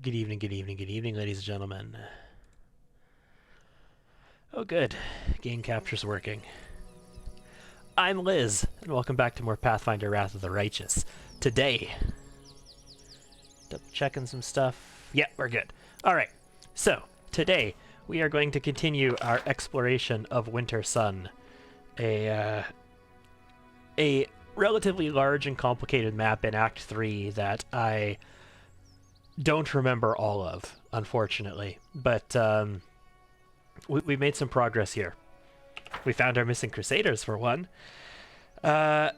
Good evening, good evening, good evening, ladies and gentlemen. Oh, good. Game capture's working. I'm Liz, and welcome back to more Pathfinder Wrath of the Righteous. Today, double checking some stuff. Yeah, we're good. Alright, so, today, we are going to continue our exploration of Winter Sun. A relatively large and complicated map in Act 3 that I don't remember all of, unfortunately. But, we made some progress here. We found our missing Crusaders, for one. Last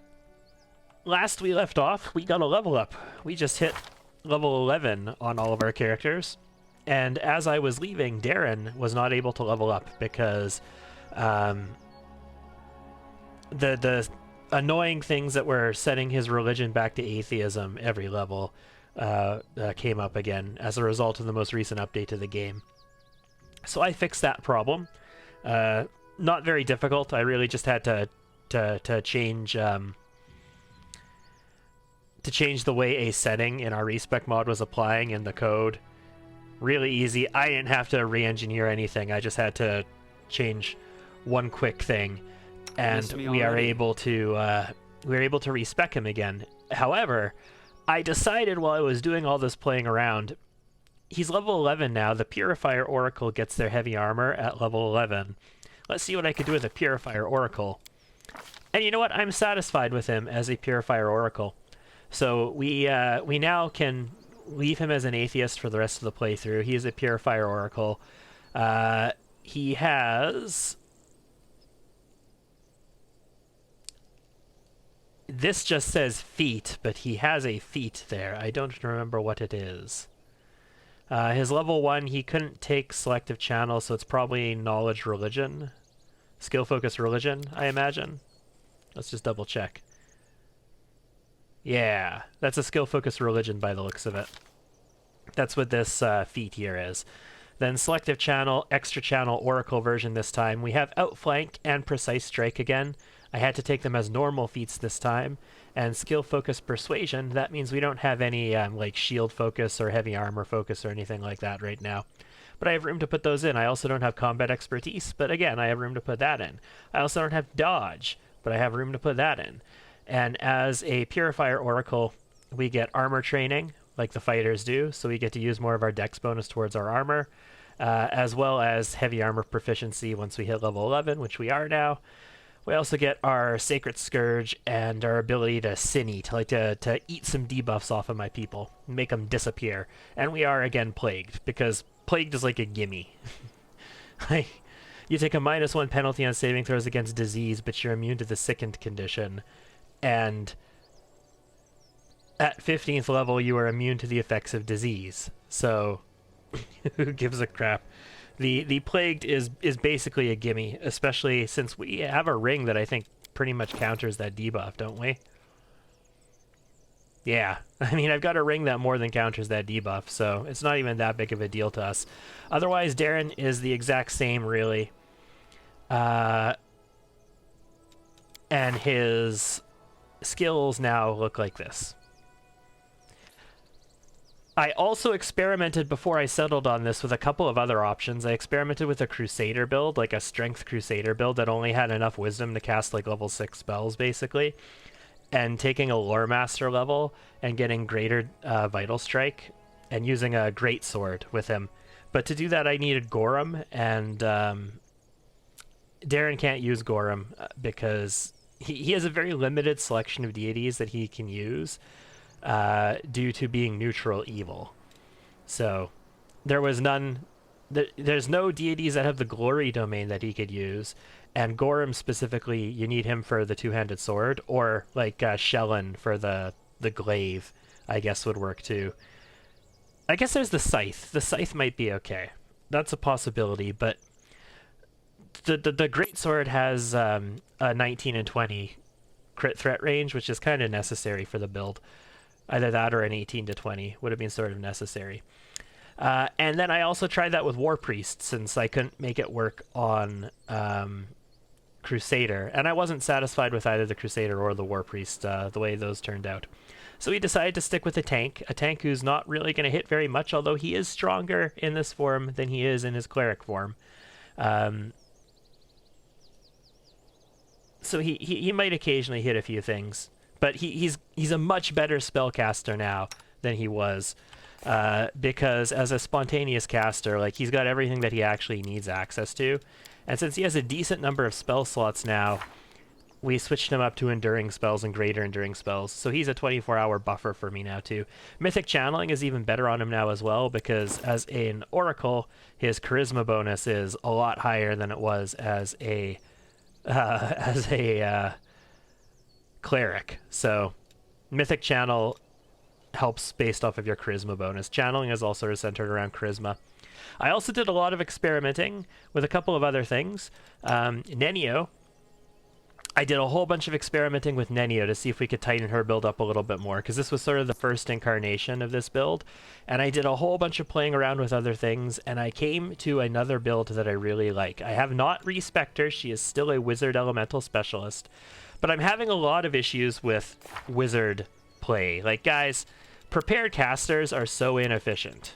we left off, we got a level up. We just hit level 11 on all of our characters. And as I was leaving, Darren was not able to level up because the annoying things that were setting his religion back to atheism every level came up again as a result of the most recent update to the game. So I fixed that problem. Not very difficult. I really just had to change the way a setting in our respec mod was applying in the code. Really easy. I didn't have to re-engineer anything. I just had to change one quick thing, and we are able to respec him again. However, I decided while I was doing all this playing around, he's level 11 now. The Purifier Oracle gets their heavy armor at level 11. Let's see what I could do with a Purifier Oracle. And you know what? I'm satisfied with him as a Purifier Oracle. So we now can leave him as an atheist for the rest of the playthrough. He is a Purifier Oracle. He has... This just says feat, but he has a feat there. I don't remember what it is. His level 1, he couldn't take selective channel, so it's probably knowledge religion. Skill focus religion, I imagine. Let's just double check. Yeah, that's a skill focus religion by the looks of it. That's what this feat here is. Then selective channel, extra channel, oracle version this time. We have outflank and precise strike again. I had to take them as normal feats this time. And skill focus persuasion, that means we don't have any like shield focus or heavy armor focus or anything like that right now. But I have room to put those in. I also don't have combat expertise, but again, I have room to put that in. I also don't have dodge, but I have room to put that in. And as a Purifier Oracle, we get armor training, like the fighters do, so we get to use more of our dex bonus towards our armor, as well as heavy armor proficiency once we hit level 11, which we are now. We also get our Sacred Scourge and our ability to sin eat, like to eat some debuffs off of my people, make them disappear. And we are, again, Plagued, because Plagued is like a gimme. You take a -1 penalty on saving throws against disease, but you're immune to the sickened condition. And at 15th level, you are immune to the effects of disease. So, who gives a crap? The Plagued is basically a gimme, especially since we have a ring that I think pretty much counters that debuff, don't we? Yeah, I mean, I've got a ring that more than counters that debuff, so it's not even that big of a deal to us. Otherwise, Darren is the exact same, really. And his skills now look like this. I also experimented before I settled on this with a couple of other options. I experimented with a Crusader build, like a Strength Crusader build that only had enough Wisdom to cast like level 6 spells, basically. And taking a Lore Master level and getting greater Vital Strike and using a Great Sword with him. But to do that I needed Gorham, and Darren can't use Gorham because he has a very limited selection of deities that he can use. Due to being neutral evil. So there was none. There's no deities that have the glory domain that he could use, and Gorham specifically, you need him for the two-handed sword, or like Shelyn for the glaive, I guess would work too. I guess there's the scythe. The scythe might be okay. That's a possibility, but the great sword has a 19 and 20 crit threat range, which is kind of necessary for the build. Either that or an 18 to 20 would have been sort of necessary. And then I also tried that with War Priest, since I couldn't make it work on Crusader. And I wasn't satisfied with either the Crusader or the War Priest, the way those turned out. So we decided to stick with a tank who's not really going to hit very much, although he is stronger in this form than he is in his cleric form. So he might occasionally hit a few things, but he's a much better spellcaster now than he was, because as a spontaneous caster, like, he's got everything that he actually needs access to, and since he has a decent number of spell slots now, we switched him up to enduring spells and greater enduring spells, so he's a 24-hour buffer for me now too. Mythic channeling is even better on him now as well, because as an oracle, his charisma bonus is a lot higher than it was as a cleric. So mythic channel helps based off of your charisma bonus. Channeling is also centered around charisma. I also did a lot of experimenting with a couple of other things. Nenio, I did a whole bunch of experimenting with Nenio to see if we could tighten her build up a little bit more, because this was sort of the first incarnation of this build, and I did a whole bunch of playing around with other things, and I came to another build that I really like. I have not respec'd her. She is still a wizard elemental specialist, but I'm having a lot of issues with wizard play. Like, guys, prepared casters are so inefficient.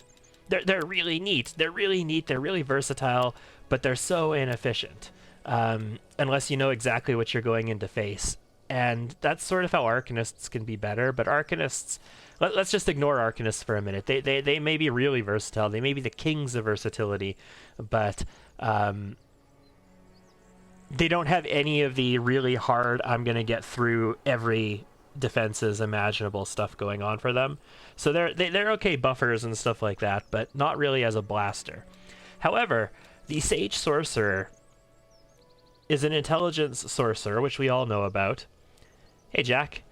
They're really neat. They're really neat. They're really versatile, but they're so inefficient. Unless you know exactly what you're going into face. And that's sort of how Arcanists can be better, but Arcanists, let's just ignore Arcanists for a minute. They may be really versatile, they may be the kings of versatility, but they don't have any of the really hard, I'm going to get through every defenses imaginable stuff going on for them. So they're okay buffers and stuff like that, but not really as a blaster. However, the Sage Sorcerer is an intelligence sorcerer, which we all know about. Hey, Jack.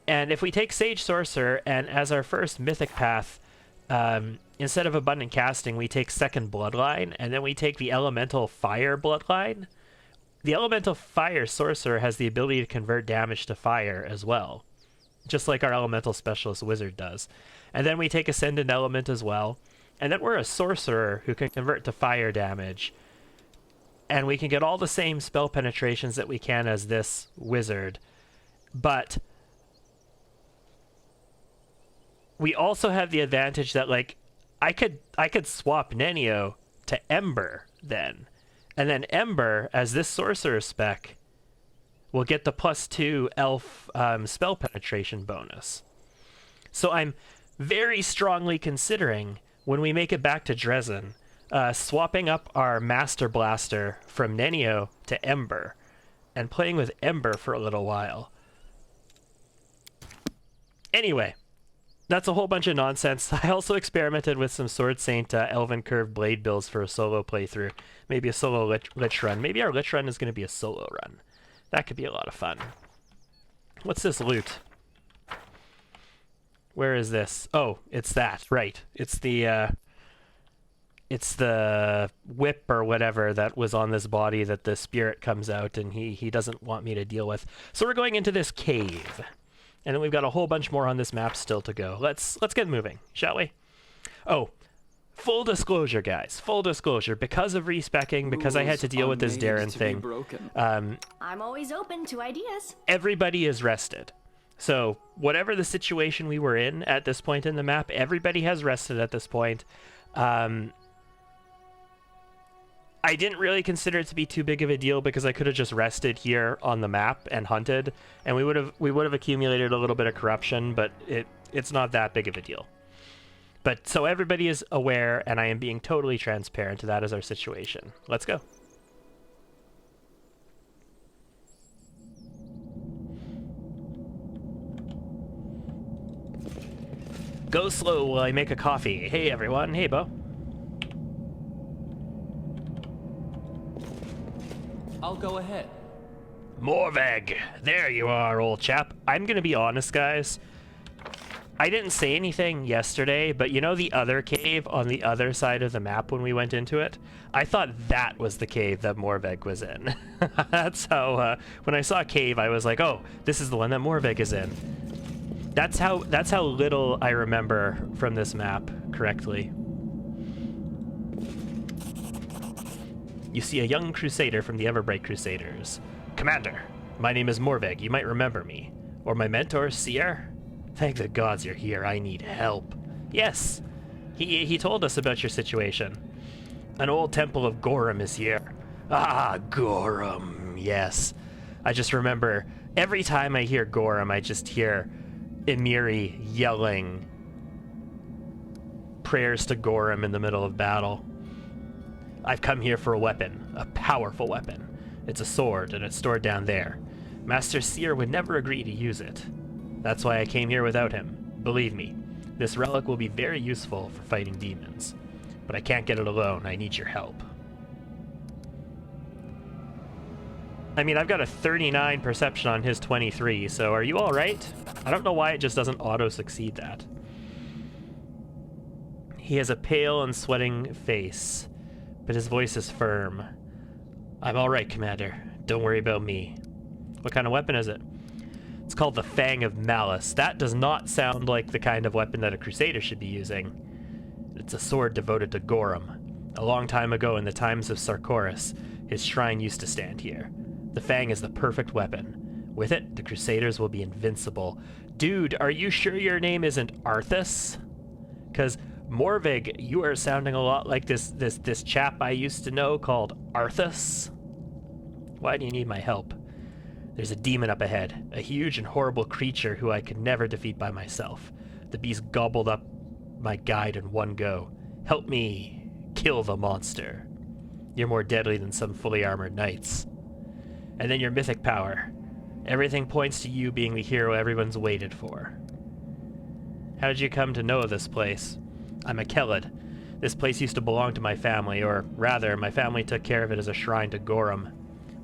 And if we take Sage Sorcerer, and as our first mythic path, instead of Abundant Casting, we take Second Bloodline, and then we take the Elemental Fire Bloodline, the Elemental Fire Sorcerer has the ability to convert damage to fire as well, just like our Elemental Specialist Wizard does. And then we take Ascendant Element as well, and then we're a Sorcerer who can convert to fire damage, and we can get all the same spell penetrations that we can as this wizard, but we also have the advantage that, like, I could swap Nenio to Ember then, and then Ember as this sorcerer spec will get the +2 elf spell penetration bonus. So I'm very strongly considering, when we make it back to Dresden, swapping up our Master Blaster from Nenio to Ember and playing with Ember for a little while. Anyway, that's a whole bunch of nonsense. I also experimented with some Sword Saint Elven Curved Blade builds for a solo playthrough. Maybe a solo Lich run. Maybe our Lich run is going to be a solo run. That could be a lot of fun. What's this loot? Where is this? Oh, it's that. Right. It's the whip or whatever that was on this body that the spirit comes out and he doesn't want me to deal with. So we're going into this cave. And then we've got a whole bunch more on this map still to go. Let's get moving, shall we? Oh, full disclosure, guys. Full disclosure. Because of respecking, because I had to deal with this Darren thing, I'm always open to ideas. Everybody is rested. So whatever the situation we were in at this point in the map, everybody has rested at this point. I didn't really consider it to be too big of a deal because I could have just rested here on the map and hunted, and we would have accumulated a little bit of corruption, but it's not that big of a deal. But so everybody is aware, and I am being totally transparent. That is our situation. Let's go. Go slow while I make a coffee. Hey everyone. Hey Bo. I'll go ahead. Morveg, there you are, old chap. I'm gonna be honest, guys. I didn't say anything yesterday, but you know the other cave on the other side of the map when we went into it? I thought that was the cave that Morveg was in. That's how, when I saw cave, I was like, oh, this is the one that Morveg is in. That's how little I remember from this map correctly. You see a young crusader from the Everbright Crusaders. Commander, my name is Morveg. You might remember me. Or my mentor, Seer? Thank the gods you're here. I need help. Yes, he told us about your situation. An old temple of Gorum is here. Ah, Gorum, yes. I just remember, every time I hear Gorum, I just hear Emiri yelling prayers to Gorum in the middle of battle. I've come here for a weapon, a powerful weapon. It's a sword, and it's stored down there. Master Seer would never agree to use it. That's why I came here without him. Believe me, this relic will be very useful for fighting demons. But I can't get it alone. I need your help. I mean, I've got a 39 perception on his 23, so are you alright? I don't know why it just doesn't auto-succeed that. He has a pale and sweating face, but his voice is firm. I'm alright, Commander. Don't worry about me. What kind of weapon is it? It's called the Fang of Malice. That does not sound like the kind of weapon that a Crusader should be using. It's a sword devoted to Gorum. A long time ago in the times of Sarkoris, his shrine used to stand here. The Fang is the perfect weapon. With it, the Crusaders will be invincible. Dude, are you sure your name isn't Arthas? Because Morveg, you are sounding a lot like this chap I used to know called Arthas. Why do you need my help? There's a demon up ahead, a huge and horrible creature who I could never defeat by myself. The beast gobbled up my guide in one go. Help me kill the monster. You're more deadly than some fully armored knights. And then your mythic power. Everything points to you being the hero everyone's waited for. How did you come to know of this place? I'm a Kelid. This place used to belong to my family, or rather, my family took care of it as a shrine to Gorum.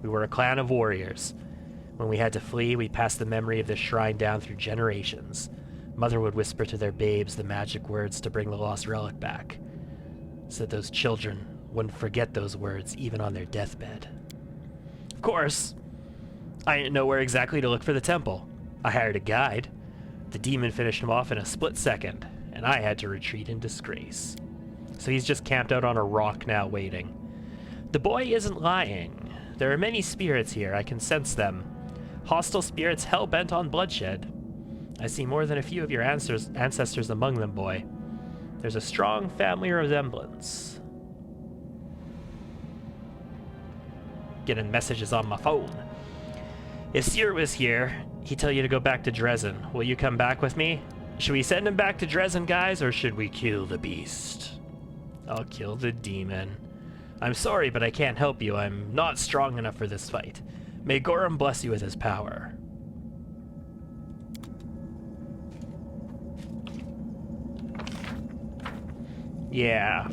We were a clan of warriors. When we had to flee, we passed the memory of this shrine down through generations. Mother would whisper to their babes the magic words to bring the lost relic back, so that those children wouldn't forget those words even on their deathbed. Of course, I didn't know where exactly to look for the temple. I hired a guide. The demon finished him off in a split second, and I had to retreat in disgrace. So he's just camped out on a rock now waiting. The boy isn't lying. There are many spirits here, I can sense them. Hostile spirits hell-bent on bloodshed. I see more than a few of your ancestors among them, boy. There's a strong family resemblance. Getting messages on my phone. If Seer was here, he'd tell you to go back to Dresden. Will you come back with me? Should we send him back to Dresden, guys, or should we kill the beast? I'll kill the demon. I'm sorry, but I can't help you. I'm not strong enough for this fight. May Gorum bless you with his power. Yeah.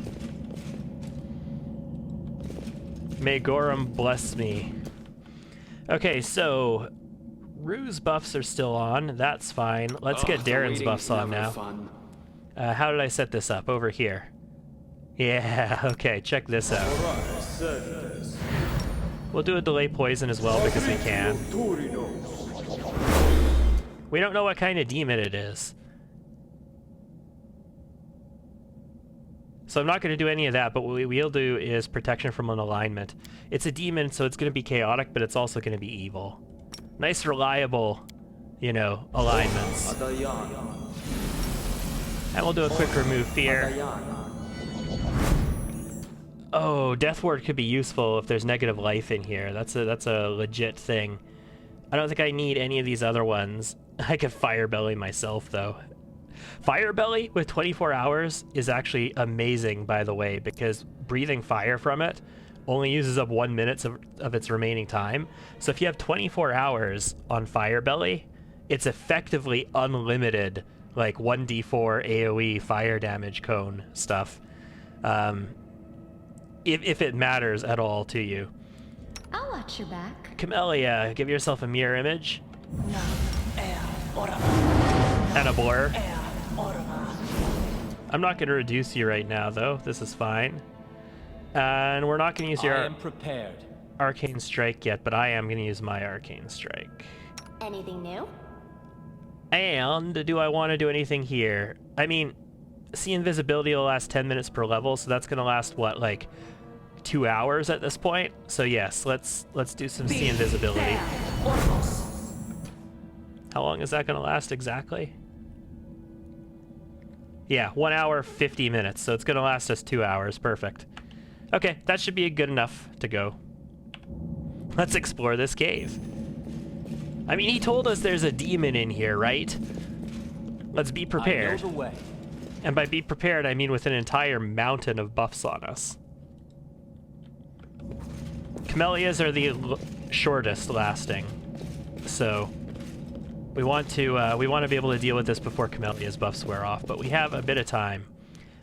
May Gorum bless me. Okay, so Rue's buffs are still on. That's fine. Let's get Darren's buffs on now. How did I set this up? Over here. Yeah, okay, check this out. We'll do a delay poison as well because we can. We don't know what kind of demon it is. So I'm not going to do any of that, but what we'll do is protection from an alignment. It's a demon, so it's going to be chaotic, but it's also going to be evil. Nice, reliable, you know, alignments. And we'll do a quick remove fear. Oh, Death Ward could be useful if there's negative life in here. That's a legit thing. I don't think I need any of these other ones. I could Fire Belly myself, though. Fire Belly with 24 hours is actually amazing, by the way, because breathing fire from it only uses up 1 minute of its remaining time. So if you have 24 hours on Fire Belly, it's effectively unlimited, like 1d4 AoE fire damage cone stuff. If it matters at all to you. I'll watch your back. Camellia, give yourself a mirror image. And a blur. I'm not going to reduce you right now, though. This is fine. And we're not going to use your Arcane Strike yet, but I am going to use my Arcane Strike. Anything new? And do I want to do anything here? I mean, see invisibility will last 10 minutes per level, so that's going to last, what, like 2 hours at this point? So yes, let's do some see invisibility. How long is that going to last exactly? Yeah, 1 hour, 50 minutes, so it's going to last us 2 hours. Perfect. Okay, that should be good enough to go. Let's explore this cave. I mean, he told us there's a demon in here, right? Let's be prepared. I know the way. And by be prepared, I mean with an entire mountain of buffs on us. Camellias are the shortest lasting, so we want to be able to deal with this before Camellia's buffs wear off. But we have a bit of time.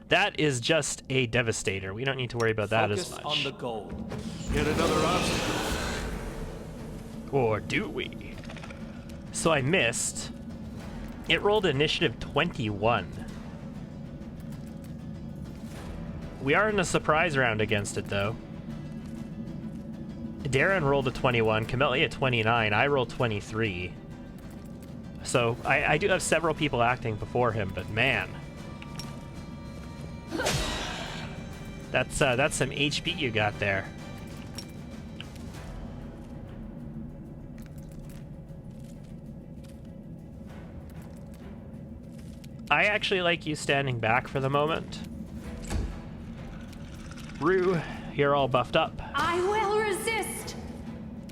That is just a Devastator. We don't need to worry about that as much. Focus on the goal. Yet another obstacle. Or do we? So I missed. It rolled initiative 21. We are in a surprise round against it, though. Darren rolled a 21, Camellia 29, I rolled 23. So I do have several people acting before him, but man. That's some HP you got there. I actually like you standing back for the moment. Rue, you're all buffed up. I will resist.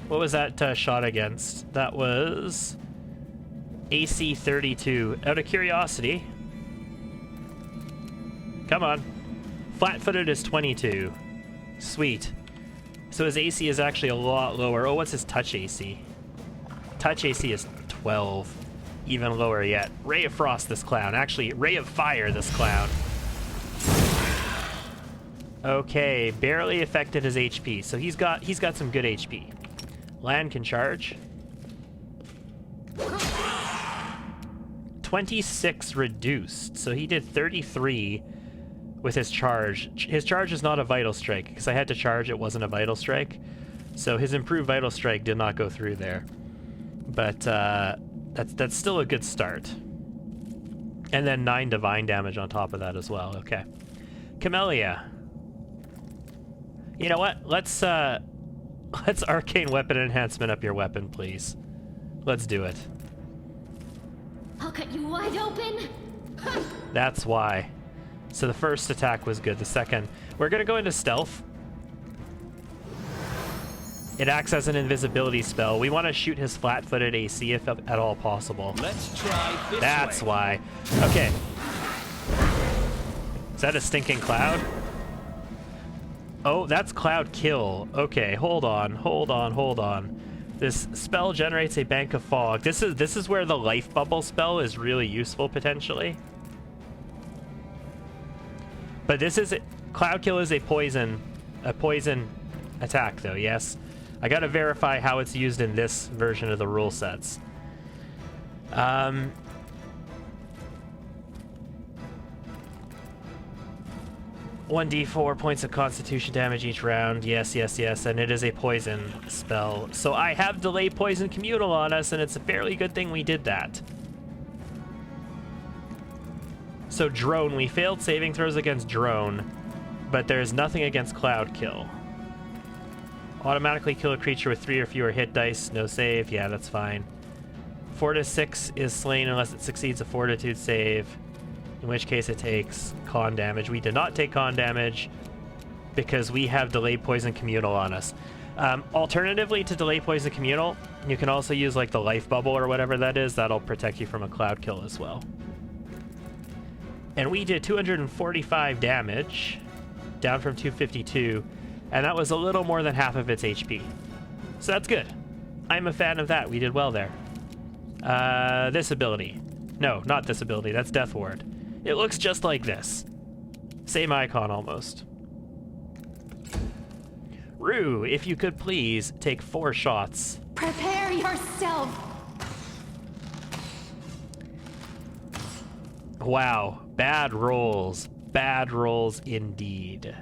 What was that shot against? That was AC 32. Out of curiosity. Come on. Flat-footed is 22. Sweet. So his AC is actually a lot lower. Oh, what's his touch AC? Touch AC is 12. Even lower yet. Ray of Frost this clown. Actually, Ray of Fire this clown. Okay, barely affected his HP, so he's got some good HP. Land can charge. 26 reduced, so he did 33 with his charge. His charge is not a Vital Strike, because I had to charge, it wasn't a Vital Strike. So his improved Vital Strike did not go through there. But that's still a good start. And then 9 divine damage on top of that as well. Okay. Camellia. You know what? Let's arcane weapon enhancement up your weapon, please. Let's do it. I'll cut you wide open. That's why. So the first attack was good. The second, we're gonna go into stealth. It acts as an invisibility spell. We want to shoot his flat-footed AC if at all possible. Let's try this That's way. why. Okay. Is that a stinking cloud? Oh, that's cloud kill. Okay, hold on. This spell generates a bank of fog. This is where the life bubble spell is really useful potentially. But this is cloud kill is a poison attack though. Yes. I gotta verify how it's used in this version of the rule sets. 1d4 points of constitution damage each round. Yes, and it is a poison spell. So I have delay poison communal on us, and it's a fairly good thing we did that. So drone, we failed saving throws against drone, but there's nothing against cloud kill. Automatically kill a creature with 3 or fewer hit dice, no save. Yeah, that's fine. 4 to 6 is slain unless it succeeds a fortitude save, in which case it takes con damage. We did not take con damage because we have delayed poison communal on us. Alternatively to delay poison communal, you can also use like the life bubble or whatever that is. That'll protect you from a cloud kill as well. And we did 245 damage, down from 252, and that was a little more than half of its HP. So that's good. I'm a fan of that. We did well there. This ability. No, not this ability. That's Death Ward. It looks just like this. Same icon almost. Rue, if you could please take 4 shots. Prepare yourself. Wow, bad rolls. Bad rolls indeed.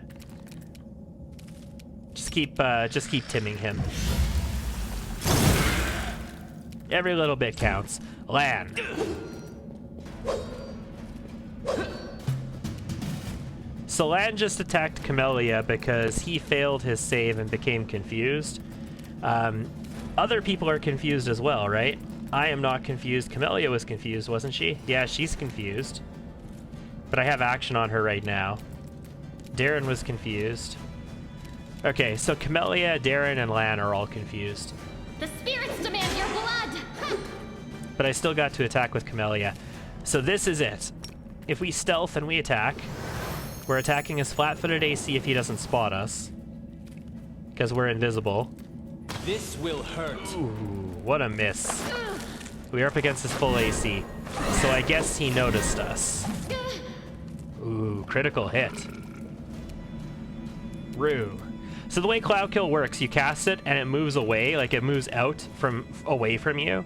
Just keep timming him. Every little bit counts. Land. So Land just attacked Camellia because he failed his save and became confused. Other people are confused as well, right? I am not confused. Camellia was confused, wasn't she? Yeah, she's confused. but I have action on her right now. Darren was confused. Okay, so Camellia, Darren, and Lan are all confused. The spirits demand your blood! But I still got to attack with Camellia. So this is it. If we stealth and we attack, we're attacking his flat-footed AC if he doesn't spot us. Because we're invisible. This will hurt. Ooh, what a miss. We are up against his full AC. So I guess he noticed us. Ooh, critical hit. Rue. So the way Cloud Kill works, you cast it and it moves away, like it moves out away from you.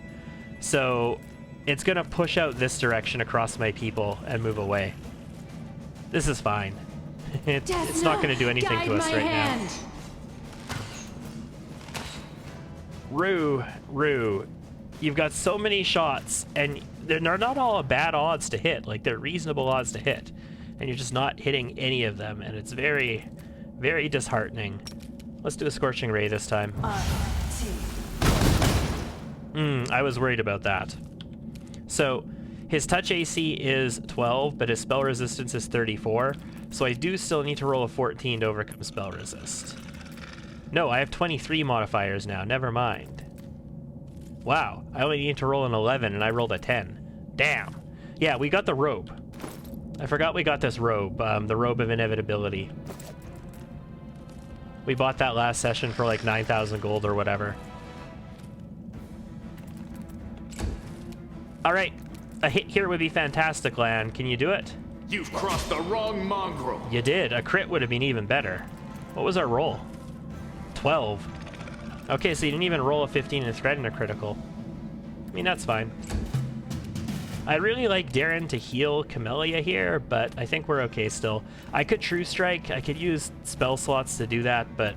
So it's gonna push out this direction across my people and move away. This is fine. It's not gonna do anything to us right now. Rue, you've got so many shots, and they're not all bad odds to hit. Like, they're reasonable odds to hit, and you're just not hitting any of them, and it's very, very disheartening. Let's do a Scorching Ray this time. I was worried about that. So, his touch AC is 12, but his spell resistance is 34, so I do still need to roll a 14 to overcome spell resist. No, I have 23 modifiers now. Never mind. Wow, I only need to roll an 11, and I rolled a 10. Damn. Yeah, we got the robe. I forgot we got this robe, the Robe of Inevitability. We bought that last session for like 9,000 gold or whatever. All right, a hit here would be fantastic, Lan. Can you do it? You've crossed the wrong mongrel. You did. A crit would have been even better. What was our roll? 12. Okay, so you didn't even roll a 15 in threat and a critical. I mean, that's fine. I really like Darren to heal Camellia here, but I think we're okay still. I could True Strike. I could use spell slots to do that, but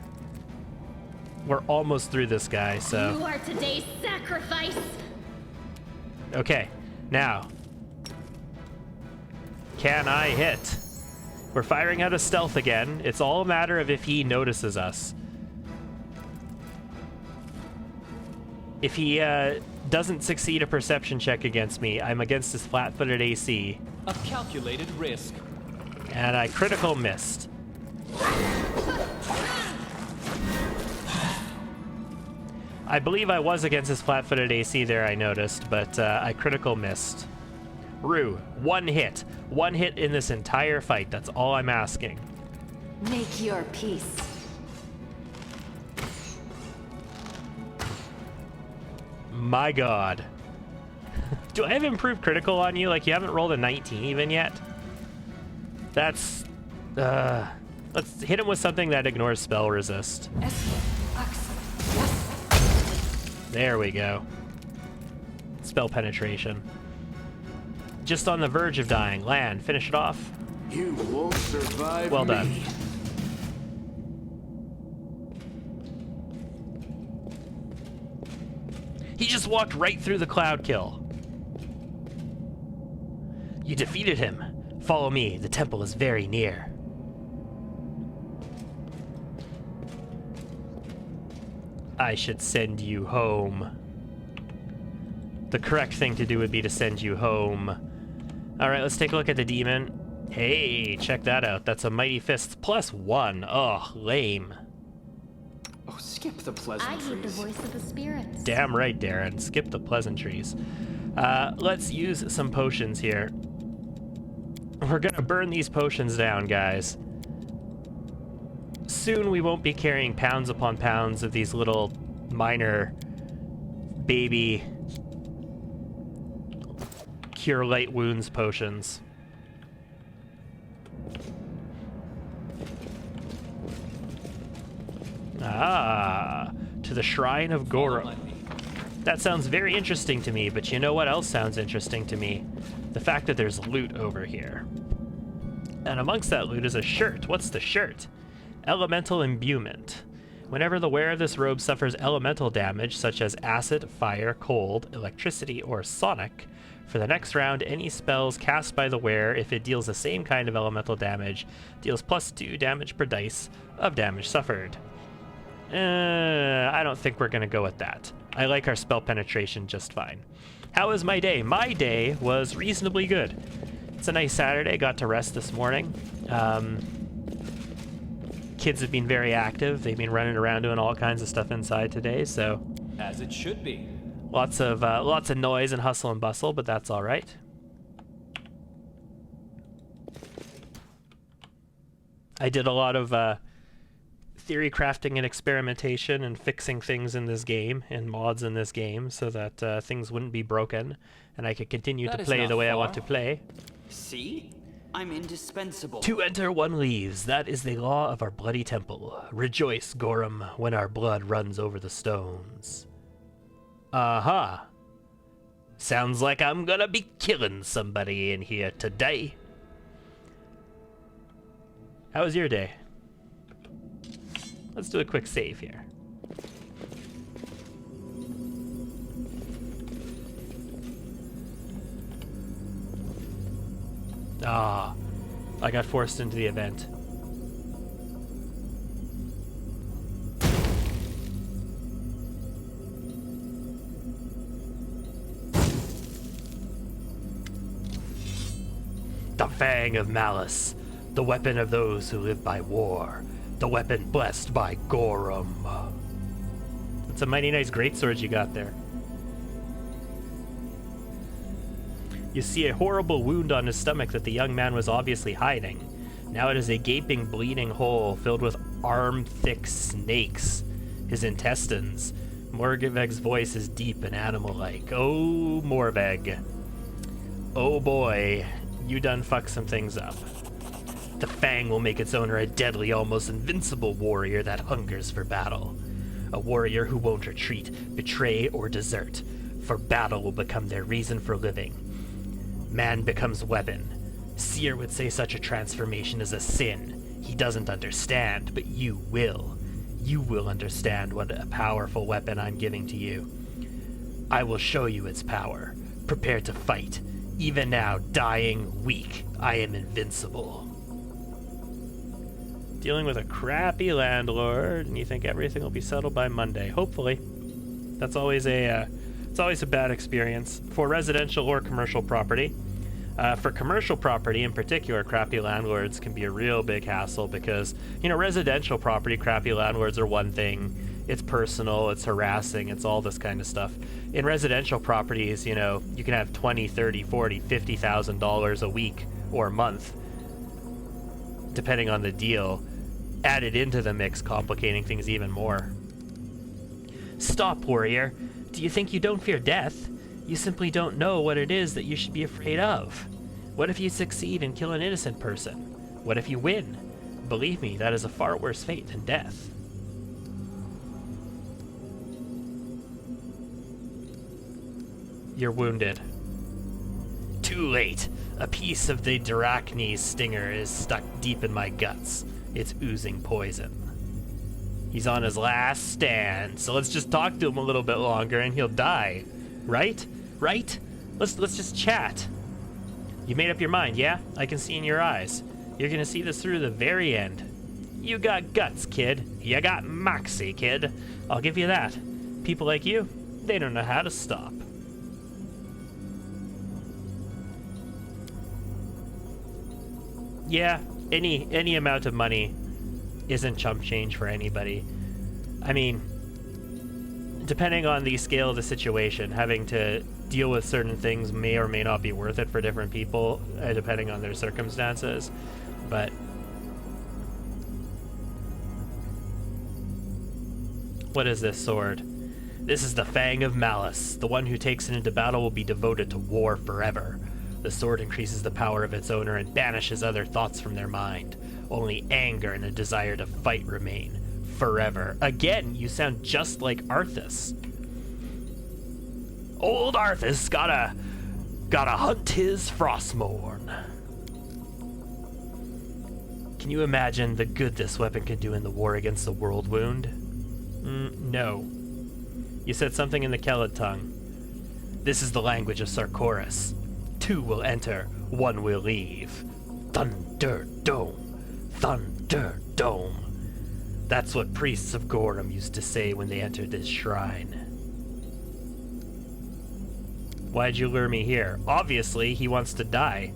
we're almost through this guy, so... You are today's sacrifice! Okay, now. Can I hit? We're firing out of stealth again. It's all a matter of if he notices us. If he doesn't succeed a perception check against me, I'm against his flat-footed AC. A calculated risk. And I critical missed. I believe I was against his flat-footed AC there, I noticed, but I critical missed. Rue, one hit. One hit in this entire fight. That's all I'm asking. Make your peace. My god. Do I have improved critical on you? Like, you haven't rolled a 19 even yet? That's... let's hit him with something that ignores spell resist. There we go. Spell penetration. Just on the verge of dying. Lan, finish it off. You won't survive. Well me. done. He just walked right through the cloud kill. You defeated him. Follow me. The temple is very near. I should send you home. The correct thing to do would be to send you home. Alright, let's take a look at the demon. Hey, check that out. That's a Mighty Fists +1. Ugh, lame. Oh, skip the I pleasantries. heed the voice of the spirits. Damn right, Darren. Skip the pleasantries. Let's use some potions here. We're gonna burn these potions down, guys. Soon we won't be carrying pounds upon pounds of these little minor baby cure light wounds potions. Ah, to the Shrine of Goro. That sounds very interesting to me, but you know what else sounds interesting to me? The fact that there's loot over here. And amongst that loot is a shirt. What's the shirt? Elemental Imbuement. Whenever the wearer of this robe suffers elemental damage, such as acid, fire, cold, electricity, or sonic, for the next round, any spells cast by the wearer, if it deals the same kind of elemental damage, deals +2 damage per dice of damage suffered. I don't think we're going to go with that. I like our spell penetration just fine. How was my day? My day was reasonably good. It's a nice Saturday. Got to rest this morning. Kids have been very active. They've been running around doing all kinds of stuff inside today, so As it should be. lots of noise and hustle and bustle, but that's all right. I did a lot of theory crafting and experimentation and fixing things in this game and mods in this game so that things wouldn't be broken and I could continue That to is play not the way I want far. to play. See? I'm indispensable. Two enter, one leaves. That is the law of our bloody temple. Rejoice, Gorham, when our blood runs over the stones. Aha. Sounds like I'm gonna be killing somebody in here today. How was your day? Let's do a quick save here. Ah, I got forced into the event. The Fang of Malice, the weapon of those who live by war, the weapon blessed by Gorham. It's a mighty nice greatsword you got there. You see a horrible wound on his stomach that the young man was obviously hiding. Now it is a gaping, bleeding hole filled with arm-thick snakes. His intestines. Morveg's voice is deep and animal-like. Oh, Morveg. Oh boy, you done fucked some things up. The Fang will make its owner a deadly, almost invincible warrior that hungers for battle. A warrior who won't retreat, betray, or desert, for battle will become their reason for living. Man becomes weapon. Seer would say such a transformation is a sin. He doesn't understand, but you will. You will understand what a powerful weapon I'm giving to you. I will show you its power. Prepare to fight. Even now, dying, weak, I am invincible. Dealing with a crappy landlord, and you think everything will be settled by Monday. Hopefully. That's always it's always a bad experience for residential or commercial property. For commercial property in particular, crappy landlords can be a real big hassle because, residential property, crappy landlords are one thing. It's personal, it's harassing, it's all this kind of stuff. In residential properties, you can have $20, $30, $40, $50,000 a week or a month, depending on the deal, added into the mix, complicating things even more. Stop, warrior. Do you think you don't fear death? You simply don't know what it is that you should be afraid of. What if you succeed and kill an innocent person? What if you win? Believe me, that is a far worse fate than death. You're wounded. Too late. A piece of the Drachne's stinger is stuck deep in my guts. It's oozing poison. He's on his last stand, so let's just talk to him a little bit longer and he'll die. Right? Right? Let's just chat. You made up your mind, yeah? I can see in your eyes. You're gonna see this through the very end. You got guts, kid. You got moxie, kid. I'll give you that. People like you, they don't know how to stop. Yeah, any amount of money isn't chump change for anybody. I mean, depending on the scale of the situation, having to deal with certain things may or may not be worth it for different people, depending on their circumstances. But what is this sword? This is the Fang of Malice. The one who takes it into battle will be devoted to war forever. The sword increases the power of its owner and banishes other thoughts from their mind. Only anger and a desire to fight remain. Forever. Again, you sound just like Arthas. Old Arthas gotta hunt his Frostmourne. Can you imagine the good this weapon can do in the war against the world wound? No. You said something in the Kellid tongue. This is the language of Sarkoris. Two will enter, one will leave. Thunder Dome. Thunder Dome. That's what priests of Gorham used to say when they entered this shrine. Why'd you lure me here? Obviously, he wants to die.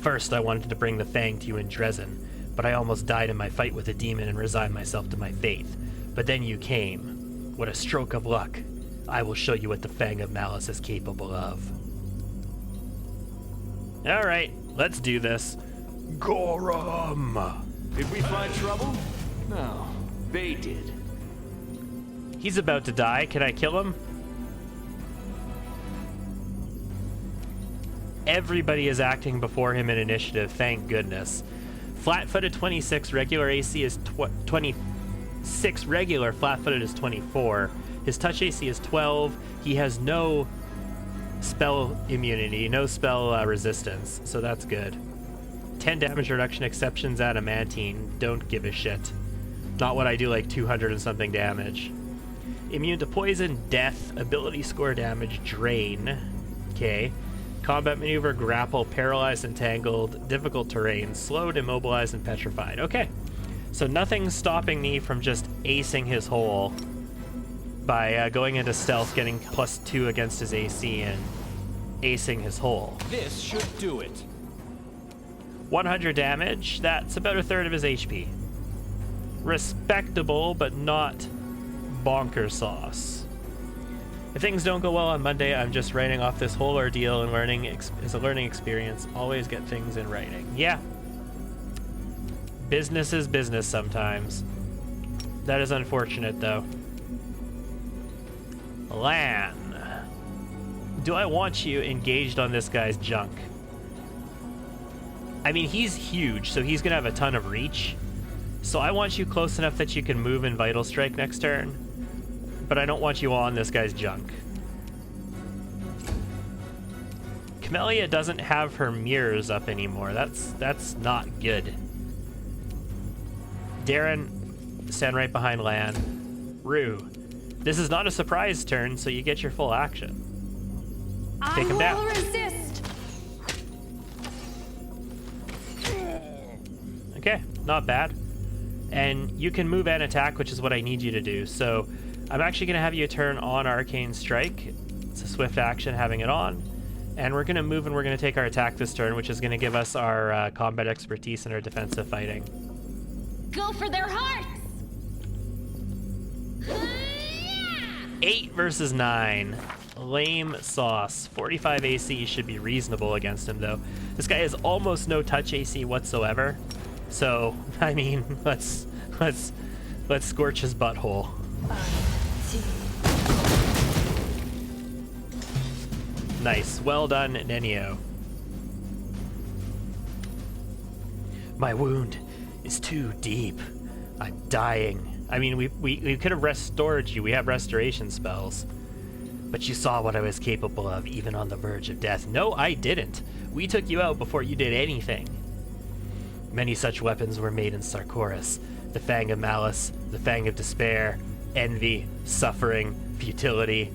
First, I wanted to bring the Fang to you in Dresden, but I almost died in my fight with the demon and resigned myself to my fate. But then you came. What a stroke of luck. I will show you what the Fang of Malice is capable of. Alright, let's do this. Gorum! Did we find trouble? No, they did. He's about to die. Can I kill him? Everybody is acting before him in initiative, thank goodness. Flat-footed 26, regular AC is 26, regular, flat-footed is 24. His touch AC is 12. He has no spell immunity, no spell resistance, so that's good. 10 damage reduction, exceptions, adamantine. Don't give a shit. Not when I do like 200 and something damage. Immune to poison, death, ability score damage, drain. Okay. Combat maneuver, grapple, paralyzed, entangled, difficult terrain, slowed, immobilized, and petrified. Okay. So nothing's stopping me from just acing his hole by going into stealth, getting +2 against his AC, and acing his hole. This should do it. 100 damage, that's about a third of his HP. Respectable, but not bonker sauce. If things don't go well on Monday, I'm just writing off this whole ordeal and learning is a learning experience. Always get things in writing. Yeah. Business is business sometimes. That is unfortunate, though. Lan. Do I want you engaged on this guy's junk? I mean, he's huge, so he's going to have a ton of reach. So I want you close enough that you can move in Vital Strike next turn. But I don't want you on this guy's junk. Camellia doesn't have her mirrors up anymore. That's not good. Darren, stand right behind Lan. Rue, this is not a surprise turn, so you get your full action. Take him down. I will resist. Okay, not bad. And you can move and attack, which is what I need you to do. So I'm actually going to have you turn on Arcane Strike. It's a swift action, having it on. And we're going to move and we're going to take our attack this turn, which is going to give us our combat expertise and our defensive fighting. Go for their hearts! 8 versus 9. Lame sauce. 45 AC should be reasonable against him, though. This guy has almost no touch AC whatsoever. So, I mean, let's scorch his butthole. Nice. Well done, Nenio. My wound is too deep. I'm dying. I mean, we could have restored you. We have restoration spells. But you saw what I was capable of, even on the verge of death. No, I didn't. We took you out before you did anything. Many such weapons were made in Sarkoris. The Fang of Malice, the Fang of Despair, envy, suffering, futility.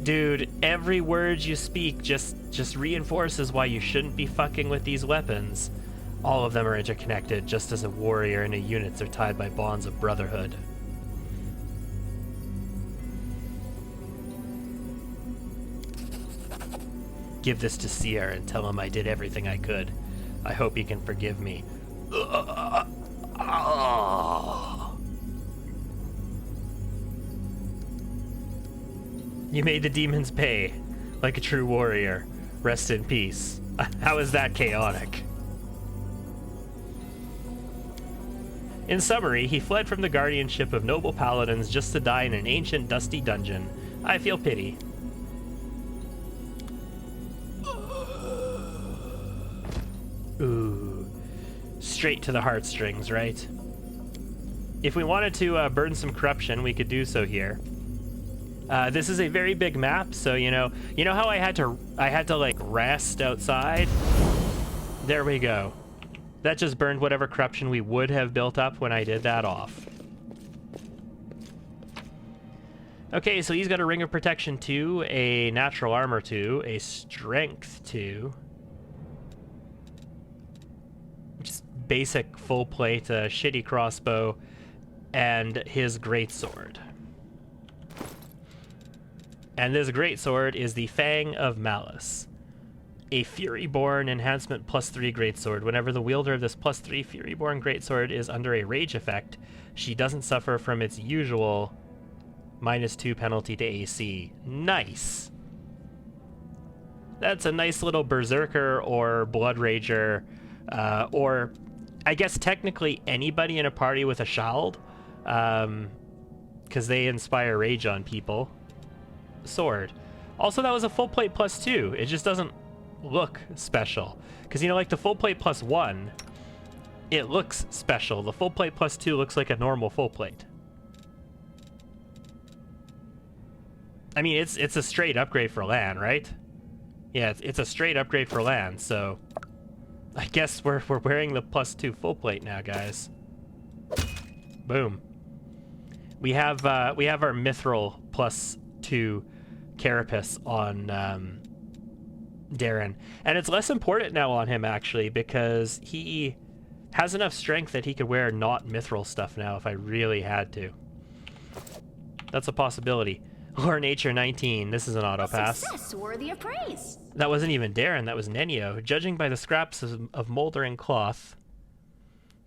Dude, every word you speak just reinforces why you shouldn't be fucking with these weapons. All of them are interconnected, just as a warrior and a units are tied by bonds of brotherhood. Give this to Seer and tell him I did everything I could. I hope he can forgive me. You made the demons pay, like a true warrior. Rest in peace. How is that chaotic? In summary, he fled from the guardianship of noble paladins just to die in an ancient, dusty dungeon. I feel pity. Ooh. Straight to the heartstrings, right? If we wanted to burn some corruption, we could do so here. This is a very big map, so you know how I had to like rest outside? There we go. That just burned whatever corruption we would have built up when I did that off. Okay, so he's got a Ring of Protection 2, a Natural Armor 2, a Strength 2. Just basic full plate, shitty crossbow, and his greatsword. And this greatsword is the Fang of Malice. a Furyborn enhancement +3 greatsword. Whenever the wielder of this +3 Furyborn greatsword is under a rage effect, she doesn't suffer from its usual -2 penalty to AC. Nice. That's a nice little Berserker or Blood Rager, or I guess technically anybody in a party with a Shald, because they inspire rage on people. Sword. Also, that was a full plate +2. It just doesn't look special. Because, you know, like the full plate +1, it looks special. The full plate +2 looks like a normal full plate. I mean, it's a straight upgrade for LAN, right? Yeah, it's a straight upgrade for LAN, so I guess we're wearing the +2 full plate now, guys. Boom. We have our Mithril +2 Carapace on Darren, and it's less important now on him actually because he has enough strength that he could wear not Mithril stuff now if I really had to. That's a possibility. Lore Nature 19. This is an auto pass. Success worthy of praise. That wasn't even Darren, that was Nenio. Judging by the scraps of moldering cloth,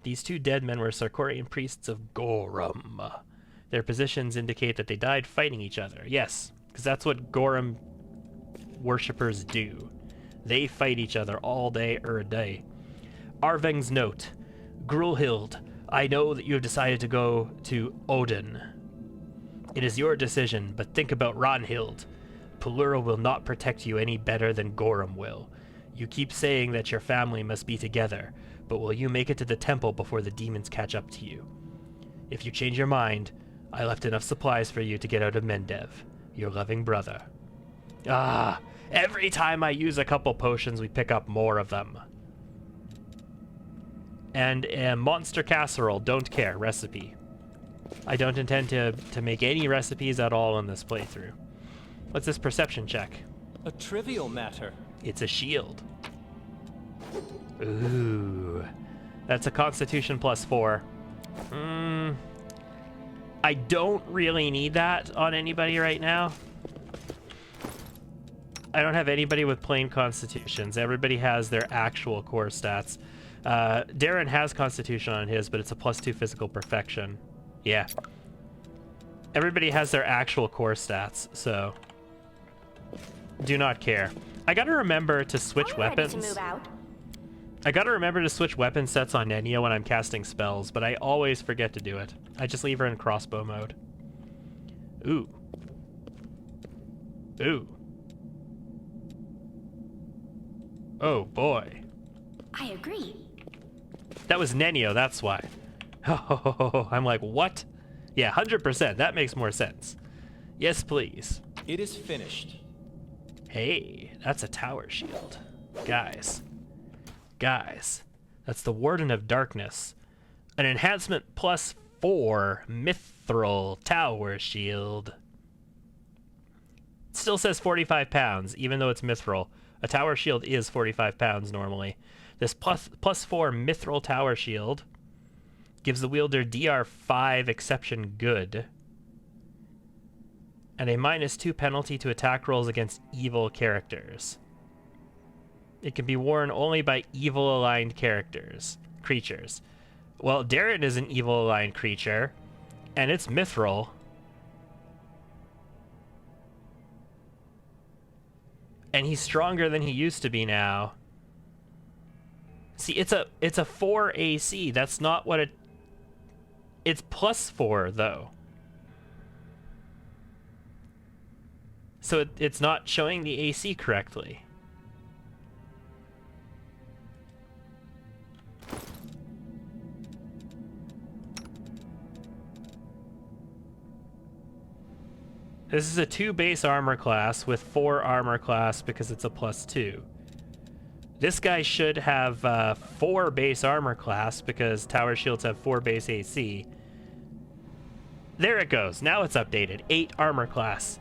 these two dead men were Sarkorian priests of Gorum. Their positions indicate that they died fighting each other. Yes, because that's what Gorum worshippers do. They fight each other all day a day. Arveng's note. Grulhild, I know that you have decided to go to Odin. It is your decision, but think about Ranhild. Pelura will not protect you any better than Gorum will. You keep saying that your family must be together, but will you make it to the temple before the demons catch up to you? If you change your mind, I left enough supplies for you to get out of Mendev. Your loving brother. Ah, every time I use a couple potions, we pick up more of them. And a monster casserole, don't care, recipe. I don't intend to make any recipes at all in this playthrough. What's this perception check? A trivial matter. It's a shield. Ooh. That's a Constitution +4. I don't really need that on anybody right now. I don't have anybody with plain Constitutions. Everybody has their actual core stats. Darren has Constitution on his, but it's a +2 physical perfection. Yeah. Everybody has their actual core stats, so do not care. I gotta remember to switch weapons. To move out. I gotta remember to switch weapon sets on Nenio when I'm casting spells, but I always forget to do it. I just leave her in crossbow mode. Ooh. Ooh. Oh boy. I agree. That was Nenio, that's why. Oh, I'm like, what? Yeah, 100%. That makes more sense. Yes, please. It is finished. Hey, that's a tower shield. Guys, that's the Warden of Darkness. An enhancement +4 Mithril tower shield. It still says 45 pounds, even though it's Mithril. A tower shield is 45 pounds normally. This +4 Mithril tower shield gives the wielder DR5 exception good, and a -2 penalty to attack rolls against evil characters. It can be worn only by evil-aligned creatures. Well, Darren is an evil-aligned creature, and it's Mithril. And he's stronger than he used to be now. See, it's a 4 AC. That's not what it's +4 though. So it's not showing the AC correctly. This is a 2 base armor class with 4 armor class because it's a +2. This guy should have 4 base armor class because tower shields have 4 base AC. There it goes. Now it's updated. 8 armor class.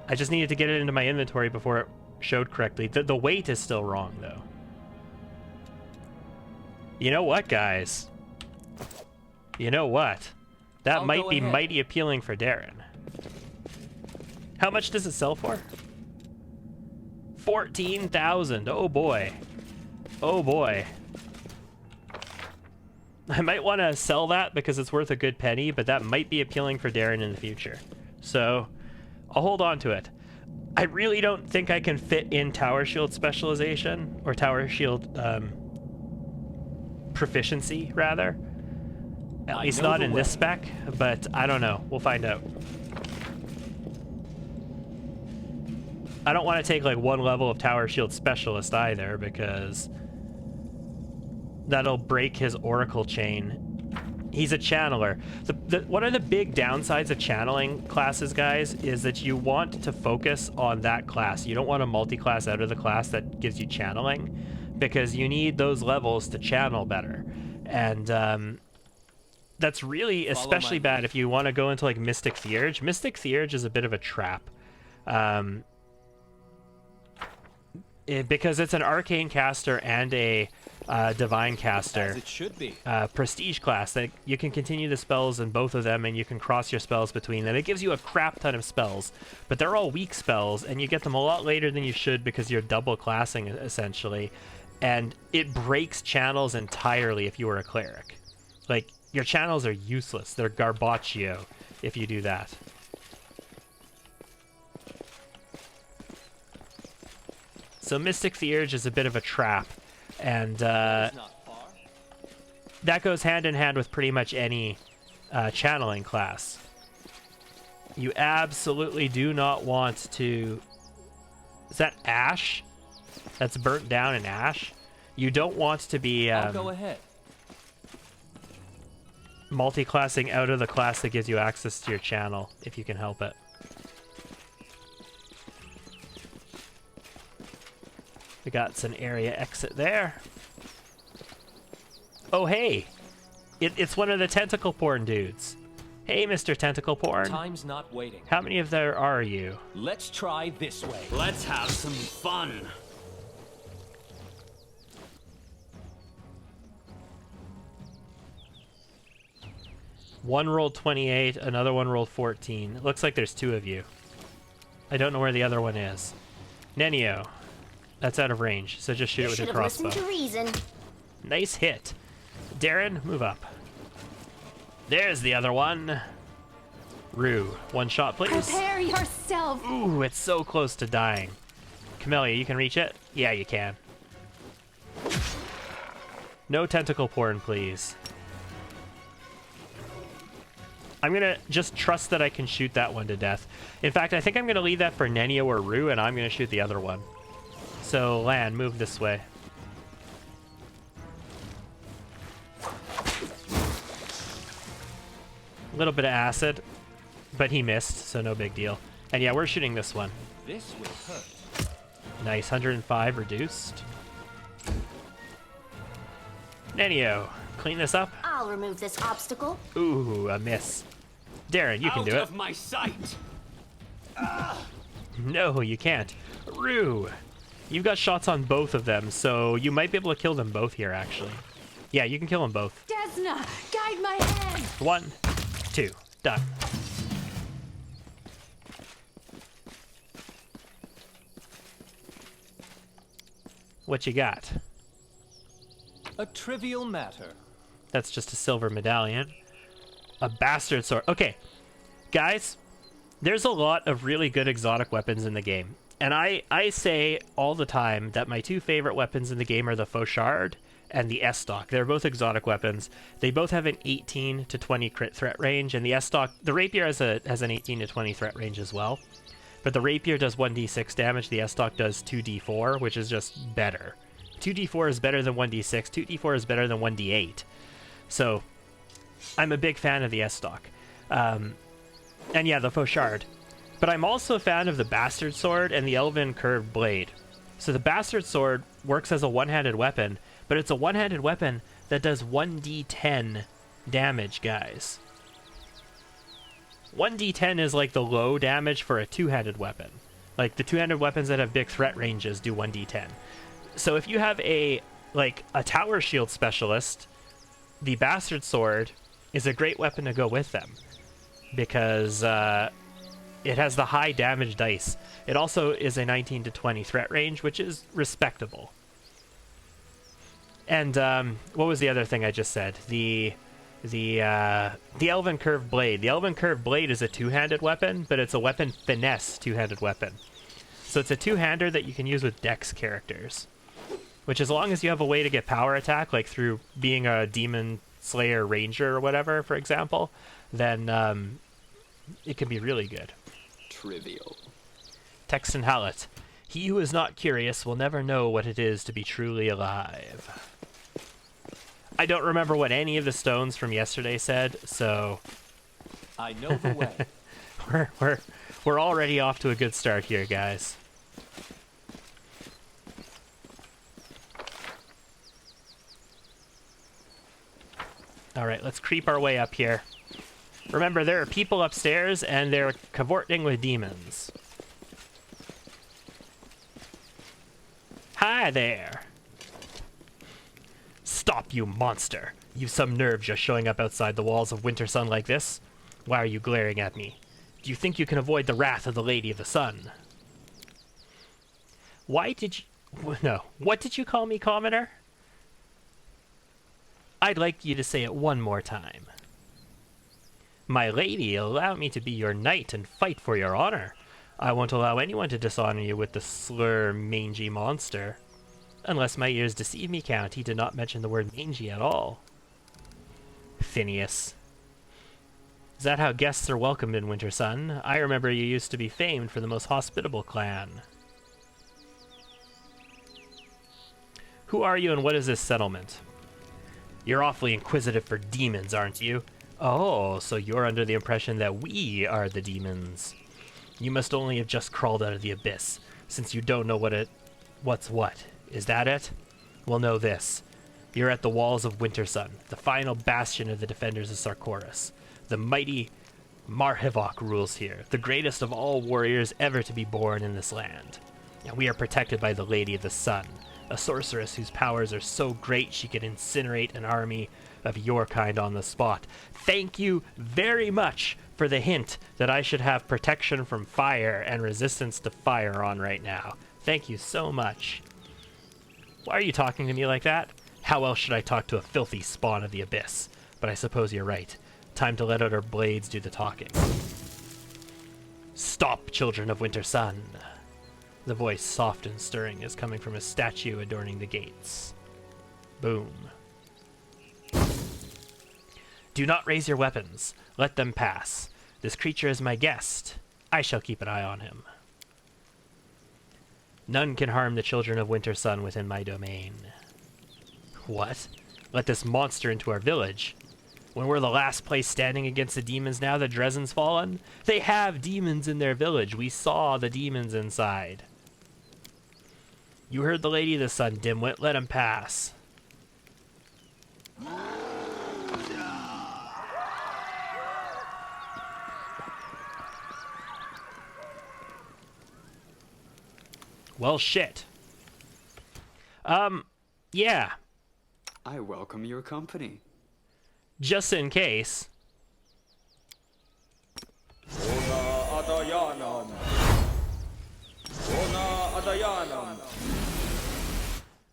I just needed to get it into my inventory before it showed correctly. The weight is still wrong, though. You know what, guys? You know what? That might be mighty appealing for Darren. How much does it sell for? 14,000. Oh boy. Oh boy. I might want to sell that because it's worth a good penny, but that might be appealing for Darren in the future. So I'll hold on to it. I really don't think I can fit in Tower Shield specialization, or Tower Shield proficiency, rather. At least not in this spec, but I don't know. We'll find out. I don't want to take like one level of Tower Shield Specialist either, because that'll break his Oracle chain. He's a channeler. One of the big downsides of channeling classes, guys, is that you want to focus on that class. You don't want a multi-class out of the class that gives you channeling, because you need those levels to channel better. And that's really especially bad if you want to go into like Mystic Theurge. Mystic Theurge is a bit of a trap. Because it's an arcane caster and a divine caster. As it should be. Prestige class that you can continue the spells in both of them, and you can cross your spells between them. It gives you a crap ton of spells, but they're all weak spells, and you get them a lot later than you should because you're double classing essentially, and it breaks channels entirely if you were a cleric. Like, your channels are useless. They're garbaccio if you do that. So Mystic Theurge is a bit of a trap, and that goes hand in hand with pretty much any channeling class. You absolutely do not want to... Is that ash? That's burnt down in ash? You don't want to be I'll go ahead. multi-classing out of the class that gives you access to your channel, if you can help it. We got an area exit there. Oh, hey! It's one of the tentacle porn dudes. Hey, Mr. Tentacle Porn. Time's not waiting. How many of there are you? Let's try this way. Let's have some fun. One rolled 28, another one rolled 14. It looks like there's two of you. I don't know where the other one is. Nenio. That's out of range, so just shoot it with your crossbow. Listen to reason. Nice hit. Darren, move up. There's the other one. Rue, one shot, please. Prepare yourself. Ooh, it's so close to dying. Camellia, you can reach it? Yeah, you can. No tentacle porn, please. I'm gonna just trust that I can shoot that one to death. In fact, I think I'm gonna leave that for Nenio or Rue, and I'm gonna shoot the other one. So, Lan, move this way. A little bit of acid, but he missed, so no big deal. And yeah, we're shooting this one. This will hurt. Nice, 105 reduced. Nenio, clean this up. I'll remove this obstacle. Ooh, a miss. Darren, you can do it. Out of my sight. No, you can't. Rue, you've got shots on both of them, so you might be able to kill them both here, actually. Yeah, you can kill them both. Desna, guide my hand. 1, 2, done. What you got? A trivial matter. That's just a silver medallion. A bastard sword. Okay, guys, there's a lot of really good exotic weapons in the game. And I say all the time that my two favorite weapons in the game are the Fauchard and the S-Stock. They're both exotic weapons. They both have an 18 to 20 crit threat range, and the S-Stock, the Rapier has an 18 to 20 threat range as well. But the Rapier does 1d6 damage, the S-Stock does 2d4, which is just better. 2d4 is better than 1d6, 2d4 is better than 1d8. So, I'm a big fan of the S-Stock. And yeah, the Fauchard. But I'm also a fan of the Bastard Sword and the Elven Curved Blade. So the Bastard Sword works as a one-handed weapon, but it's a one-handed weapon that does 1d10 damage, guys. 1d10 is like the low damage for a two-handed weapon. Like, the two-handed weapons that have big threat ranges do 1d10. So if you have a Tower Shield Specialist, the Bastard Sword is a great weapon to go with them. Because it has the high damage dice. It also is a 19 to 20 threat range, which is respectable. And what was the other thing I just said? The Elven Curved Blade. The Elven Curved Blade is a two-handed weapon, but it's a weapon finesse two-handed weapon. So it's a two-hander that you can use with Dex characters. Which, as long as you have a way to get power attack, like through being a Demon Slayer Ranger or whatever, for example, then it can be really good. Trivial. Texan Hallett. He who is not curious will never know what it is to be truly alive. I don't remember what any of the stones from yesterday said, so I know the way. we're already off to a good start here, guys. All right, let's creep our way up here. Remember, there are people upstairs, and they're cavorting with demons. Hi there. Stop, you monster. You've some nerve just showing up outside the walls of Winter Sun like this. Why are you glaring at me? Do you think you can avoid the wrath of the Lady of the Sun? Why did you... No. What did you call me, commoner? I'd like you to say it one more time. My lady, allow me to be your knight and fight for your honor. I won't allow anyone to dishonor you with the slur, mangy monster. Unless my ears deceive me, Count, he did not mention the word mangy at all. Phineas. Is that how guests are welcomed in Winter Sun? I remember you used to be famed for the most hospitable clan. Who are you and what is this settlement? You're awfully inquisitive for demons, aren't you? Oh, so you're under the impression that we are the demons. You must only have just crawled out of the abyss, since you don't know what's what. Is that it? Well, know this. You're at the walls of Winter Sun, the final bastion of the defenders of Sarkoris. The mighty Marhivok rules here, the greatest of all warriors ever to be born in this land. And we are protected by the Lady of the Sun, a sorceress whose powers are so great she can incinerate an army of your kind on the spot. Thank you very much for the hint that I should have protection from fire and resistance to fire on right now. Thank you so much. Why are you talking to me like that? How else should I talk to a filthy spawn of the abyss? But I suppose you're right. Time to let out our blades do the talking. Stop, children of Winter Sun. The voice, soft and stirring, is coming from a statue adorning the gates. Boom. Do not raise your weapons. Let them pass. This creature is my guest. I shall keep an eye on him. None can harm the children of Winter Sun within my domain. What? Let this monster into our village? When we're the last place standing against the demons now that Dresden's fallen? They have demons in their village. We saw the demons inside. You heard the Lady of the Sun, dimwit. Let him pass. Well, shit. Yeah. I welcome your company. Just in case.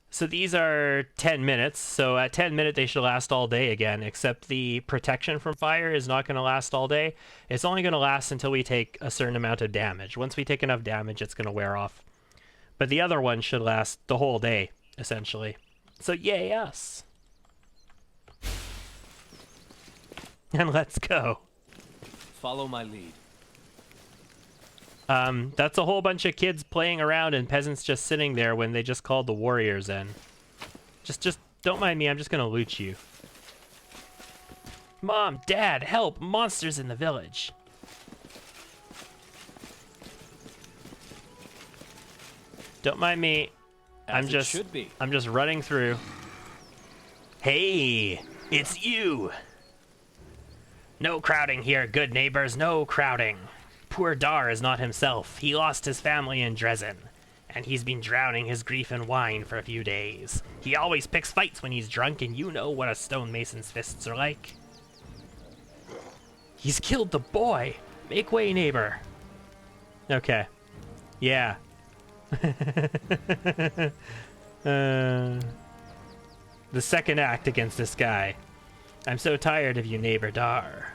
So these are 10 minutes, so at 10 minutes they should last all day again, except the protection from fire is not going to last all day. It's only going to last until we take a certain amount of damage. Once we take enough damage, it's going to wear off. But the other one should last the whole day, essentially. So yay us. And let's go. Follow my lead. That's a whole bunch of kids playing around and peasants just sitting there when they just called the warriors in. Just don't mind me, I'm just gonna loot you. Mom, Dad, help! Monsters in the village! Don't mind me. I'm just running through. Hey, it's you! No crowding here, good neighbors, no crowding. Poor Dar is not himself. He lost his family in Dresden, and he's been drowning his grief in wine for a few days. He always picks fights when he's drunk, and you know what a stonemason's fists are like. He's killed the boy! Make way, neighbor! Okay. Yeah. The second act against this guy. I'm so tired of you, neighbor Dar.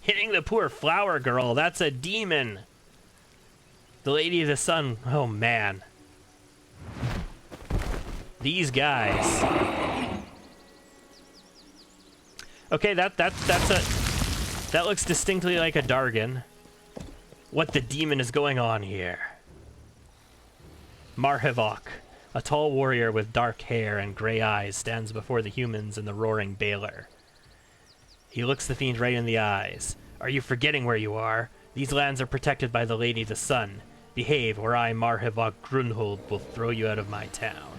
Hitting the poor flower girl, that's a demon. The Lady of the Sun, oh man. These guys. Okay, that looks distinctly like a Dargan. What the demon is going on here? Marhevok, a tall warrior with dark hair and gray eyes, stands before the humans in the roaring Baylor. He looks the fiend right in the eyes. Are you forgetting where you are? These lands are protected by the Lady of the Sun. Behave, or I, Marhevok Grunhold, will throw you out of my town.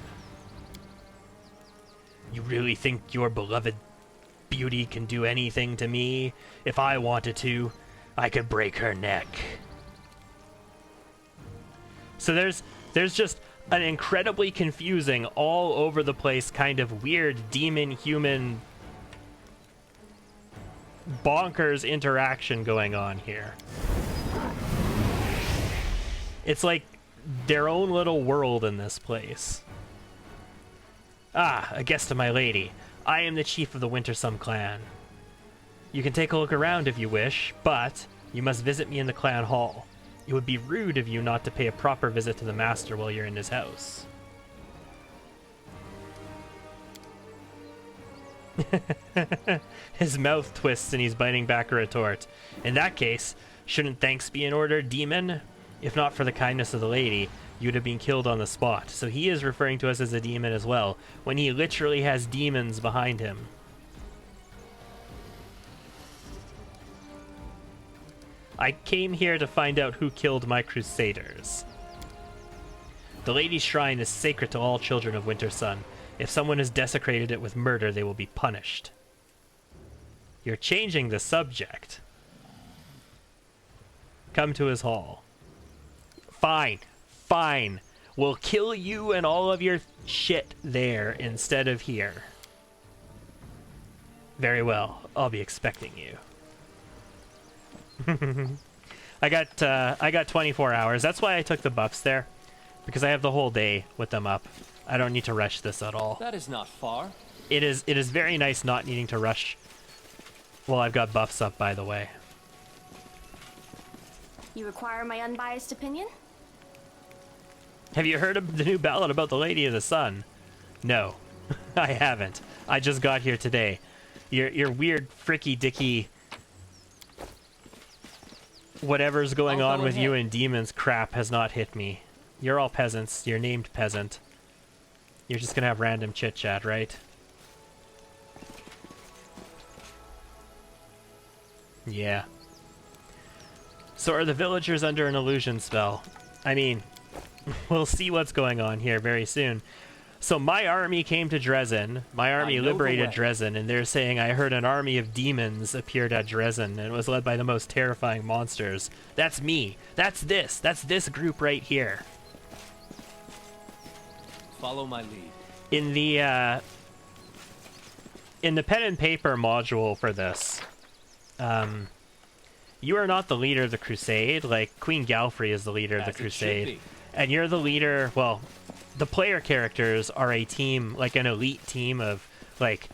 You really think your beloved beauty can do anything to me? If I wanted to, I could break her neck. So there's just an incredibly confusing, all over the place kind of weird demon-human bonkers interaction going on here. It's like their own little world in this place. Ah, a guest of my lady. I am the chief of the Wintersum clan. You can take a look around if you wish, but you must visit me in the clan hall. It would be rude of you not to pay a proper visit to the master while you're in his house. His mouth twists and he's biting back a retort. In that case, shouldn't thanks be in order, demon? If not for the kindness of the lady, you'd have been killed on the spot. So he is referring to us as a demon as well, when he literally has demons behind him. I came here to find out who killed my crusaders. The Lady's Shrine is sacred to all children of Wintersun. If someone has desecrated it with murder, they will be punished. You're changing the subject. Come to his hall. Fine. Fine. We'll kill you and all of your shit there instead of here. Very well. I'll be expecting you. I got 24 hours. That's why I took the buffs there, because I have the whole day with them up. I don't need to rush this at all. That is not far. It is very nice not needing to rush. Well, I've got buffs up, by the way. You require my unbiased opinion? Have you heard of the new ballad about the Lady of the Sun? No, I haven't. I just got here today. Your weird fricky dicky whatever's going on with you and demons crap has not hit me. You're all peasants. You're named peasant. You're just gonna have random chit chat, right? Yeah. So are the villagers under an illusion spell? I mean, we'll see what's going on here very soon. So my army came to Dresden. My army liberated Dresden, and they're saying I heard an army of demons appeared at Dresden, and it was led by the most terrifying monsters. That's me. That's this group right here. Follow my lead. In the pen and paper module for this, you are not the leader of the crusade. Like, Queen Galfrey is the leader of the crusade. And you're the leader, well, the player characters are a team, like an elite team of, like,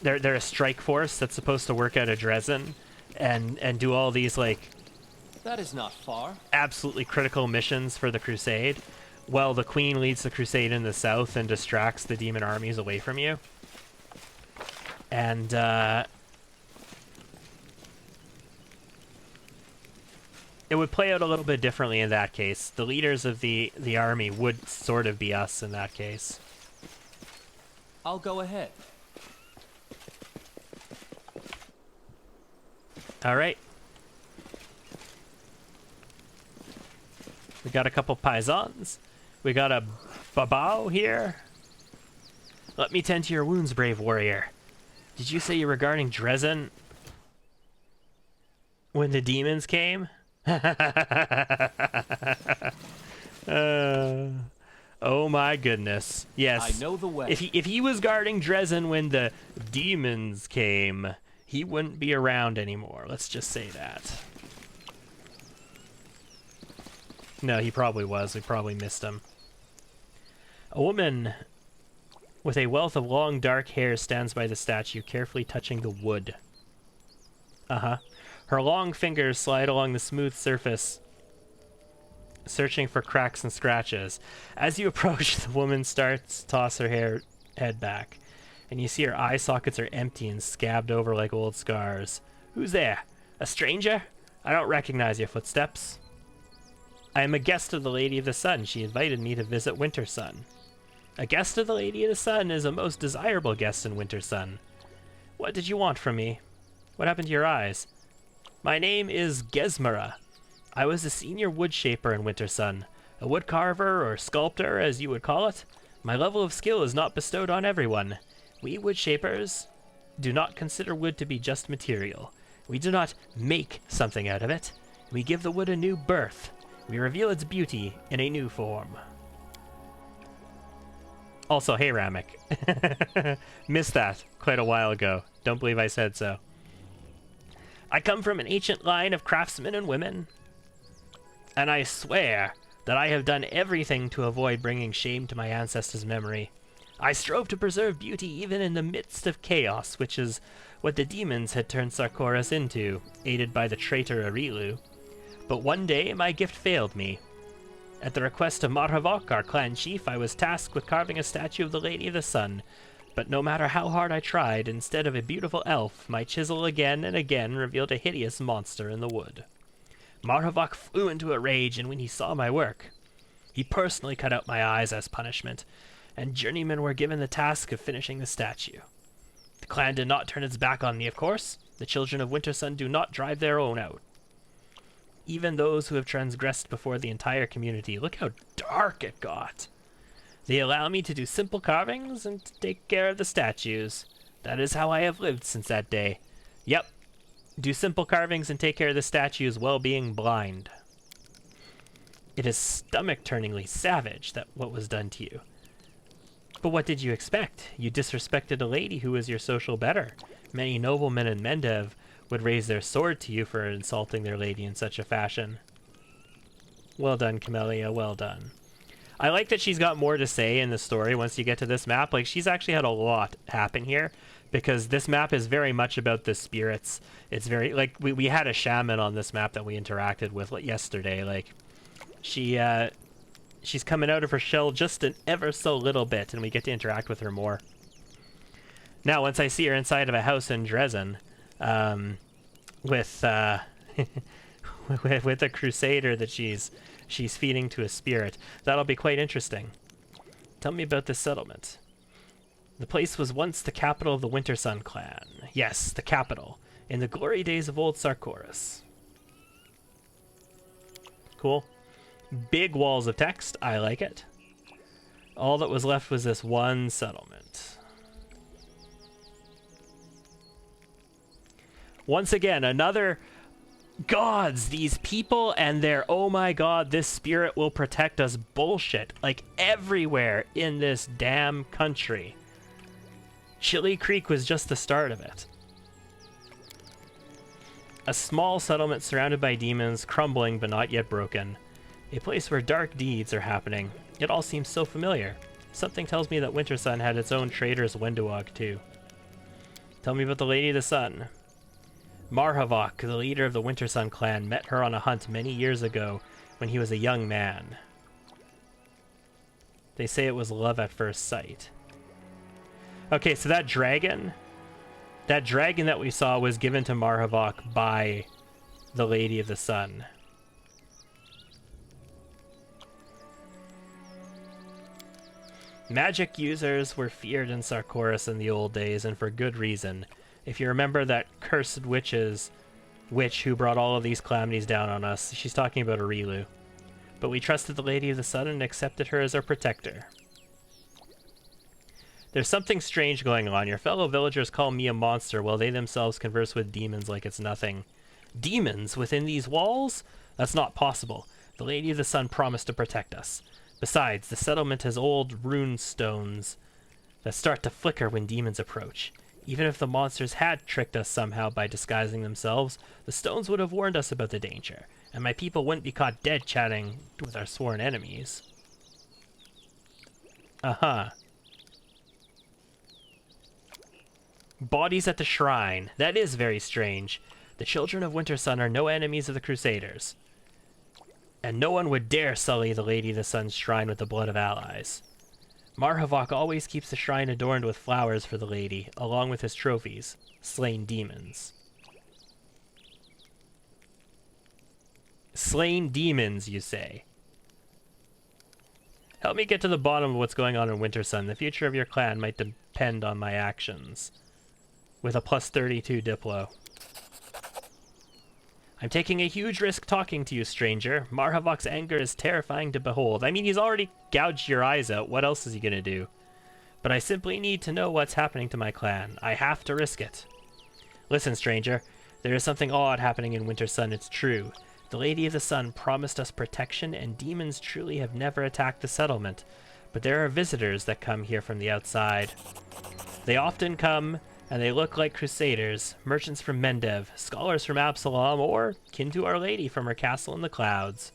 they're a strike force that's supposed to work out of Dresden and do all these, like, that is not far. Absolutely critical missions for the crusade, while the queen leads the crusade in the south and distracts the demon armies away from you. And, it would play out a little bit differently in that case. The leaders of the army would sort of be us in that case. I'll go ahead. All right. We got a couple paisans. We got a babao here. Let me tend to your wounds, brave warrior. Did you say you were guarding Dresden when the demons came? Oh my goodness. Yes. I know the way. If he was guarding Dresden when the demons came, he wouldn't be around anymore. Let's just say that. No, he probably was. We probably missed him. A woman with a wealth of long dark hair stands by the statue, carefully touching the wood. Uh-huh. Her long fingers slide along the smooth surface, searching for cracks and scratches. As you approach, the woman starts to toss her head back, and you see her eye sockets are empty and scabbed over like old scars. Who's there? A stranger? I don't recognize your footsteps. I am a guest of the Lady of the Sun. She invited me to visit Winter Sun. A guest of the Lady of the Sun is a most desirable guest in Winter Sun. What did you want from me? What happened to your eyes? My name is Gesmara. I was a senior wood shaper in Winter Sun. A wood carver or sculptor, as you would call it. My level of skill is not bestowed on everyone. We wood shapers do not consider wood to be just material. We do not make something out of it. We give the wood a new birth. We reveal its beauty in a new form. Also, hey Ramek. Missed that quite a while ago. Don't believe I said so. I come from an ancient line of craftsmen and women, and I swear that I have done everything to avoid bringing shame to my ancestors' memory. I strove to preserve beauty even in the midst of chaos, which is what the demons had turned Sarkoris into, aided by the traitor Arilu. But one day, my gift failed me. At the request of Morveg, our clan chief, I was tasked with carving a statue of the Lady of the Sun. But no matter how hard I tried, instead of a beautiful elf, my chisel again and again revealed a hideous monster in the wood. Morveg flew into a rage, and when he saw my work, he personally cut out my eyes as punishment, and journeymen were given the task of finishing the statue. The clan did not turn its back on me, of course. The children of Winter Sun do not drive their own out. Even those who have transgressed before the entire community. Look how dark it got. They allow me to do simple carvings and to take care of the statues. That is how I have lived since that day. Yep. Do simple carvings and take care of the statues while being blind. It is stomach-turningly savage that what was done to you. But what did you expect? You disrespected a lady who was your social better. Many noblemen and Mendev would raise their sword to you for insulting their lady in such a fashion. Well done, Camellia, well done. I like that she's got more to say in the story once you get to this map. Like, she's actually had a lot happen here, because this map is very much about the spirits. It's very, like, we had a shaman on this map that we interacted with yesterday. Like, she's coming out of her shell just an ever so little bit, and we get to interact with her more. Now, once I see her inside of a house in Dresden, with with a crusader that she's feeding to a spirit, that'll be quite interesting. Tell me about this settlement. The place was once the capital of the Winter Sun clan. Yes, the capital, in the glory days of old Sarkoris. Cool. Big walls of text. I like it. All that was left was this one settlement. Once again, another gods, these people and their oh my god, this spirit will protect us bullshit. Like, everywhere in this damn country. Chili Creek was just the start of it. A small settlement surrounded by demons, crumbling but not yet broken. A place where dark deeds are happening. It all seems so familiar. Something tells me that Winter Sun had its own traders Wendowog too. Tell me about the Lady of the Sun. Morveg, the leader of the Winter Sun clan, met her on a hunt many years ago when he was a young man. They say it was love at first sight. Okay, so that dragon that we saw was given to Morveg by the Lady of the Sun. Magic users were feared in Sarkoris in the old days, and for good reason. If you remember that cursed witch who brought all of these calamities down on us, she's talking about Arilu. But we trusted the Lady of the Sun and accepted her as our protector. There's something strange going on. Your fellow villagers call me a monster while they themselves converse with demons like it's nothing. Demons within these walls? That's not possible. The Lady of the Sun promised to protect us. Besides, the settlement has old rune stones that start to flicker when demons approach. Even if the monsters had tricked us somehow by disguising themselves, the stones would have warned us about the danger, and my people wouldn't be caught dead chatting with our sworn enemies. Uh-huh. Bodies at the shrine. That is very strange. The children of Winter Sun are no enemies of the Crusaders. And no one would dare sully the Lady of the Sun's shrine with the blood of allies. Marhavok always keeps the shrine adorned with flowers for the lady, along with his trophies, slain demons. Slain demons, you say? Help me get to the bottom of what's going on in Winter Sun. The future of your clan might depend on my actions. With a plus 32 Diplo. I'm taking a huge risk talking to you, stranger. Marhavok's anger is terrifying to behold. I mean, he's already gouged your eyes out. What else is he gonna do? But I simply need to know what's happening to my clan. I have to risk it. Listen, stranger. There is something odd happening in Winter Sun, it's true. The Lady of the Sun promised us protection, and demons truly have never attacked the settlement. But there are visitors that come here from the outside. They often come, and they look like crusaders, merchants from Mendev, scholars from Absalom, or kin to Our Lady from her castle in the clouds.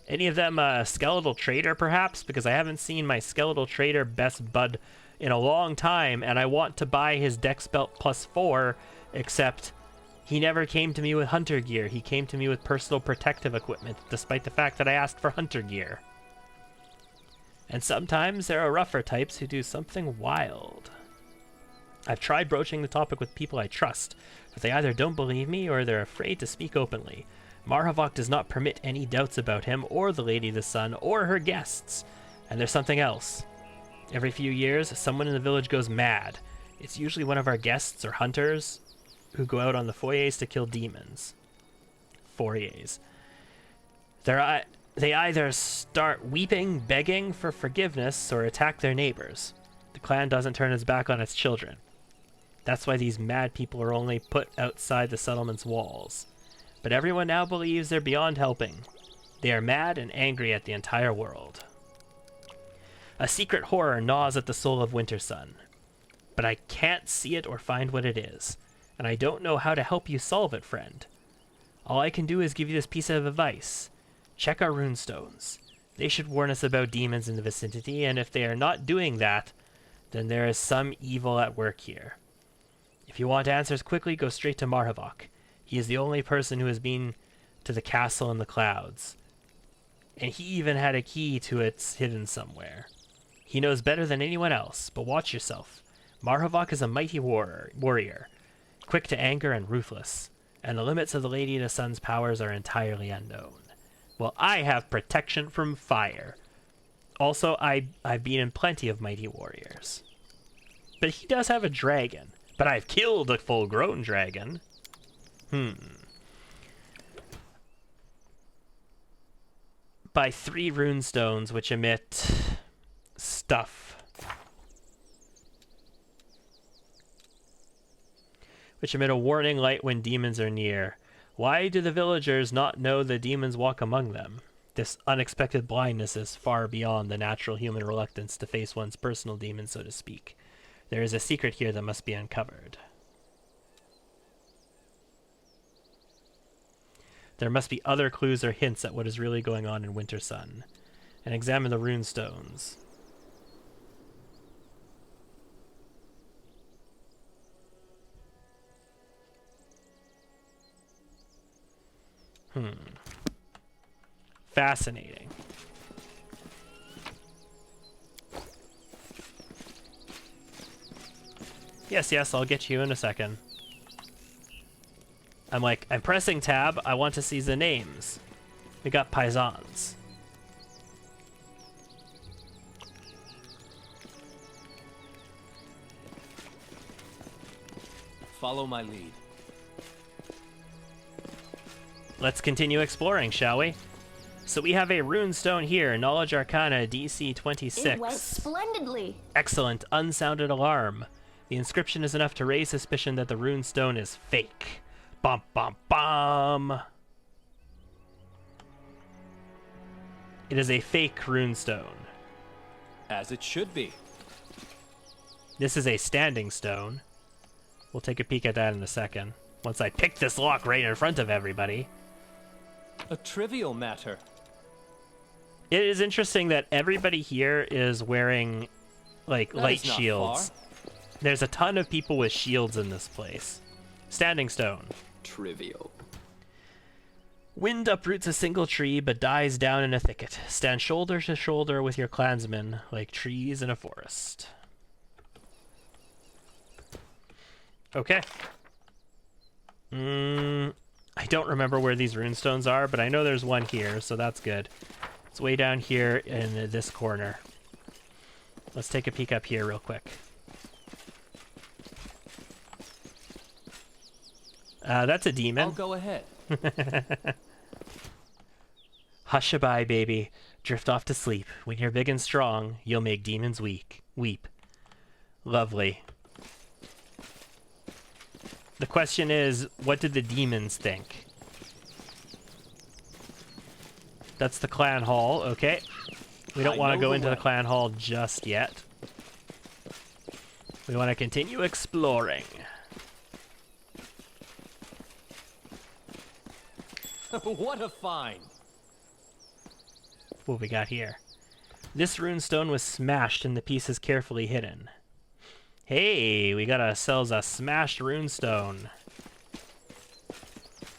Any of them a skeletal trader, perhaps? Because I haven't seen my skeletal trader best bud in a long time, and I want to buy his Dex Belt plus 4, except he never came to me with hunter gear. He came to me with personal protective equipment, despite the fact that I asked for hunter gear. And sometimes there are rougher types who do something wild. I've tried broaching the topic with people I trust, but they either don't believe me or they're afraid to speak openly. Marhavok does not permit any doubts about him or the Lady of the Sun or her guests. And there's something else. Every few years, someone in the village goes mad. It's usually one of our guests or hunters who go out on the foyers to kill demons. Foyers. They either start weeping, begging for forgiveness, or attack their neighbors. The clan doesn't turn its back on its children. That's why these mad people are only put outside the settlement's walls. But everyone now believes they're beyond helping. They are mad and angry at the entire world. A secret horror gnaws at the soul of Winter Sun. But I can't see it or find what it is. And I don't know how to help you solve it, friend. All I can do is give you this piece of advice. Check our runestones. They should warn us about demons in the vicinity, and if they are not doing that, then there is some evil at work here. If you want answers quickly, go straight to Marhavok. He is the only person who has been to the castle in the clouds. And he even had a key to it hidden somewhere. He knows better than anyone else, but watch yourself. Marhavok is a mighty warrior, quick to anger and ruthless, and the limits of the Lady of the Sun's powers are entirely unknown. Well, I have protection from fire. Also, I've been in plenty of mighty warriors. But he does have a dragon. But I've killed a full-grown dragon. By 3 runestones, which emit stuff. Which emit a warning light when demons are near. Why do the villagers not know the demons walk among them? This unexpected blindness is far beyond the natural human reluctance to face one's personal demons, so to speak. There is a secret here that must be uncovered. There must be other clues or hints at what is really going on in Winter Sun. And examine the runestones. Fascinating. Yes, I'll get you in a second. I'm pressing tab. I want to see the names. We got paisans. Follow my lead. Let's continue exploring, shall we? So we have a runestone here, Knowledge Arcana DC 26. It went splendidly. Excellent, unsounded alarm. The inscription is enough to raise suspicion that the runestone is fake. Bum bum bum. It is a fake runestone. As it should be. This is a standing stone. We'll take a peek at that in a second. Once I pick this lock right in front of everybody. A trivial matter. It is interesting that everybody here is wearing, like, That light is not shields. far. There's a ton of people with shields in this place. Standing stone. Trivial. Wind uproots a single tree, but dies down in a thicket. Stand shoulder to shoulder with your clansmen, like trees in a forest. Okay. I don't remember where these runestones are, but I know there's one here, so that's good. It's way down here in this corner. Let's take a peek up here real quick. That's a demon. I'll go ahead. Hush-a-bye, baby. Drift off to sleep. When you're big and strong, you'll make demons weep. Lovely. The question is, what did the demons think? That's the clan hall, okay. We don't I want to know go the into the way. clan hall just yet. We want to continue exploring. What a find! What we got here? This runestone was smashed and the pieces carefully hidden. Hey, we got ourselves a smashed runestone.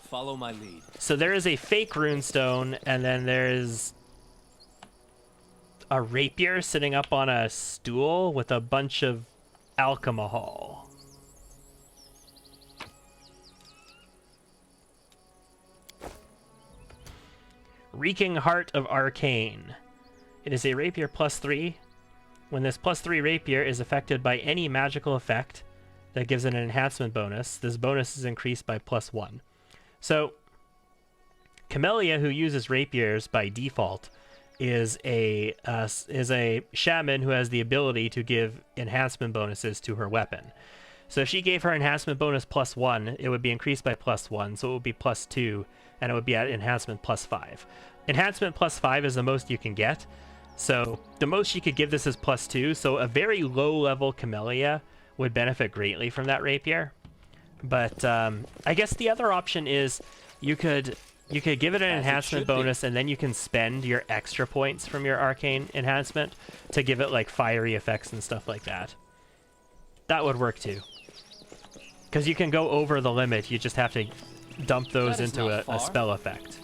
Follow my lead. So there is a fake runestone, and then there's a rapier sitting up on a stool with a bunch of alcohol. Reeking Heart of Arcane. It is a rapier +3. When this +3 rapier is affected by any magical effect that gives it an enhancement bonus, this bonus is increased by +1. So, Camellia, who uses rapiers by default, is a shaman who has the ability to give enhancement bonuses to her weapon. So if she gave her enhancement bonus +1, it would be increased by +1, so it would be +2, and it would be at enhancement +5. Enhancement +5 is the most you can get, so the most you could give this is +2, so a very low-level Camellia would benefit greatly from that rapier. But I guess the other option is you could give it an As it enhancement should be. bonus, and then you can spend your extra points from your arcane enhancement to give it like fiery effects and stuff like that. That would work too. Because you can go over the limit, you just have to dump those That is into not a far. spell effect.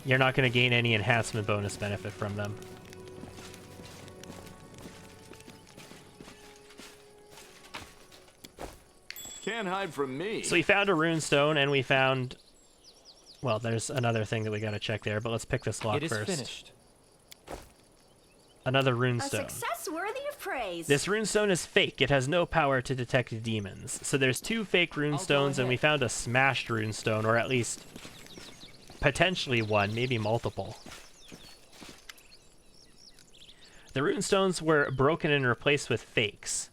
You're not going to gain any enhancement bonus benefit from them. Can't hide from me. So we found a runestone, and we found... Well, there's another thing that we gotta check there, but let's pick this lock It is first. finished. Another A runestone. success worthy of praise. This runestone is fake. It has no power to detect demons. So there's 2 fake runestones, and we ahead. found a smashed runestone, or at least potentially one, maybe multiple. The runestones were broken and replaced with fakes.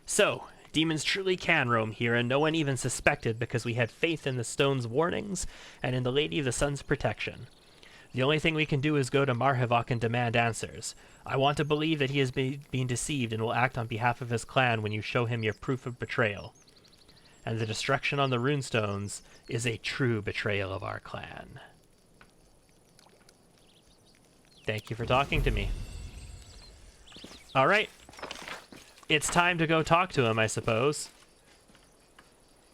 So, demons truly can roam here, and no one even suspected because we had faith in the stone's warnings and in the Lady of the Sun's protection. The only thing we can do is go to Marhevok and demand answers. I want to believe that he has been deceived and will act on behalf of his clan when you show him your proof of betrayal. And the destruction on the runestones is a true betrayal of our clan. Thank you for talking to me. All right. It's time to go talk to him, I suppose.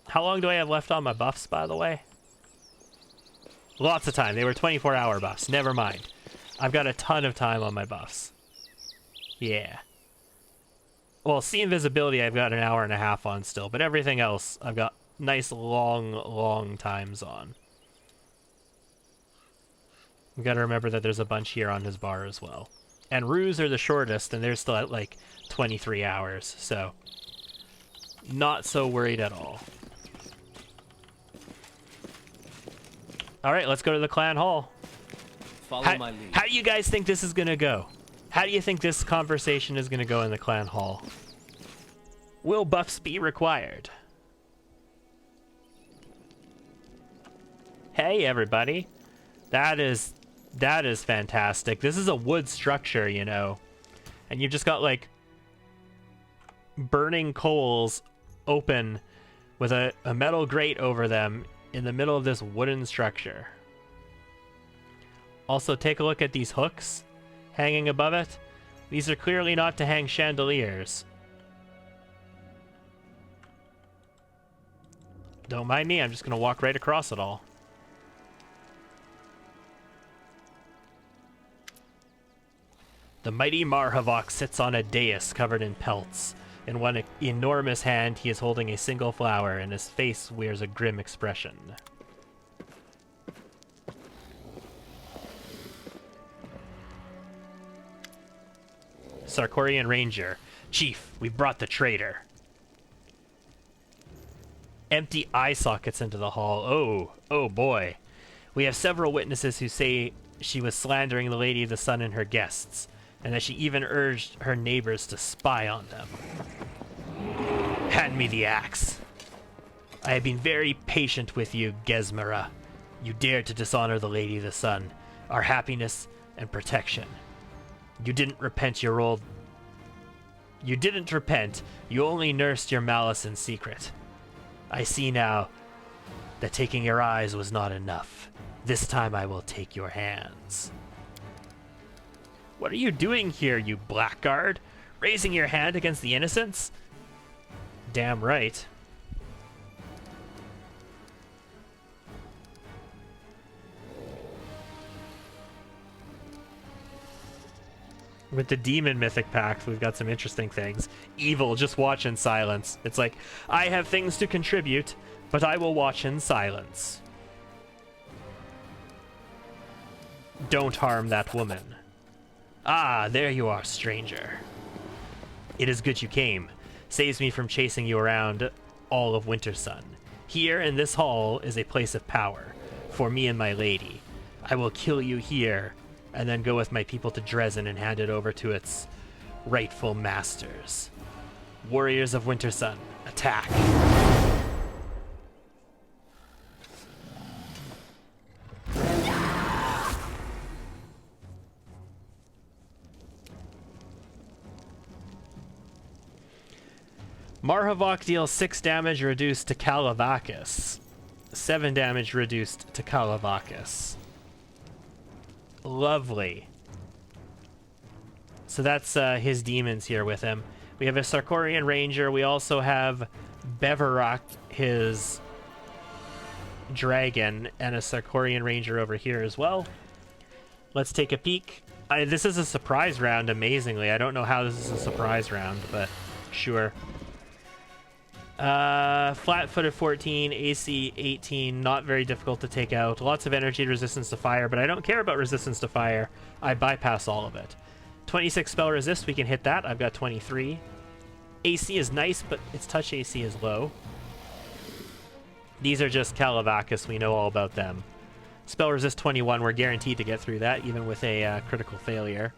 How long do I have left on my buffs, by the way? Lots of time. They were 24-hour buffs. Never mind. I've got a ton of time on my buffs. Yeah. Well, see invisibility I've got an hour and a half on still, but everything else I've got nice long times on. We've got to remember that there's a bunch here on his bar as well. And Ruse are the shortest, and they're still at like 23 hours, so not so worried at all. Alright, let's go to the clan hall. Follow my lead. How do you guys think this is going to go? How do you think this conversation is going to go in the clan hall? Will buffs be required? Hey, everybody. That is fantastic. This is a wood structure, you know. And you've just got, like, burning coals open with a metal grate over them in the middle of this wooden structure. Also, take a look at these hooks hanging above it. These are clearly not to hang chandeliers. Don't mind me, I'm just going to walk right across it all. The mighty Marhavok sits on a dais covered in pelts. In one enormous hand, he is holding a single flower, and his face wears a grim expression. Sarkorian Ranger. Chief, we brought the traitor. Empty eye sockets into the hall. Oh boy. We have several witnesses who say she was slandering the Lady of the Sun and her guests, and that she even urged her neighbors to spy on them. Hand me the axe. I have been very patient with you, Gesmera. You dared to dishonor the Lady of the Sun, our happiness and protection. You didn't repent, you only nursed your malice in secret. I see now that taking your eyes was not enough. This time I will take your hands. What are you doing here, you blackguard? Raising your hand against the innocents? Damn right. With the demon mythic pact, we've got some interesting things. Evil, just watch in silence. It's like, I have things to contribute, but I will watch in silence. Don't harm that woman. Ah, there you are, stranger. It is good you came. Saves me from chasing you around all of Wintersun. Here in this hall is a place of power for me and my lady. I will kill you here and then go with my people to Dresden and hand it over to its rightful masters. Warriors of Wintersun, attack! Marhavok deals 6 damage reduced to Kalavakis. 7 damage reduced to Kalavakis. Lovely. So that's his demons here with him. We have a Sarkorian Ranger. We also have Beverak, his dragon, and a Sarkorian Ranger over here as well. Let's take a peek. This is a surprise round, amazingly. I don't know how this is a surprise round, but sure. Flat-footed 14, AC 18, not very difficult to take out. Lots of energy resistance to fire, but I don't care about resistance to fire. I bypass all of it. 26 spell resist, we can hit that. I've got 23. AC is nice, but its touch AC is low. These are just Kalavakis, we know all about them. Spell resist 21, we're guaranteed to get through that, even with a critical failure.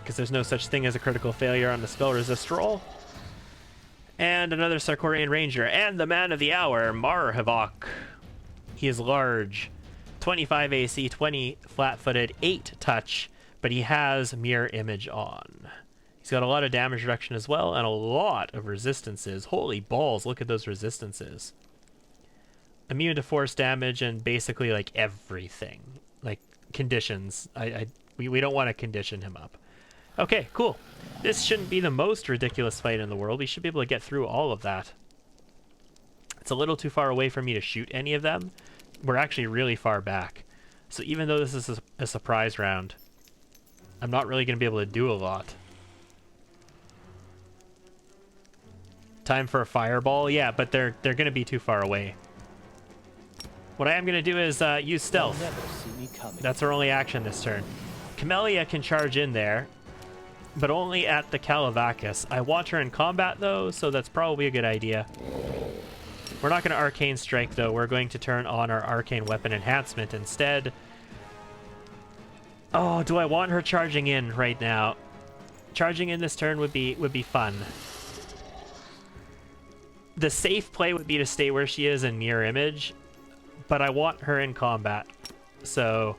Because there's no such thing as a critical failure on the spell resist roll. And another Sarkorian Ranger, and the man of the hour, Marhavok. He is large. 25 AC, 20 flat-footed, 8 touch, but he has Mirror Image on. He's got a lot of damage reduction as well, and a lot of resistances. Holy balls, look at those resistances. Immune to force damage and basically like everything. Like conditions. We don't want to condition him up. Okay, cool. This shouldn't be the most ridiculous fight in the world. We should be able to get through all of that. It's a little too far away for me to shoot any of them. We're actually really far back. So even though this is a surprise round, I'm not really going to be able to do a lot. Time for a fireball? Yeah, but they're going to be too far away. What I am going to do is use stealth. That's our only action this turn. Camellia can charge in there, but only at the Kalavakis. I want her in combat, though, so that's probably a good idea. We're not going to Arcane Strike, though. We're going to turn on our Arcane Weapon Enhancement instead. Oh, do I want her charging in right now? Charging in this turn would be fun. The safe play would be to stay where she is in Mirror Image, but I want her in combat, so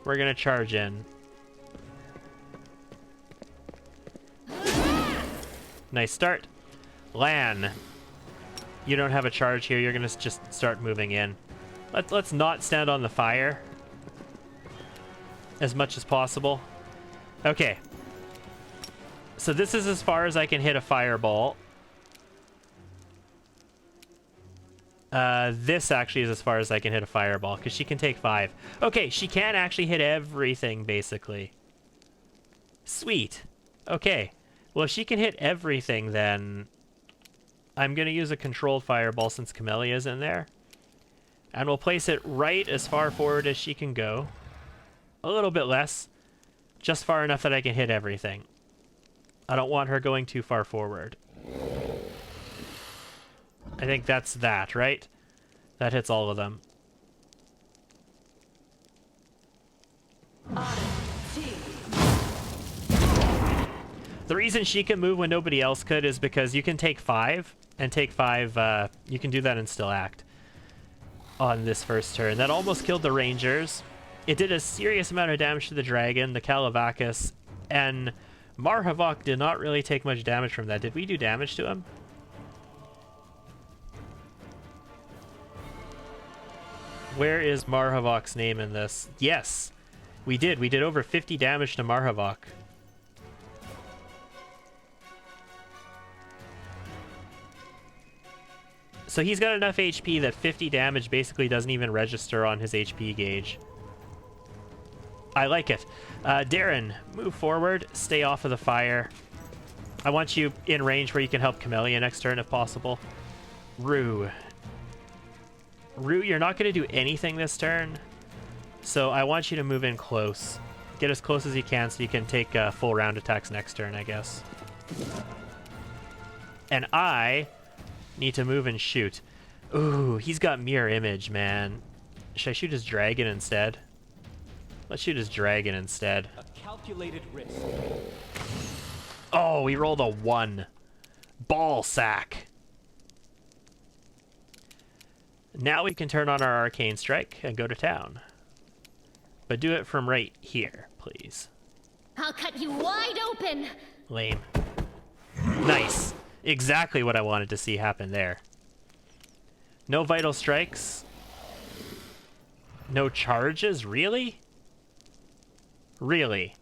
we're going to charge in. Nice start. Lan, you don't have a charge here. You're going to just start moving in. Let's not stand on the fire as much as possible. Okay. So this is as far as I can hit a fireball. This actually is as far as I can hit a fireball, because she can take 5. Okay, she can actually hit everything, basically. Sweet. Okay. Well, if she can hit everything, then I'm going to use a controlled fireball since Camellia's in there. And we'll place it right as far forward as she can go. A little bit less. Just far enough that I can hit everything. I don't want her going too far forward. I think that's that, right? That hits all of them. The reason she can move when nobody else could is because you can take 5, and take 5, you can do that and still act on this first turn. That almost killed the Rangers. It did a serious amount of damage to the Dragon, the Calavacus, and Marhavok did not really take much damage from that. Did we do damage to him? Where is Marhavok's name in this? Yes, we did. We did over 50 damage to Marhavok. So he's got enough HP that 50 damage basically doesn't even register on his HP gauge. I like it. Darren, move forward. Stay off of the fire. I want you in range where you can help Camellia next turn if possible. Rue, you're not going to do anything this turn. So I want you to move in close. Get as close as you can so you can take full round attacks next turn, I guess. And I need to move and shoot. Ooh, he's got mirror image, man. Should I shoot his dragon instead? Let's shoot his dragon instead. A calculated risk. Oh, we rolled a 1. Ball sack. Now we can turn on our arcane strike and go to town. But do it from right here, please. I'll cut you wide open! Lame. Nice. Exactly what I wanted to see happen there. No vital strikes. No charges? Really? Really?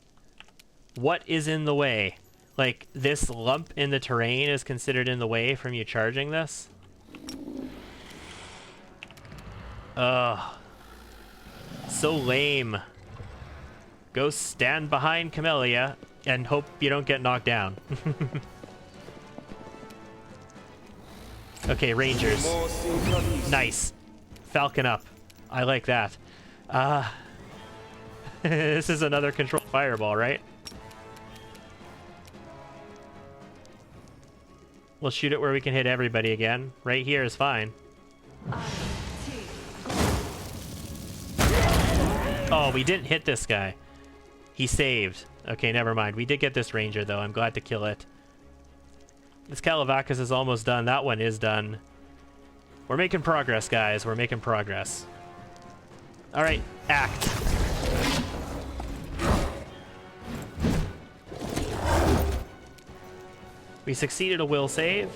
What is in the way? Like, this lump in the terrain is considered in the way from you charging this? Ugh. So lame. Go stand behind Camellia and hope you don't get knocked down. Okay, Rangers. Nice. Falcon up. I like that. This is another controlled fireball, right? We'll shoot it where we can hit everybody again. Right here is fine. Oh, we didn't hit this guy. He saved. Okay, never mind. We did get this Ranger, though. I'm glad to kill it. This Calavacus is almost done. That one is done. We're making progress, guys. We're making progress. All right, act. We succeeded a will save.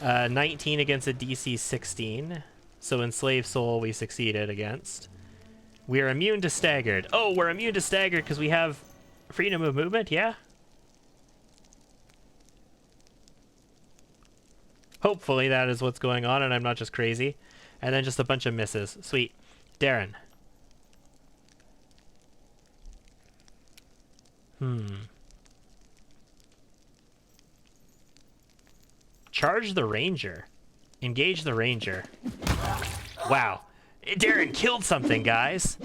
19 against a DC 16. So Enslaved Soul we succeeded against. We are immune to staggered. Oh, we're immune to staggered because we have freedom of movement, yeah? Hopefully that is what's going on and I'm not just crazy. And then just a bunch of misses. Sweet. Darren. Charge the Ranger. Engage the Ranger. Wow. Darren killed something, guys.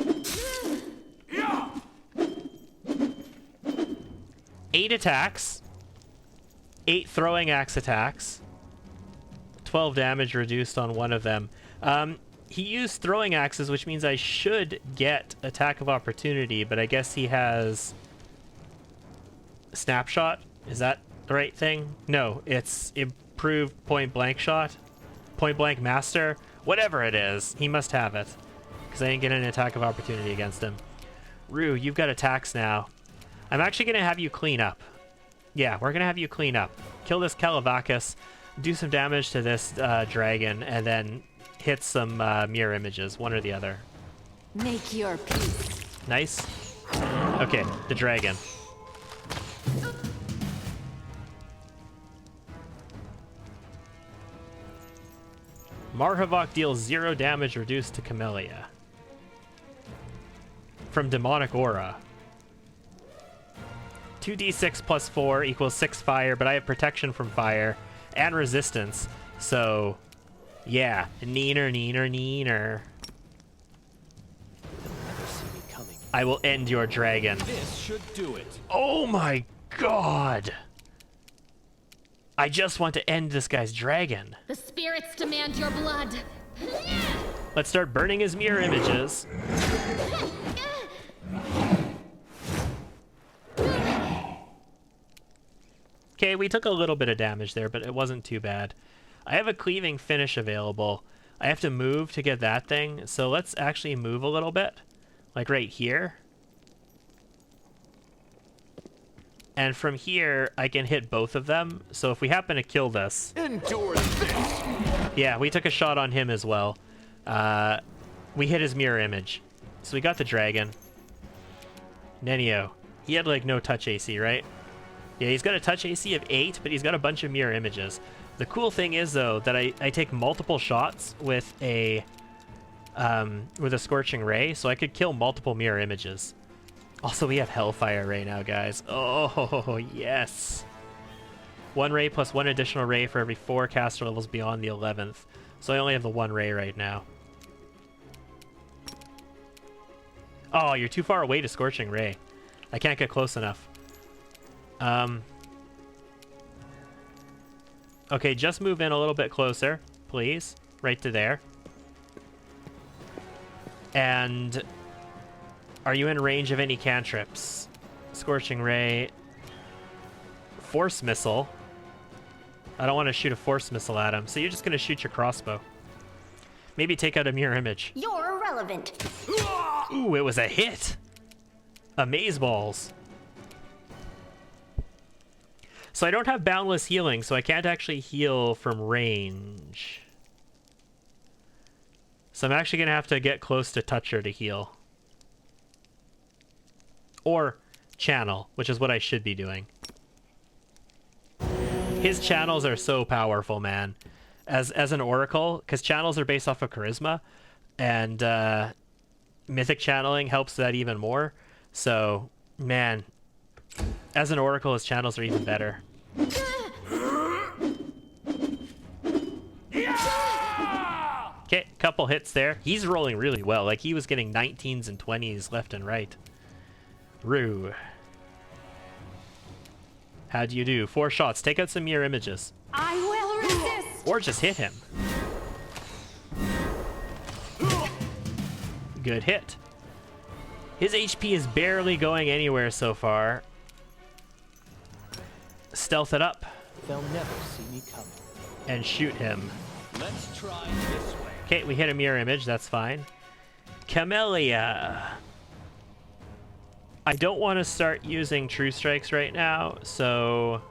8 attacks. 8 throwing axe attacks. 12 damage reduced on one of them. He used throwing axes, which means I should get attack of opportunity, but I guess he has snapshot. Is that the right thing? No, it's improved point blank shot. Point blank master. Whatever it is, he must have it. Because I didn't get an attack of opportunity against him. Rue, you've got attacks now. I'm actually going to have you clean up. Yeah, we're going to have you clean up. Kill this Calavacus. do some damage to this dragon, and then hit some mirror images, one or the other. Make your peace. Nice. Okay, the dragon. Marhavok deals 0 damage reduced to Camellia. From Demonic Aura. 2d6 plus 4 equals 6 fire, but I have protection from fire and resistance, so yeah, neener, neener, neener. They'll never see me coming. I will end your dragon. This should do it. Oh my god! I just want to end this guy's dragon. The spirits demand your blood. Let's start burning his mirror images. Okay, we took a little bit of damage there, but it wasn't too bad. I have a cleaving finish available. I have to move to get that thing, so let's actually move a little bit. Like right here. And from here, I can hit both of them. So if we happen to kill this... Endure this! Yeah, we took a shot on him as well. We hit his mirror image. So we got the dragon. Nenio. He had like no touch AC, right? Yeah, he's got a touch AC of 8, but he's got a bunch of mirror images. The cool thing is, though, that I take multiple shots with a Scorching Ray, so I could kill multiple mirror images. Also, we have Hellfire right now, guys. Oh, yes. 1 ray plus 1 additional ray for every 4 caster levels beyond the 11th. So I only have the 1 ray right now. Oh, you're too far away to Scorching Ray. I can't get close enough. Okay, just move in a little bit closer, please. Right to there. And are you in range of any cantrips? Scorching Ray. Force Missile. I don't want to shoot a Force Missile at him, so you're just going to shoot your crossbow. Maybe take out a mirror image. You're irrelevant. Ooh, it was a hit! Amazeballs. So I don't have Boundless Healing, so I can't actually heal from range. So I'm actually going to have to get close to Toucher to heal. Or Channel, which is what I should be doing. His channels are so powerful, man. As an Oracle, because channels are based off of Charisma, and Mythic Channeling helps that even more. So, man, as an Oracle, his channels are even better. Okay, couple hits there. He's rolling really well. Like, he was getting 19s and 20s left and right. Rue. How do you do? 4 shots. Take out some mirror images. I will resist. Or just hit him. Good hit. His HP is barely going anywhere so far. Stealth it up. They'll never see me coming. And shoot him. Let's try this way. Okay, we hit a mirror image. That's fine. Camellia. I don't want to start using True Strikes right now, so...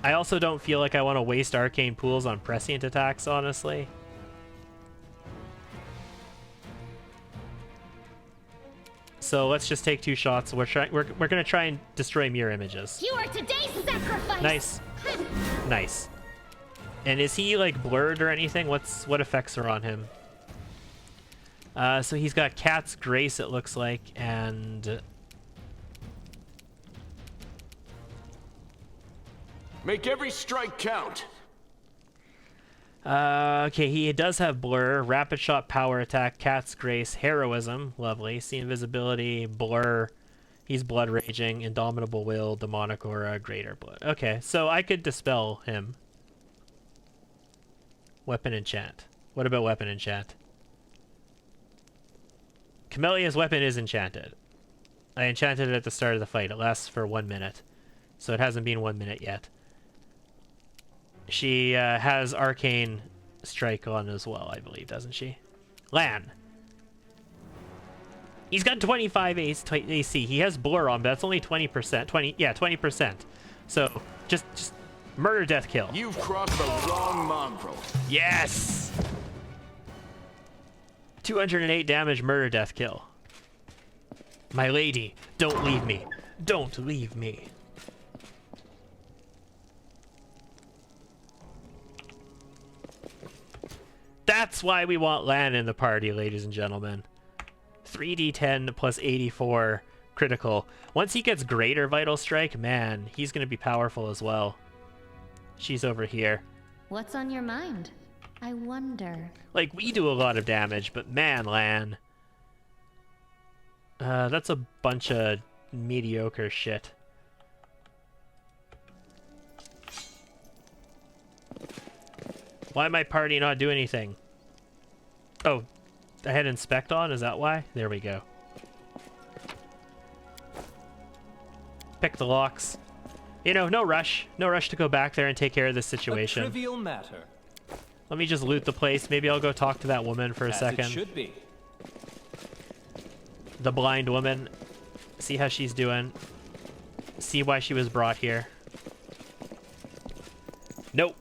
I also don't feel like I want to waste Arcane Pools on Prescient attacks, honestly. So let's just take 2 shots. We're gonna try and destroy mirror images. You are today's sacrifice. Nice. Nice. And is he like blurred or anything? What effects are on him? So he's got Cat's Grace, it looks like, and Make every strike count. okay, he does have Blur, Rapid Shot, Power Attack, Cat's Grace, Heroism, lovely, See Invisibility, Blur, he's Blood Raging, Indomitable Will, Demonic Aura, Greater Blood. Okay, so I could dispel him. Weapon Enchant. What about Weapon Enchant? Camellia's weapon is enchanted. I enchanted it at the start of the fight. It lasts for 1 minute. So it hasn't been 1 minute yet. She has Arcane Strike on as well, I believe, doesn't she? Lan. He's got 25 AC. He has Blur on, but that's only 20%. 20%. So just Murder, death, kill. You've crossed the wrong mongrel. Yes! 208 damage, murder, death, kill. My lady, don't leave me. Don't leave me. That's why we want Lan in the party, ladies and gentlemen. 3d10 plus 84 critical. Once he gets greater vital strike, man, he's going to be powerful as well. She's over here. What's on your mind? I wonder. Like, we do a lot of damage, but man, Lan. That's a bunch of mediocre shit. Why my party not do anything? Oh, I had inspect on? Is that why? There we go. Pick the locks. You know, no rush. No rush to go back there and take care of this situation. A trivial matter. Let me just loot the place. Maybe I'll go talk to that woman for a As second. it should be. The blind woman. See how she's doing. See why she was brought here. Nope.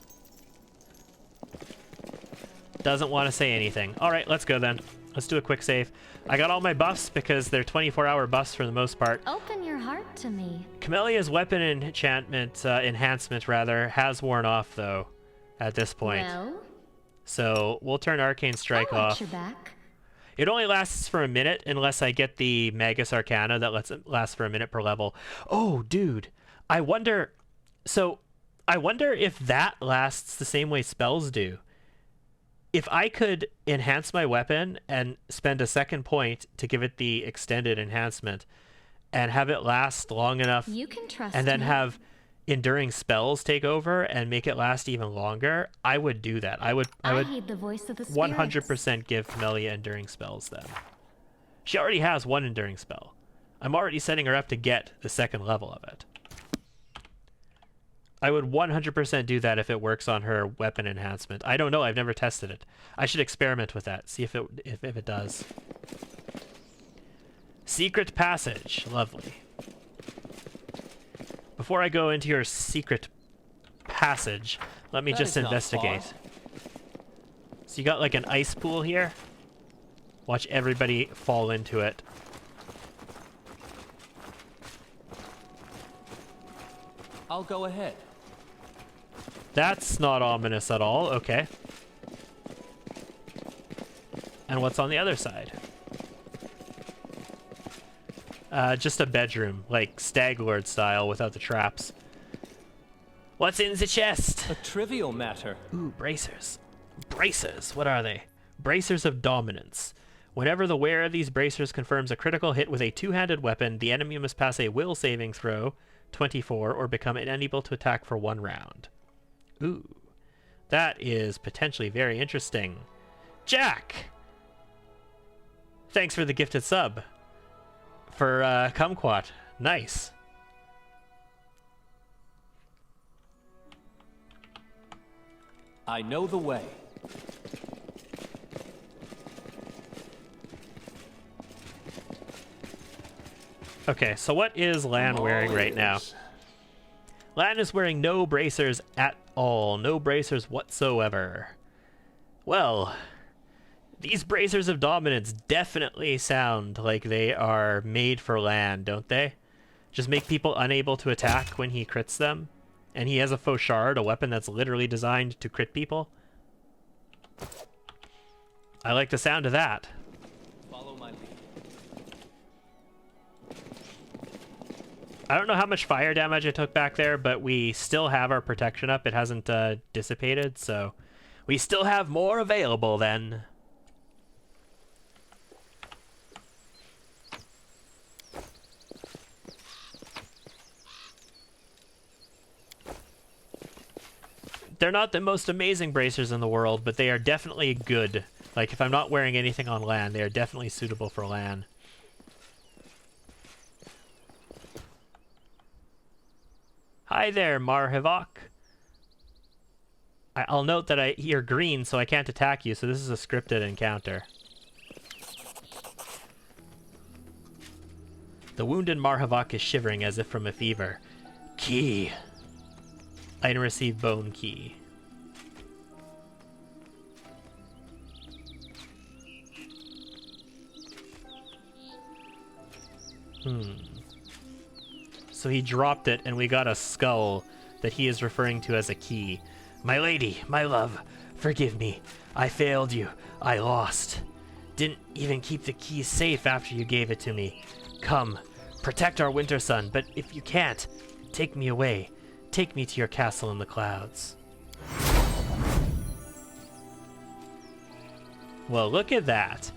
Doesn't want to say anything. Alright, let's go then. Let's do a quick save. I got all my buffs because they're 24-hour buffs for the most part. Open your heart to me. Camellia's weapon enchantment, enhancement rather, has worn off though at this point. Well, So we'll turn Arcane Strike I'll watch off. your back. It only lasts for a minute unless I get the Magus Arcana that lets it last for a minute per level. Oh, dude. I wonder... So, I wonder if that lasts the same way spells do. If I could enhance my weapon and spend a second point to give it the extended enhancement and have it last long enough You can trust and then me. have enduring spells take over and make it last even longer, I would do that. I would heed the voice of the spirits. 100% give Camellia enduring spells then. She already has one enduring spell. I'm already setting her up to get the second level of it. I would 100% do that if it works on her weapon enhancement. I don't know. I've never tested it. I should experiment with that. See if it does. Secret passage. Lovely. Before I go into your secret passage, let me That just is not investigate. far. So you got like an ice pool here. Watch everybody fall into it. I'll go ahead. That's not ominous at all. Okay. And what's on the other side? Just a bedroom, like Stag Lord style without the traps. What's in the chest? A trivial matter. Ooh, bracers. Bracers, what are they? Bracers of dominance. Whenever the wearer of these bracers confirms a critical hit with a two-handed weapon, the enemy must pass a will saving throw, 24, or become unable to attack for 1 round. Ooh, that is potentially very interesting. Jack! Thanks for the gifted sub. For Kumquat. Nice. I know the way. Okay, so what is Lan wearing right now? Lan is wearing no bracers at all. No bracers whatsoever. Well, these bracers of dominance definitely sound like they are made for Lan, don't they? Just make people unable to attack when he crits them. And he has a faux shard, a weapon that's literally designed to crit people. I like the sound of that. Follow my lead. I don't know how much fire damage I took back there, but we still have our protection up. It hasn't dissipated, so we still have more available then. They're not the most amazing bracers in the world, but they are definitely good. Like, if I'm not wearing anything on Lan, they are definitely suitable for Lan. Hi there, Marhivok. I'll note that you're green, so I can't attack you, so this is a scripted encounter. The wounded Marhivok is shivering as if from a fever. Key. Item received bone key. So he dropped it and we got a skull that he is referring to as a key. My lady, my love, forgive me. I failed you. I lost. Didn't even keep the key safe after you gave it to me. Come, protect our winter sun, but if you can't, take me away. Take me to your castle in the clouds. Well, look at that.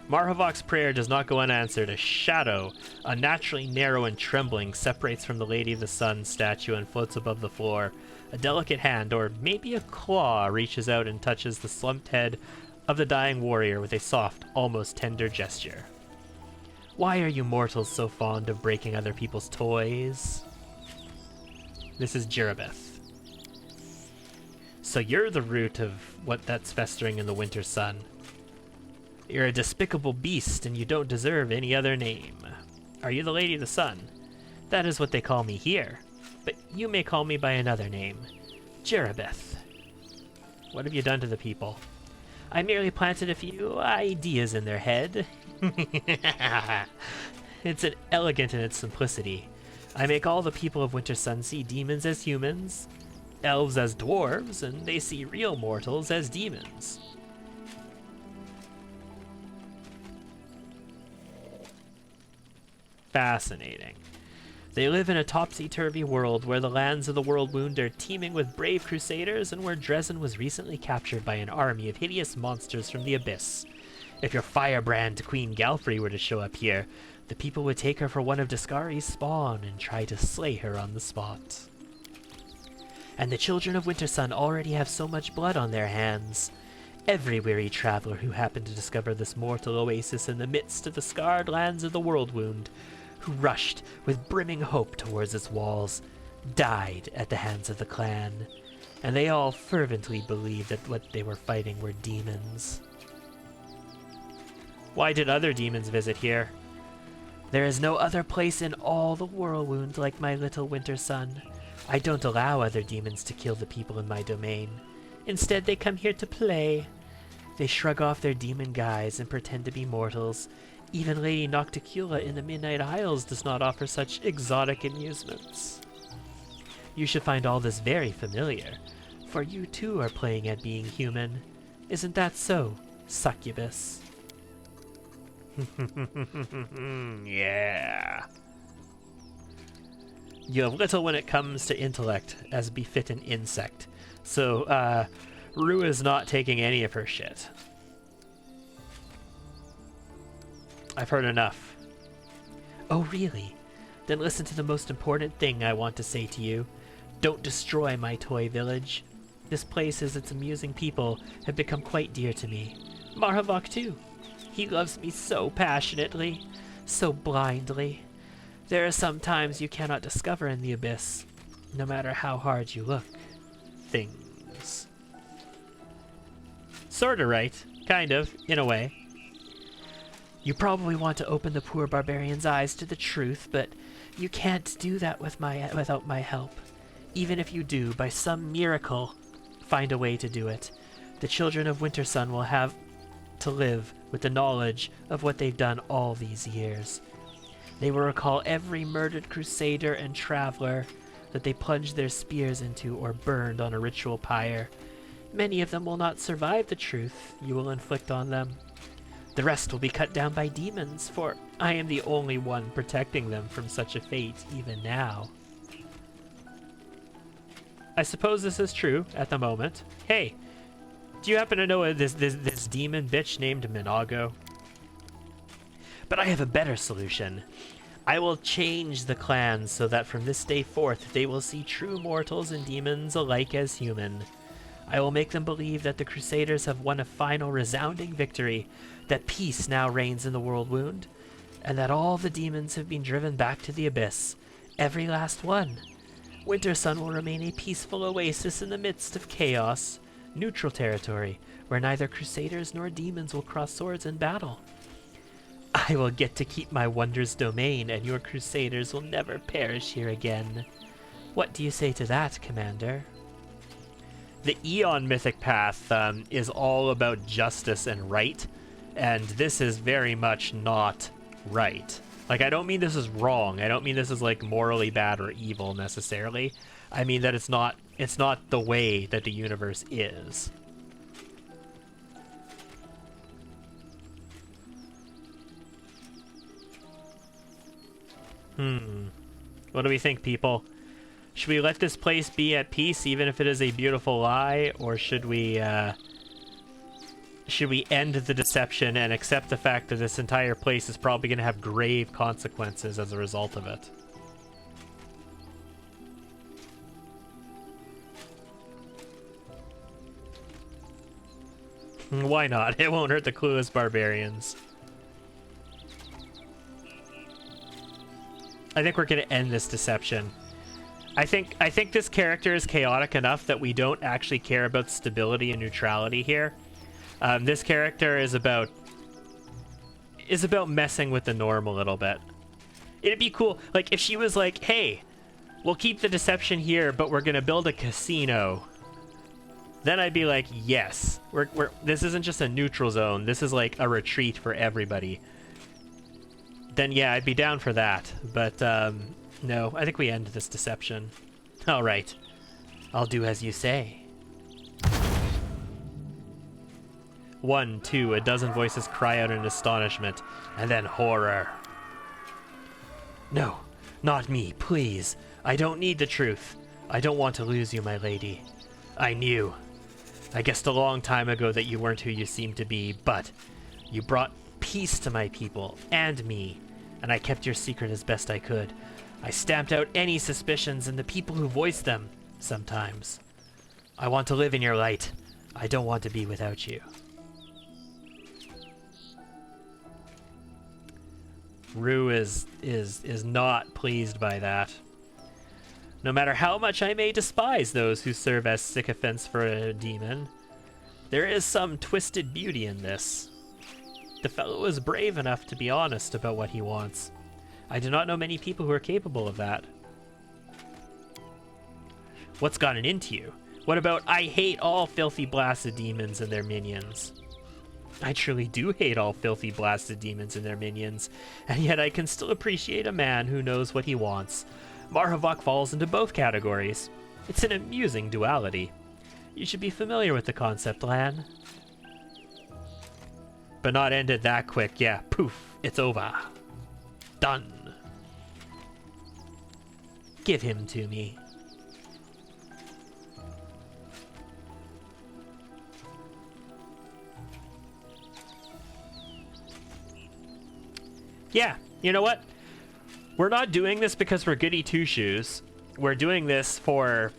Marhavok's prayer does not go unanswered. A shadow, unnaturally narrow and trembling, separates from the Lady of the Sun statue and floats above the floor. A delicate hand, or maybe a claw, reaches out and touches the slumped head of the dying warrior with a soft, almost tender gesture. Why are you mortals so fond of breaking other people's toys? This is Jirabeth. So you're the root of what that's festering in the winter sun. You're a despicable beast, and you don't deserve any other name. Are you the Lady of the Sun? That is what they call me here. But you may call me by another name. Jirabeth. What have you done to the people? I merely planted a few ideas in their head. It's elegant in its simplicity. I make all the people of Winter Sun see demons as humans, elves as dwarves, and they see real mortals as demons. Fascinating. They live in a topsy-turvy world where the lands of the World Wound are teeming with brave crusaders and where Dresden was recently captured by an army of hideous monsters from the abyss. If your firebrand Queen Galfrey were to show up here, the people would take her for one of Discari's spawn and try to slay her on the spot. And the children of Winter Sun already have so much blood on their hands. Every weary traveler who happened to discover this mortal oasis in the midst of the scarred lands of the World Wound, who rushed with brimming hope towards its walls, died at the hands of the clan, and they all fervently believed that what they were fighting were demons. Why did other demons visit here? There is no other place in all the Whirlwound like my little winter sun. I don't allow other demons to kill the people in my domain. Instead, they come here to play. They shrug off their demon guise and pretend to be mortals. Even Lady Nocticula in the Midnight Isles does not offer such exotic amusements. You should find all this very familiar, for you too are playing at being human. Isn't that so, succubus? Yeah. You have little when it comes to intellect, as befit an insect. So, Rue is not taking any of her shit. I've heard enough. Oh, really? Then listen to the most important thing I want to say to you. Don't destroy my toy village. This place and its amusing people have become quite dear to me. Marhavok, too. He loves me so passionately, so blindly. There are some times you cannot discover in the abyss, no matter how hard you look. Things. Sorta right. Kind of, in a way. You probably want to open the poor barbarian's eyes to the truth, but you can't do that without my help. Even if you do, by some miracle, find a way to do it, the children of Winter Sun will have to live with the knowledge of what they've done all these years. They will recall every murdered crusader and traveler that they plunged their spears into or burned on a ritual pyre. Many of them will not survive the truth you will inflict on them. The rest will be cut down by demons, for I am the only one protecting them from such a fate even now. I suppose this is true at the moment. Hey, do you happen to know this demon bitch named Minago? But I have a better solution. I will change the clans so that from this day forth they will see true mortals and demons alike as human. I will make them believe that the Crusaders have won a final resounding victory, that peace now reigns in the World Wound, and that all the demons have been driven back to the abyss, every last one. Winter Sun will remain a peaceful oasis in the midst of chaos, neutral territory, where neither Crusaders nor demons will cross swords in battle. I will get to keep my wondrous domain, and your Crusaders will never perish here again. What do you say to that, Commander? the Eon Mythic Path is all about justice and right, and this is very much not right. Like, I don't mean this is wrong. I don't mean this is like morally bad or evil necessarily. I mean that it's not the way that the universe is. What do we think, people? Should we let this place be at peace, even if it is a beautiful lie, or should we end the deception and accept the fact that this entire place is probably going to have grave consequences as a result of it? Why not? It won't hurt the clueless barbarians. I think we're going to end this deception. I think this character is chaotic enough that we don't actually care about stability and neutrality here. This character is about messing with the norm a little bit. It'd be cool, like, if she was like, hey, we'll keep the deception here, but we're going to build a casino. Then I'd be like, yes, this isn't just a neutral zone. This is like a retreat for everybody. Then yeah, I'd be down for that. But no, I think we end this deception. All right, I'll do as you say. 1, 2, a dozen voices cry out in astonishment, and then horror. No, not me, please. I don't need the truth. I don't want to lose you, my lady. I knew. I guessed a long time ago that you weren't who you seemed to be, but you brought peace to my people and me, and I kept your secret as best I could. I stamped out any suspicions in the people who voiced them, sometimes. I want to live in your light. I don't want to be without you. Rue is not pleased by that. No matter how much I may despise those who serve as sycophants for a demon, there is some twisted beauty in this. The fellow is brave enough to be honest about what he wants. I do not know many people who are capable of that. What's gotten into you? What about I hate all filthy blasted demons and their minions? I truly do hate all filthy blasted demons and their minions, and yet I can still appreciate a man who knows what he wants. Marhavok falls into both categories. It's an amusing duality. You should be familiar with the concept, Lan. But not ended that quick. Yeah, poof, it's over. Done. Give him to me. Yeah, you know what? We're not doing this because we're goody two-shoes. We're doing this for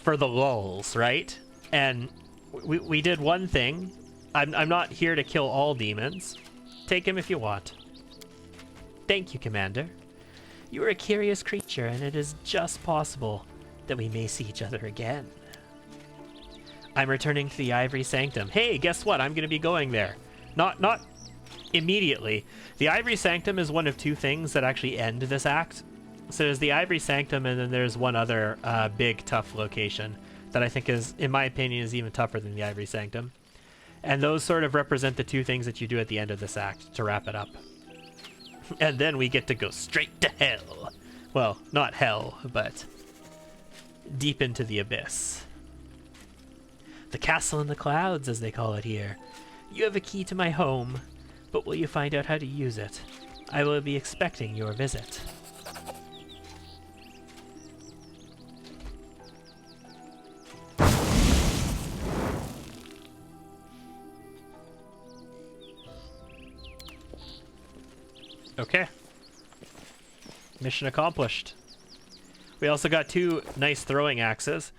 the lulz, right? And we did one thing. I'm not here to kill all demons. Take him if you want. Thank you, Commander. You are a curious creature, and it is just possible that we may see each other again. I'm returning to the Ivory Sanctum. Hey, guess what? I'm going to be going there. Not immediately. The Ivory Sanctum is one of two things that actually end this act. So there's the Ivory Sanctum, and then there's one other big, tough location that I think is, in my opinion, is even tougher than the Ivory Sanctum. And those sort of represent the two things that you do at the end of this act to wrap it up. And then we get to go straight to hell. Well, not hell, but deep into the abyss. The castle in the clouds, as they call it here. You have a key to my home, but will you find out how to use it? I will be expecting your visit. Okay. Mission accomplished. We also got 2 nice throwing axes.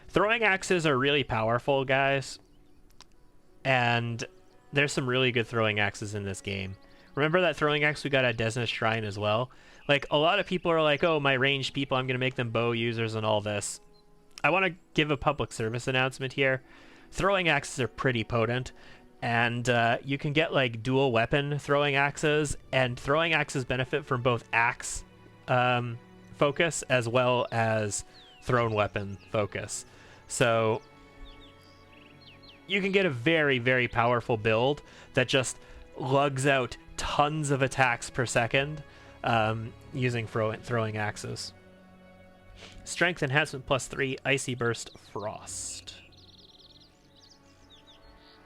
Throwing axes are really powerful, guys. And there's some really good throwing axes in this game. Remember that throwing axe we got at Desna's Shrine as well? Like, a lot of people are like, oh, my ranged people, I'm going to make them bow users and all this. I want to give a public service announcement here. Throwing axes are pretty potent. And you can get like dual weapon throwing axes, and throwing axes benefit from both axe focus as well as thrown weapon focus. So you can get a very, very powerful build that just lugs out tons of attacks per second using throwing axes. Strength enhancement +3, icy burst, frost.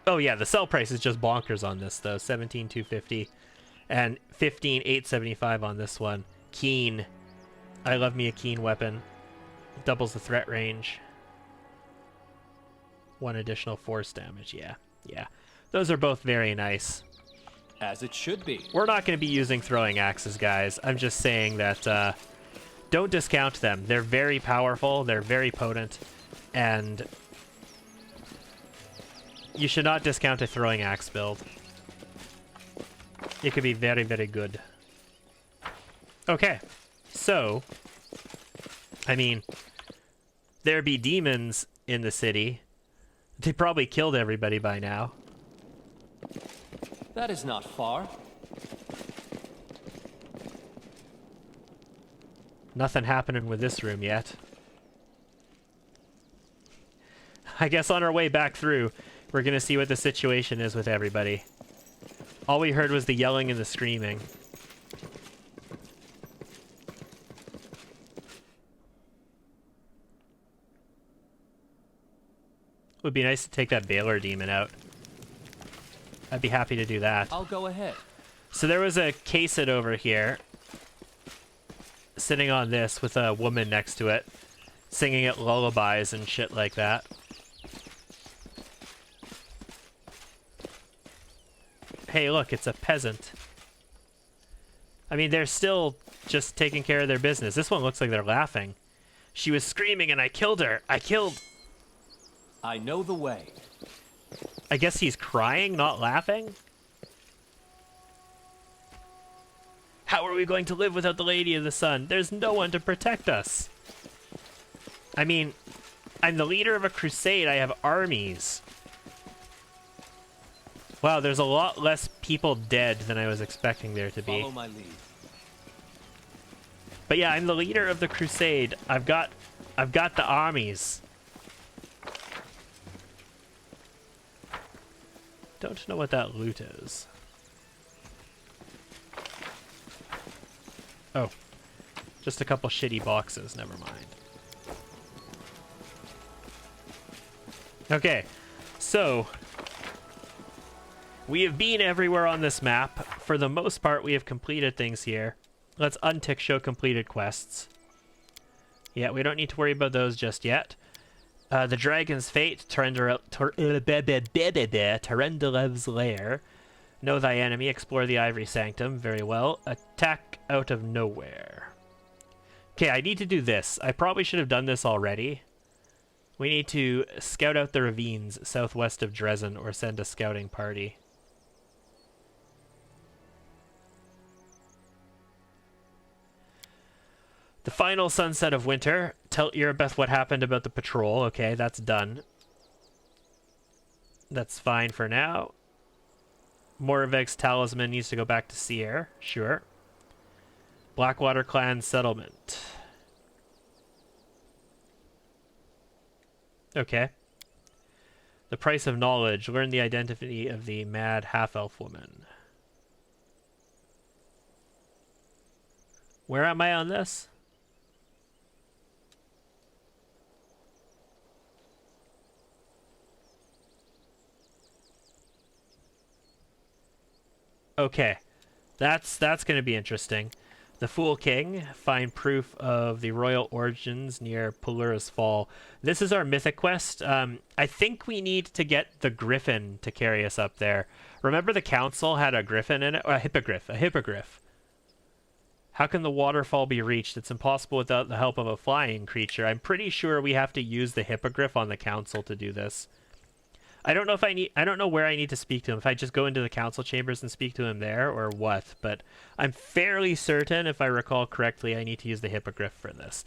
Oh yeah, the sell price is just bonkers on this though. 17,250 and 15,875 on this one. Keen. I love me a keen weapon. Doubles the threat range. 1 additional force damage. Yeah. Those are both very nice. As it should be. We're not going to be using throwing axes, guys. I'm just saying that don't discount them. They're very powerful, they're very potent, and you should not discount a throwing axe build. It could be very, very good. Okay, so, I mean, there be demons in the city. They probably killed everybody by now. That is not far. Nothing happening with this room yet. I guess on our way back through, we're gonna see what the situation is with everybody. All we heard was the yelling and the screaming. Would be nice to take that Baylor demon out. I'd be happy to do that. I'll go ahead. So there was a caset over here, sitting on this with a woman next to it, singing it lullabies and shit like that. Hey, look, it's a peasant. I mean, they're still just taking care of their business. This one looks like they're laughing. She was screaming and I killed her. I know the way. I guess he's crying, not laughing? How are we going to live without the Lady of the Sun? There's no one to protect us. I mean, I'm the leader of a crusade. I have armies. Wow, there's a lot less people dead than I was expecting there to be. Follow my lead. But yeah, I'm the leader of the crusade. I've got the armies. Don't know what that loot is. Oh, just a couple shitty boxes. Never mind. Okay, so we have been everywhere on this map. For the most part, we have completed things here. Let's untick show completed quests. Yeah, we don't need to worry about those just yet. The Dragon's Fate, Tarendalev's Lair. Know thy enemy, explore the Ivory Sanctum. Very well. Attack out of nowhere. Okay, I need to do this. I probably should have done this already. We need to scout out the ravines southwest of Dresden or send a scouting party. The final sunset of winter. Tell Erebeth what happened about the patrol. Okay, that's done. That's fine for now. Morveg's talisman needs to go back to Sierre. Sure. Blackwater clan settlement. Okay. The price of knowledge. Learn the identity of the mad half-elf woman. Where am I on this? Okay, that's going to be interesting. The Fool King, find proof of the royal origins near Pelura's Fall. This is our mythic quest. I think we need to get the griffin to carry us up there. Remember the council had a griffin in it? Or a hippogriff. How can the waterfall be reached? It's impossible without the help of a flying creature. I'm pretty sure we have to use the hippogriff on the council to do this. I don't know where I need to speak to him. If I just go into the council chambers and speak to him there or what, but I'm fairly certain, if I recall correctly, I need to use the hippogriff for this.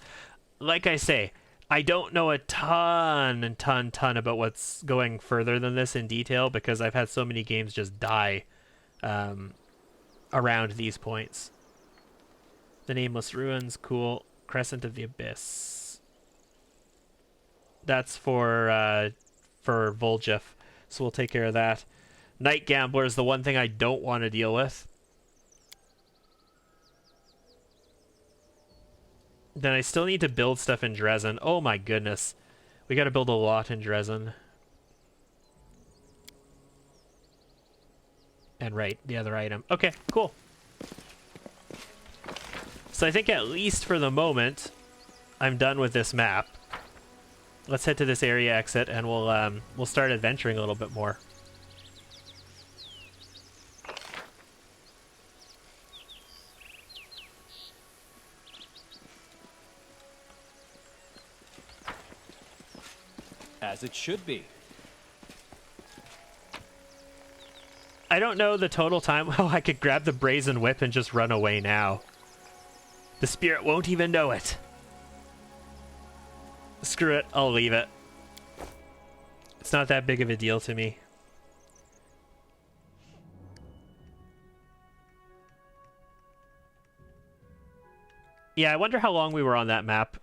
Like I say, I don't know a ton about what's going further than this in detail because I've had so many games just die around these points. The Nameless Ruins, cool. Crescent of the Abyss. That's for Voljef. So we'll take care of that. Night Gambler is the one thing I don't want to deal with. Then I still need to build stuff in Dresden. Oh my goodness. We got to build a lot in Dresden. And right, the other item. Okay, cool. So I think at least for the moment, I'm done with this map. Let's head to this area exit and we'll start adventuring a little bit more. As it should be. I don't know the total time. Oh, I could grab the brazen whip and just run away now. The spirit won't even know it. Screw it, I'll leave it. It's not that big of a deal to me. Yeah, I wonder how long we were on that map.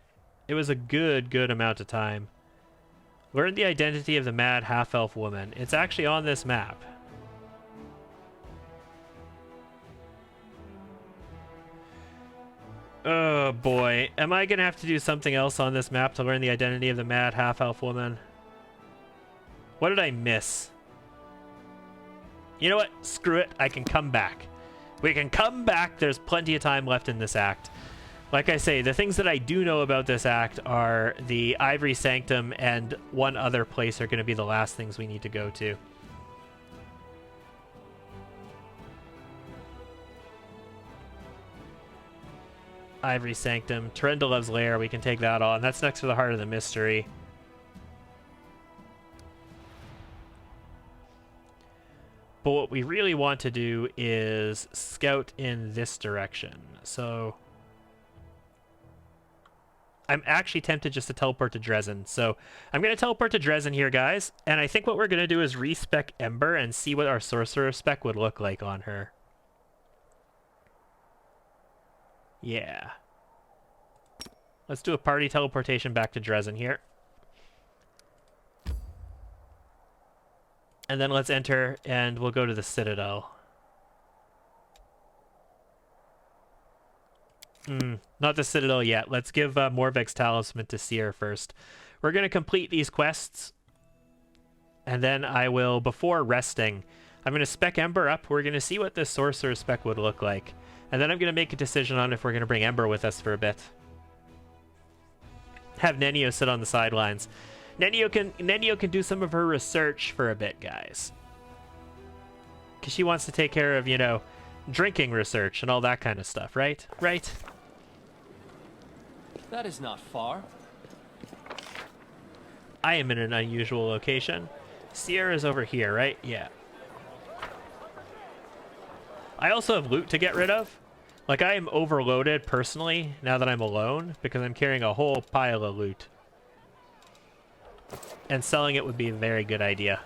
It was a good amount of time. Learn the identity of the mad half-elf woman. It's actually on this map. Oh boy, am I gonna have to do something else on this map to learn the identity of the mad half-elf woman? What did I miss? You know what? Screw it, I can come back. We can come back, there's plenty of time left in this act. Like I say, the things that I do know about this act are the Ivory Sanctum and one other place are gonna be the last things we need to go to. Ivory Sanctum, Tyrandalov's Lair, we can take that on. That's next to the Heart of the Mystery. But what we really want to do is scout in this direction. So I'm actually tempted just to teleport to Dresden. So I'm going to teleport to Dresden here, guys. And I think what we're going to do is respec Ember and see what our Sorcerer spec would look like on her. Yeah. Let's do a party teleportation back to Dresden here. And then let's enter and we'll go to the Citadel. Not the Citadel yet. Let's give Morveg's Talisman to Seer first. We're going to complete these quests. And then I will, before resting, I'm going to spec Ember up. We're going to see what this Sorcerer spec would look like. And then I'm going to make a decision on if we're going to bring Ember with us for a bit. Have Nenio sit on the sidelines. Nenio can do some of her research for a bit, guys. Because she wants to take care of, you know, drinking research and all that kind of stuff, right? Right? That is not far. I am in an unusual location. Sierra's over here, right? Yeah. I also have loot to get rid of. Like, I am overloaded personally now that I'm alone because I'm carrying a whole pile of loot. And selling it would be a very good idea.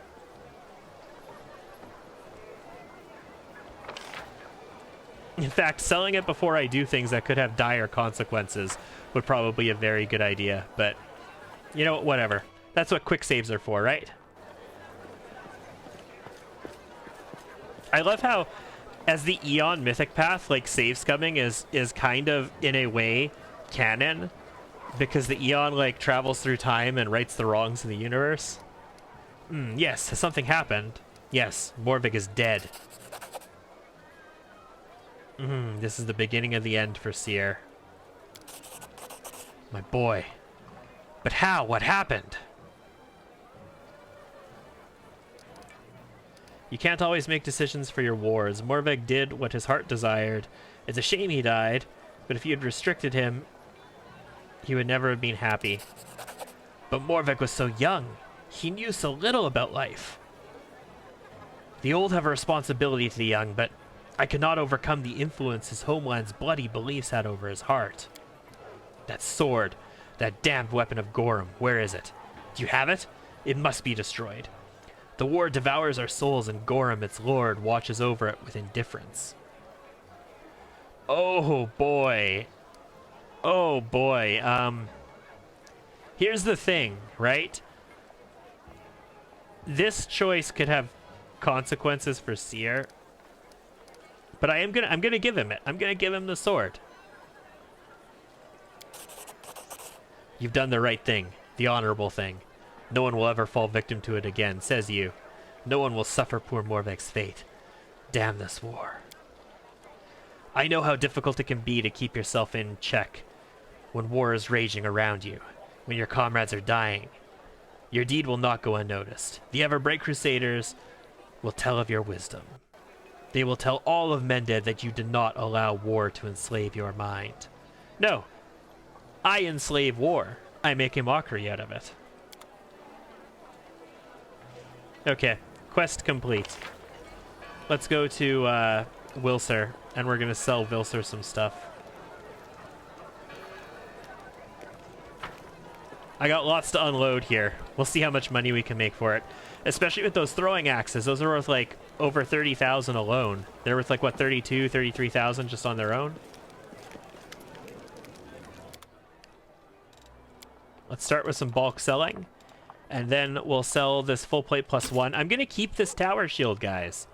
In fact, selling it before I do things that could have dire consequences would probably be a very good idea. But, you know, whatever. That's what quick saves are for, right? I love how, as the Eon Mythic Path, like, save scumming is kind of, in a way, canon. Because the Eon, like, travels through time and rights the wrongs in the universe. Yes, has something happened? Yes, Morveg is dead. This is the beginning of the end for Seer. My boy. But how? What happened? You can't always make decisions for your wars. Morveg did what his heart desired. It's a shame he died, but if you had restricted him, he would never have been happy. But Morveg was so young. He knew so little about life. The old have a responsibility to the young, but I could not overcome the influence his homeland's bloody beliefs had over his heart. That sword, that damned weapon of Gorham, where is it? Do you have it? It must be destroyed. The war devours our souls, and Gorham, its lord, watches over it with indifference. Oh boy. Oh boy. Here's the thing, right? This choice could have consequences for Seer. But I'm gonna give him it. I'm gonna give him the sword. You've done the right thing, the honorable thing. No one will ever fall victim to it again, says you. No one will suffer poor Morveg's fate. Damn this war. I know how difficult it can be to keep yourself in check when war is raging around you, when your comrades are dying. Your deed will not go unnoticed. The ever-bright Crusaders will tell of your wisdom. They will tell all of Mended that you did not allow war to enslave your mind. No, I enslave war. I make a mockery out of it. Okay, quest complete. Let's go to Wilser, and we're going to sell Wilser some stuff. I got lots to unload here. We'll see how much money we can make for it. Especially with those throwing axes. Those are worth like over 30,000 alone. They're worth like, what, 32, 33,000 just on their own? Let's start with some bulk selling. And then we'll sell this full plate +1. I'm going to keep this tower shield, guys.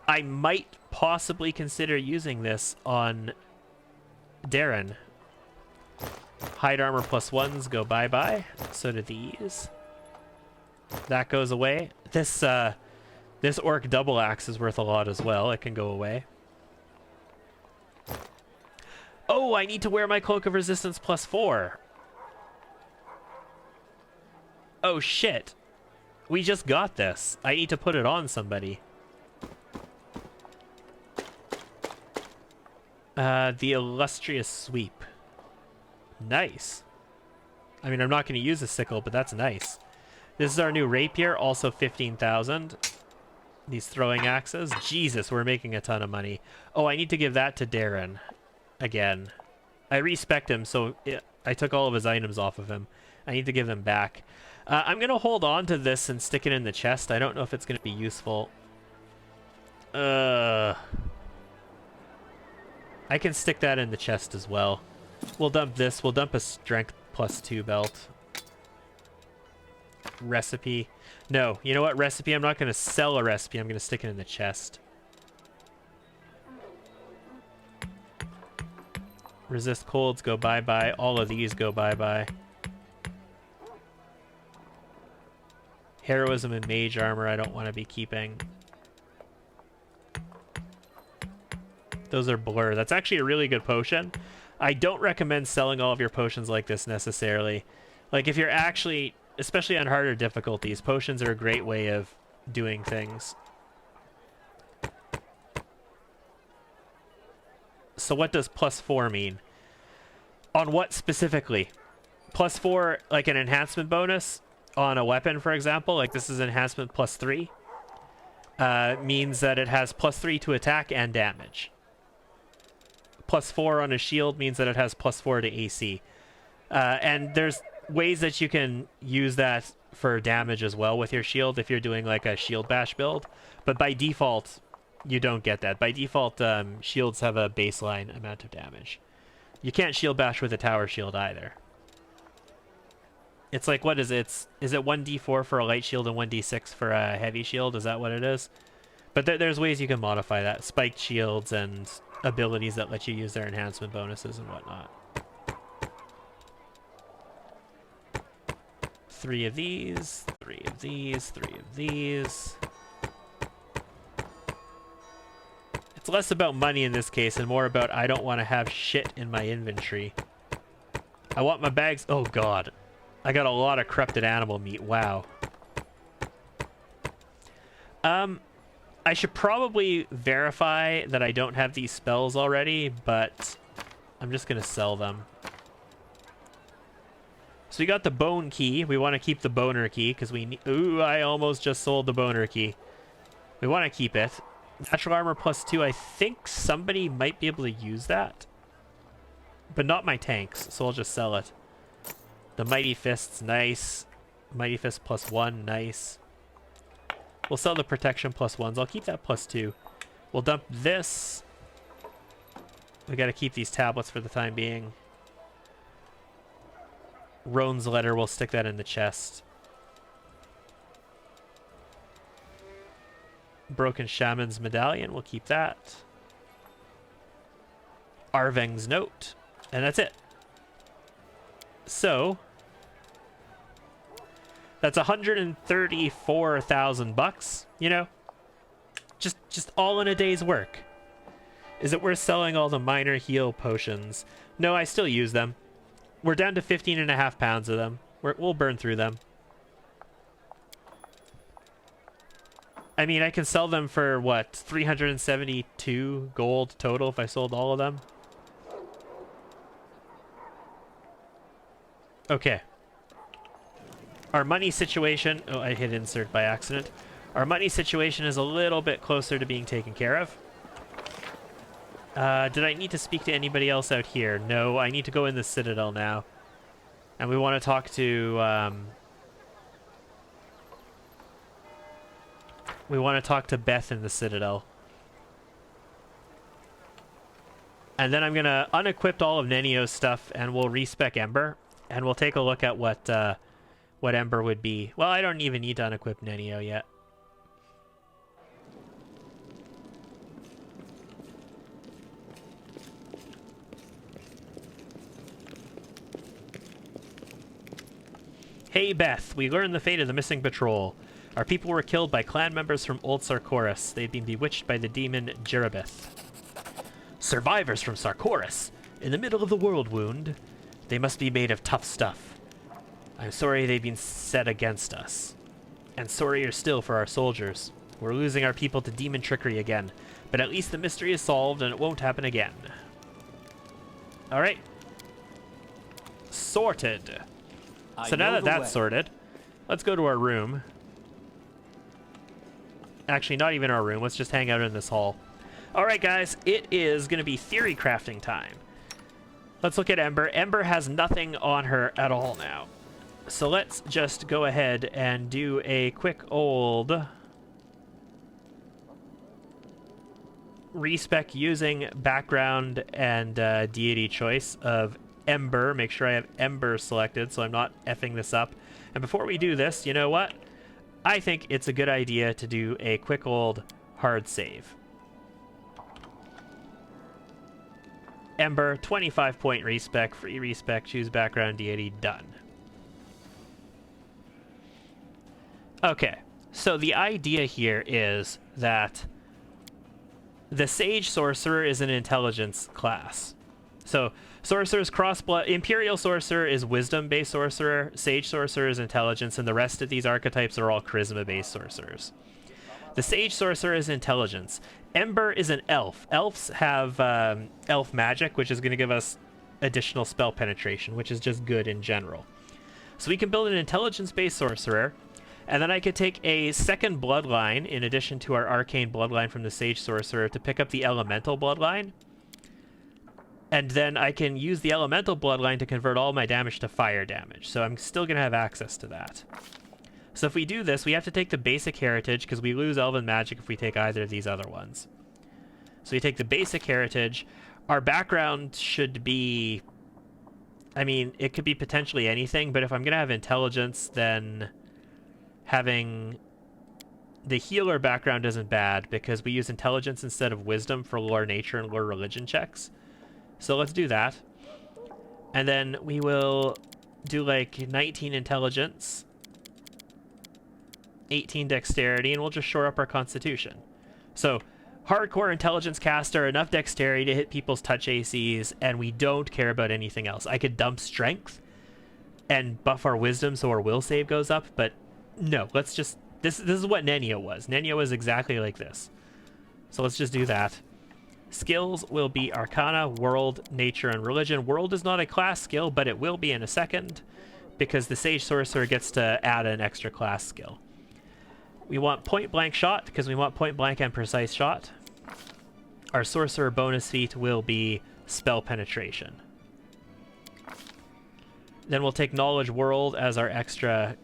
I might possibly consider using this on Darren. Hide armor +1s go bye-bye. So do these. That goes away. This orc double axe is worth a lot as well. It can go away. Oh, I need to wear my cloak of resistance +4. Oh shit. We just got this. I need to put it on somebody. The illustrious sweep. Nice. I mean, I'm not going to use a sickle, but that's nice. This is our new rapier, also 15,000. These throwing axes. Jesus, we're making a ton of money. Oh, I need to give that to Darren. Again. I respect him, so I took all of his items off of him. I need to give them back. I'm going to hold on to this and stick it in the chest. I don't know if it's going to be useful. I can stick that in the chest as well. We'll dump this. We'll dump a strength +2 belt. Recipe. No, you know what? Recipe, I'm not going to sell a recipe. I'm going to stick it in the chest. Resist colds go bye-bye. All of these go bye-bye. Heroism and mage armor I don't want to be keeping. Those are blur. That's actually a really good potion. I don't recommend selling all of your potions like this necessarily. Like if you're actually, especially on harder difficulties, potions are a great way of doing things. So what does +4 mean? On what specifically? +4, like an enhancement bonus on a weapon, for example, like this is enhancement +3, means that it has +3 to attack and damage. +4 on a shield means that it has +4 to AC. And there's ways that you can use that for damage as well with your shield if you're doing like a shield bash build. But by default, you don't get that. By default, shields have a baseline amount of damage. You can't shield bash with a tower shield either. It's like, what is it? Is it 1d4 for a light shield and 1d6 for a heavy shield? Is that what it is? But there's ways you can modify that. Spiked shields and abilities that let you use their enhancement bonuses and whatnot. 3 of these, 3 of these, 3 of these. It's less about money in this case and more about I don't want to have shit in my inventory. I want my bags. Oh god. I got a lot of corrupted animal meat. Wow. I should probably verify that I don't have these spells already, but I'm just going to sell them. So we got the bone key. We want to keep the boner key because we need... Ooh, I almost just sold the boner key. We want to keep it. Natural armor +2. I think somebody might be able to use that. But not my tanks, so I'll just sell it. The Mighty Fist's nice. Mighty Fist +1, nice. We'll sell the protection +1s. I'll keep that +2. We'll dump this. We gotta keep these tablets for the time being. Roan's letter, we'll stick that in the chest. Broken Shaman's Medallion, we'll keep that. Arveng's Note, and that's it. So that's 134,000 bucks, you know? Just all in a day's work. Is it worth selling all the minor heal potions? No, I still use them. We're down to 15.5 pounds of them. We'll burn through them. I mean, I can sell them for, what, 372 gold total if I sold all of them? Okay. Our money situation... Oh, I hit insert by accident. Our money situation is a little bit closer to being taken care of. Did I need to speak to anybody else out here? No, I need to go in the Citadel now. And we want to talk to... we want to talk to Beth in the Citadel. And then I'm going to unequip all of Nenio's stuff, and we'll respec Ember. And we'll take a look at what Ember would be. Well, I don't even need to unequip Nenio yet. Hey Beth, we learned the fate of the missing patrol. Our people were killed by clan members from Old Sarkoris. They'd been bewitched by the demon Jerabeth. Survivors from Sarkoris? In the middle of the world wound? They must be made of tough stuff. I'm sorry they've been set against us. And sorrier still for our soldiers. We're losing our people to demon trickery again. But at least the mystery is solved and it won't happen again. Alright. Sorted. So now that that's sorted, let's go to our room. Actually, not even our room. Let's just hang out in this hall. Alright, guys. It is going to be theory crafting time. Let's look at Ember. Ember has nothing on her at all now. So let's just go ahead and do a quick old respec using background and deity choice of Ember. Make sure I have Ember selected so I'm not effing this up. And before we do this, you know what? I think it's a good idea to do a quick old hard save. Ember, 25-point respec, free respec, choose background deity, done. Okay, so the idea here is that the Sage Sorcerer is an intelligence class. So, Sorcerer's crossblood... Imperial Sorcerer is Wisdom-based Sorcerer, Sage Sorcerer is Intelligence, and the rest of these archetypes are all Charisma-based Sorcerers. The Sage Sorcerer is Intelligence. Ember is an Elf. Elves have Elf Magic, which is going to give us additional spell penetration, which is just good in general. So we can build an Intelligence-based Sorcerer, and then I could take a second bloodline, in addition to our Arcane bloodline from the Sage Sorcerer, to pick up the Elemental bloodline. And then I can use the Elemental bloodline to convert all my damage to fire damage. So I'm still going to have access to that. So if we do this, we have to take the basic heritage, because we lose Elven Magic if we take either of these other ones. So we take the basic heritage. Our background should be... I mean, it could be potentially anything, but if I'm going to have intelligence, then having the healer background isn't bad, because we use intelligence instead of wisdom for lore nature and lore religion checks. So let's do that. And then we will do like 19 intelligence, 18 dexterity, and we'll just shore up our constitution. So hardcore intelligence caster, enough dexterity to hit people's touch ACs, and we don't care about anything else. I could dump strength and buff our wisdom so our will save goes up, but no, let's just... This is what Nenio was. Nenio was exactly like this. So let's just do that. Skills will be Arcana, World, Nature, and Religion. World is not a class skill, but it will be in a second, because the Sage Sorcerer gets to add an extra class skill. We want Point Blank Shot, because we want Point Blank and Precise Shot. Our Sorcerer bonus feat will be Spell Penetration. Then we'll take Knowledge World as our extra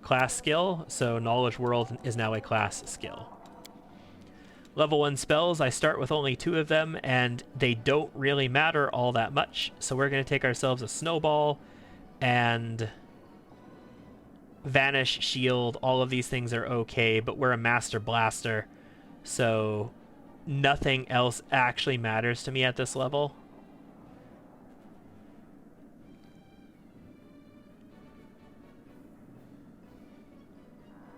class skill, so Knowledge World is now a class skill. Level 1 spells, I start with only 2 of them, and they don't really matter all that much. So we're going to take ourselves a Snowball and Vanish, Shield. All of these things are okay, but we're a Master Blaster, So nothing else actually matters to me at this level.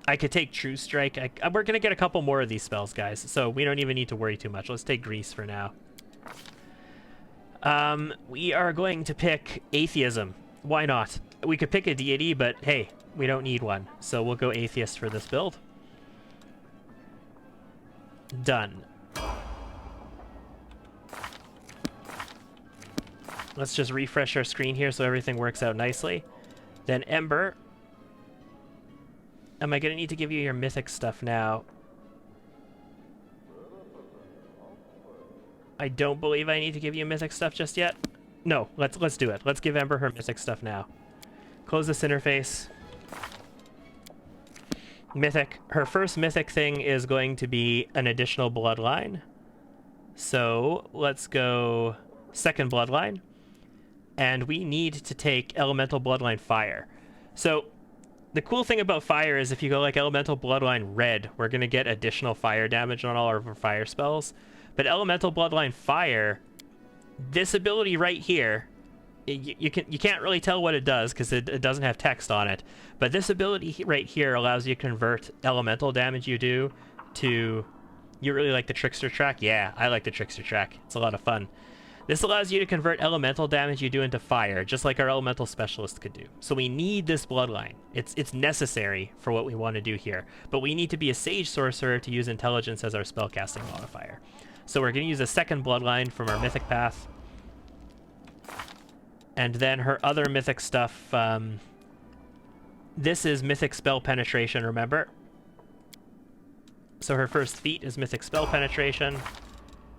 I could take True Strike. We're going to get a couple more of these spells, guys, so we don't even need to worry too much. Let's take Grease for now. We are going to pick Atheism. Why not? We could pick a deity, but hey, we don't need one. So we'll go Atheist for this build. Done. Let's just refresh our screen here so everything works out nicely. Then Ember. Am I going to need to give you your mythic stuff now? I don't believe I need to give you mythic stuff just yet. No, let's do it. Let's give Ember her mythic stuff now. Close this interface. Mythic. Her first mythic thing is going to be an additional bloodline. So let's go second bloodline. And we need to take elemental bloodline fire. So the cool thing about fire is if you go like elemental bloodline red, we're going to get additional fire damage on all of our fire spells. But elemental bloodline fire, this ability right here, you can't really tell what it does because it doesn't have text on it. But this ability right here allows you to convert elemental damage you do to... You really like the Trickster track? Yeah, I like the Trickster track. It's a lot of fun. This allows you to convert elemental damage you do into fire, just like our elemental specialist could do. So we need this bloodline. It's necessary for what we want to do here. But we need to be a sage sorcerer to use intelligence as our spellcasting modifier. So we're going to use a second bloodline from our mythic path. And then her other mythic stuff, this is mythic spell penetration, remember? So her first feat is mythic spell penetration.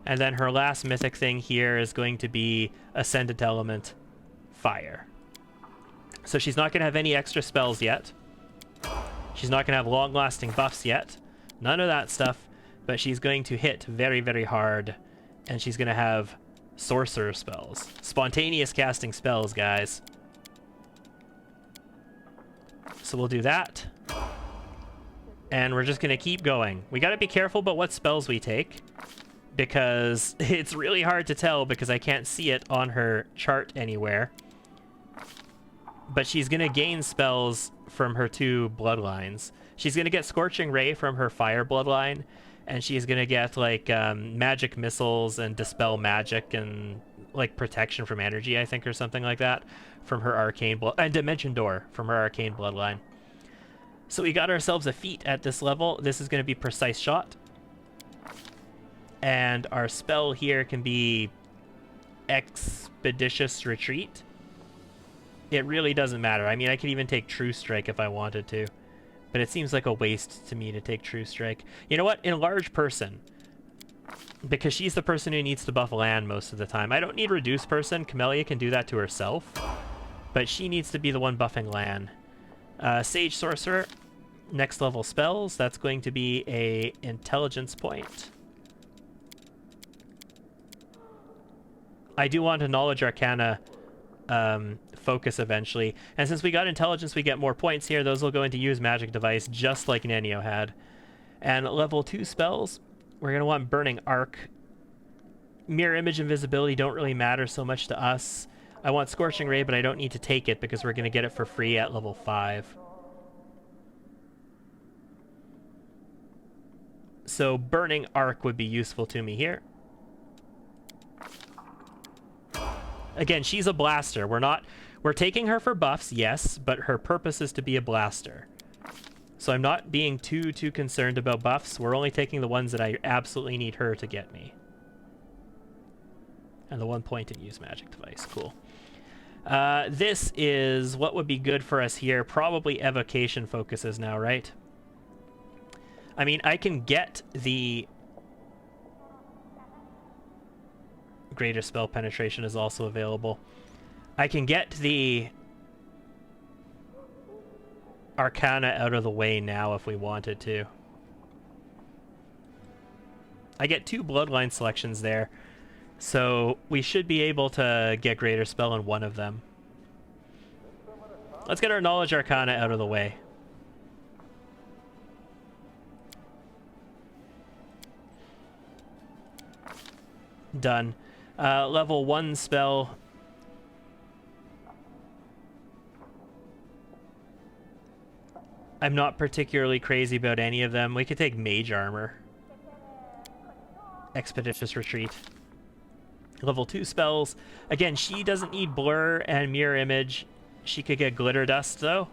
And then her last mythic thing here is going to be Ascendant Element Fire. So she's not going to have any extra spells yet. She's not going to have long-lasting buffs yet. None of that stuff. But she's going to hit very, very hard. And she's going to have sorcerer spells. Spontaneous casting spells, guys. So we'll do that. And we're just going to keep going. We got to be careful about what spells we take, because it's really hard to tell because I can't see it on her chart anywhere. But she's going to gain spells from her two bloodlines. She's going to get Scorching Ray from her fire bloodline, and she's going to get like magic missiles and dispel magic and like protection from energy, I think, or something like that from her arcane and Dimension Door from her arcane bloodline. So we got ourselves a feat at this level. This is going to be Precise Shot. And our spell here can be Expeditious Retreat. It really doesn't matter. I mean, I could even take True Strike if I wanted to. But it seems like a waste to me to take True Strike. You know what? Enlarge Person. Because she's the person who needs to buff land most of the time. I don't need Reduce Person. Camellia can do that to herself. But she needs to be the one buffing land. Sage Sorcerer. Next level spells. That's going to be a Intelligence point. I do want a Knowledge Arcana focus eventually. And since we got Intelligence, we get more points here. Those will go into Use Magic Device, just like Nenio had. And level 2 spells, we're going to want Burning Arc. Mirror Image and Invisibility don't really matter so much to us. I want Scorching Ray, but I don't need to take it because we're going to get it for free at level 5. So Burning Arc would be useful to me here. Again, she's a blaster. We're taking her for buffs, yes, but her purpose is to be a blaster. So I'm not being too concerned about buffs. We're only taking the ones that I absolutely need her to get me. And the 1 point in Use Magic Device. Cool. This is what would be good for us here. Probably Evocation focuses now, right? I mean, I can get the... Greater Spell Penetration is also available. I can get the Arcana out of the way now if we wanted to. I get 2 Bloodline selections there, so we should be able to get Greater Spell in one of them. Let's get our Knowledge Arcana out of the way. Done. Level 1 spell. I'm not particularly crazy about any of them. We could take Mage Armor. Expeditious Retreat. Level 2 spells. Again, she doesn't need Blur and Mirror Image. She could get Glitter Dust, though.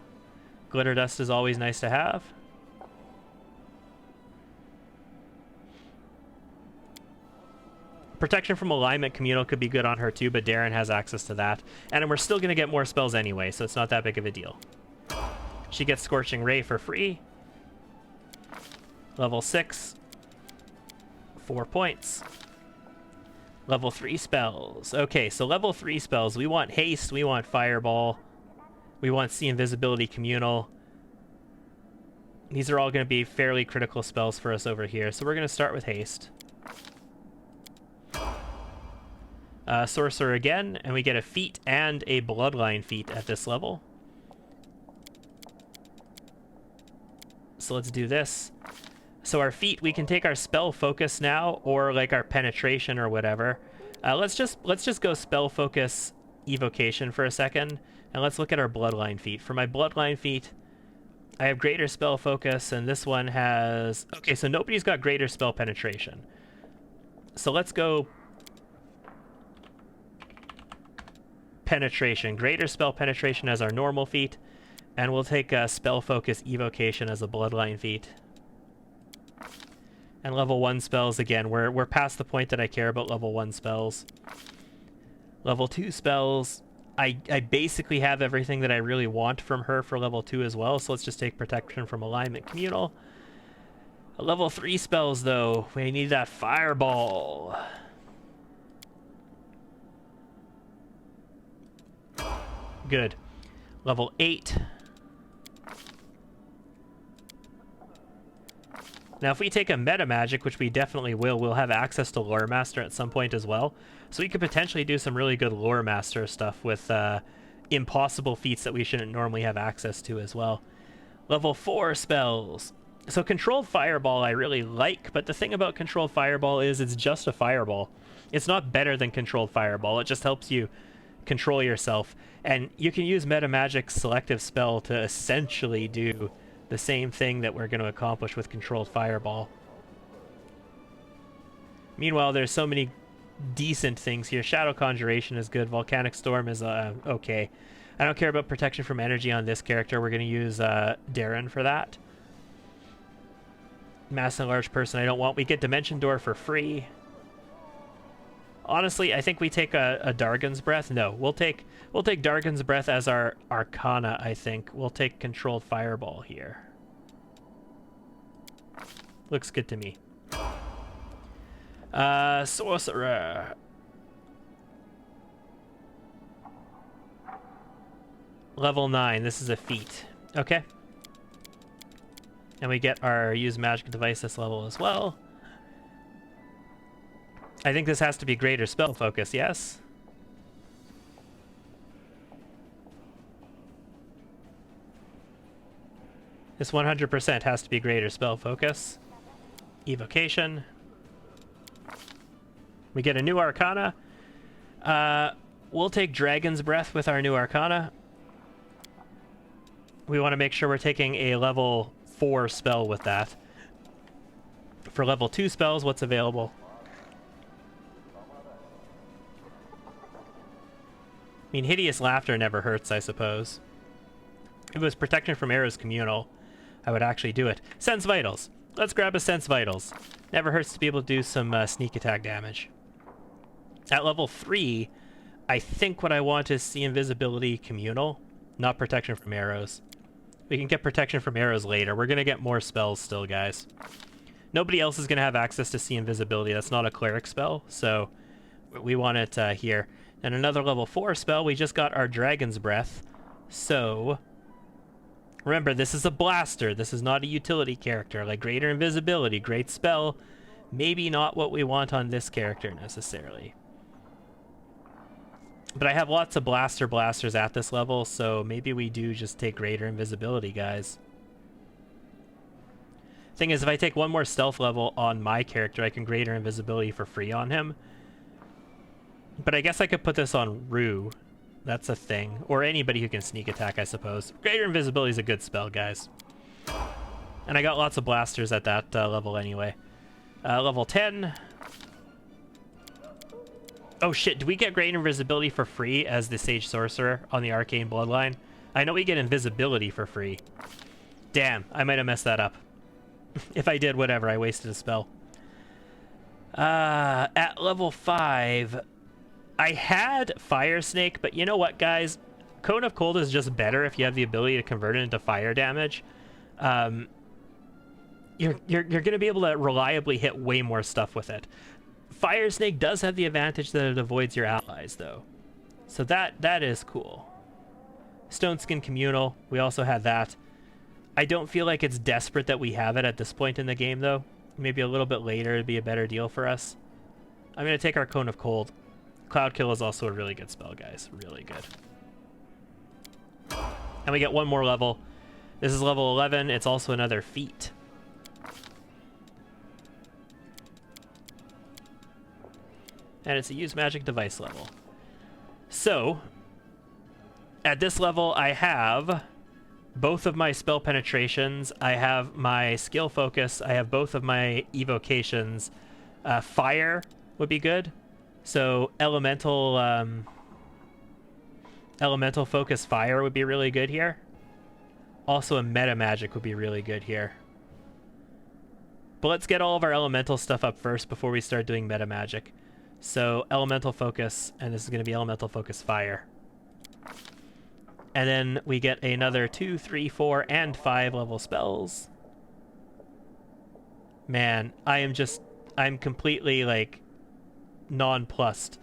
Glitter Dust is always nice to have. Protection from Alignment Communal could be good on her too, but Darren has access to that. And we're still going to get more spells anyway, so it's not that big of a deal. She gets Scorching Ray for free. Level 6. 4 points. Level 3 spells. Okay, so level 3 spells. We want Haste, we want Fireball, we want See Invisibility Communal. These are all going to be fairly critical spells for us over here, so we're going to start with Haste. Sorcerer again, and we get a feat and a Bloodline feat at this level. So let's do this. So our feat, we can take our spell focus now, or like our penetration or whatever. Let's just go spell focus evocation for a second, and let's look at our bloodline feat. For my bloodline feat, I have greater spell focus, and this one has... Okay, so nobody's got greater spell penetration. So let's go penetration. Greater spell penetration as our normal feat, and we'll take spell focus evocation as a bloodline feat. And level 1 spells, again, we're past the point that I care about level 1 spells. Level 2 spells, I basically have everything that I really want from her for level 2 as well, so let's just take Protection from Alignment Communal. Level 3 spells, though, we need that Fireball. Good. Level 8. Now, if we take a meta magic, which we definitely will, we'll have access to Lore Master at some point as well. So we could potentially do some really good Lore Master stuff with impossible feats that we shouldn't normally have access to as well. Level 4 spells. So Controlled Fireball I really like, but the thing about Controlled Fireball is it's just a fireball. It's not better than Controlled Fireball. It just helps you control yourself. And you can use Meta Magic's Selective Spell to essentially do the same thing that we're going to accomplish with Controlled Fireball. Meanwhile, there's so many decent things here. Shadow Conjuration is good. Volcanic Storm is okay. I don't care about Protection from Energy on this character. We're going to use Darren for that. Mass Enlarged Person I don't want. We get Dimension Door for free. Honestly, I think we take a Dargon's Breath. No, we'll take Dargon's Breath as our Arcana, I think. We'll take Controlled Fireball here. Looks good to me. Sorcerer. Level 9. This is a feat. Okay. And we get our Use Magic Device this level as well. I think this has to be greater spell focus, yes? This 100% has to be greater spell focus. Evocation. We get a new Arcana. We'll take Dragon's Breath with our new Arcana. We want to make sure we're taking a level 4 spell with that. For level 2 spells, what's available? I mean, Hideous Laughter never hurts, I suppose. If it was Protection from Arrows Communal, I would actually do it. Sense Vitals. Let's grab a Sense Vitals. Never hurts to be able to do some sneak attack damage. At level 3, I think what I want is See Invisibility Communal, not Protection from Arrows. We can get Protection from Arrows later. We're going to get more spells still, guys. Nobody else is going to have access to See Invisibility. That's not a cleric spell, so we want it here. And another level 4 spell, we just got our Dragon's Breath. So, remember, this is a blaster. This is not a utility character. Like, greater invisibility, great spell. Maybe not what we want on this character, necessarily. But I have lots of blasters at this level, so maybe we do just take greater invisibility, guys. Thing is, if I take one more stealth level on my character, I can greater invisibility for free on him. But I guess I could put this on Rue. That's a thing. Or anybody who can sneak attack, I suppose. Greater invisibility is a good spell, guys. And I got lots of blasters at that level anyway. Level 10. Oh shit, do we get greater invisibility for free as the Sage Sorcerer on the Arcane Bloodline? I know we get invisibility for free. Damn, I might have messed that up. If I did, whatever, I wasted a spell. At level 5, I had Fire Snake, but you know what, guys? Cone of Cold is just better if you have the ability to convert it into fire damage. You're going to be able to reliably hit way more stuff with it. Fire Snake does have the advantage that it avoids your allies, though. So that is cool. Stone Skin Communal, we also had that. I don't feel like it's desperate that we have it at this point in the game, though. Maybe a little bit later it'd be a better deal for us. I'm going to take our Cone of Cold. Cloud Kill is also a really good spell, guys. Really good. And we get one more level. This is level 11. It's also another feat. And it's a use magic device level. So, at this level, I have both of my spell penetrations. I have my skill focus. I have both of my evocations. Fire would be good. So elemental focus fire would be really good here. Also a meta magic would be really good here. But let's get all of our elemental stuff up first before we start doing meta magic. So elemental focus, and this is going to be elemental focus fire. And then we get another 2, 3, 4, and 5 level spells. Man, I'm completely like nonplussed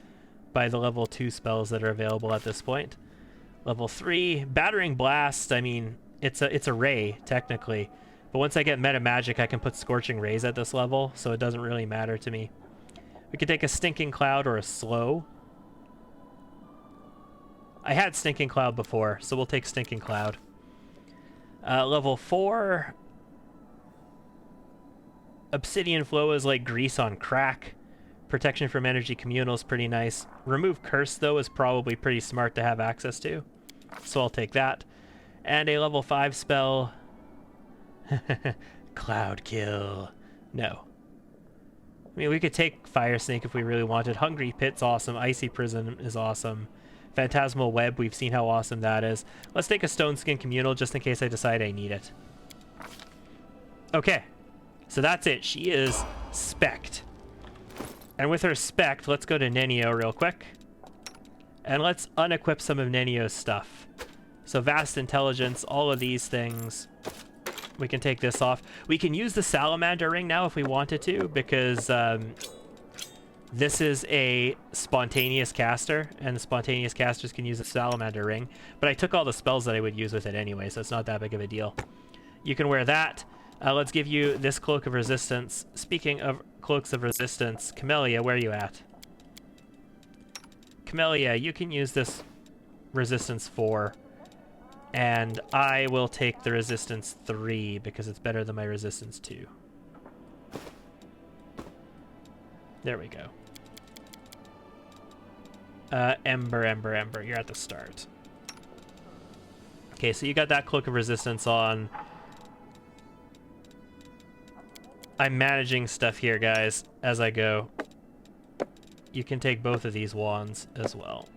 by the level 2 spells that are available at this point. Level 3, Battering Blast, I mean, it's a ray, technically. But once I get meta magic, I can put Scorching Rays at this level, so it doesn't really matter to me. We could take a Stinking Cloud or a Slow. I had Stinking Cloud before, so we'll take Stinking Cloud. Level 4, Obsidian Flow is like grease on crack. Protection from Energy Communal is pretty nice. Remove Curse, though, is probably pretty smart to have access to. So I'll take that. And a level 5 spell. Cloud Kill. No. I mean, we could take Fire Snake if we really wanted. Hungry Pit's awesome. Icy Prison is awesome. Phantasmal Web, we've seen how awesome that is. Let's take a Stone Skin Communal just in case I decide I need it. Okay. So that's it. She is spec'd. And with her spec'd, let's go to Nenio real quick. And let's unequip some of Nenio's stuff. So Vast Intelligence, all of these things. We can take this off. We can use the Salamander Ring now if we wanted to, because this is a spontaneous caster, and the spontaneous casters can use the Salamander Ring. But I took all the spells that I would use with it anyway, so it's not that big of a deal. You can wear that. Let's give you this Cloak of Resistance. Speaking of Cloaks of Resistance, Camellia, where are you at? Camellia, you can use this Resistance 4. And I will take the Resistance 3 because it's better than my Resistance 2. There we go. Ember, you're at the start. Okay, so you got that Cloak of Resistance on. I'm managing stuff here, guys, as I go. You can take both of these wands as well.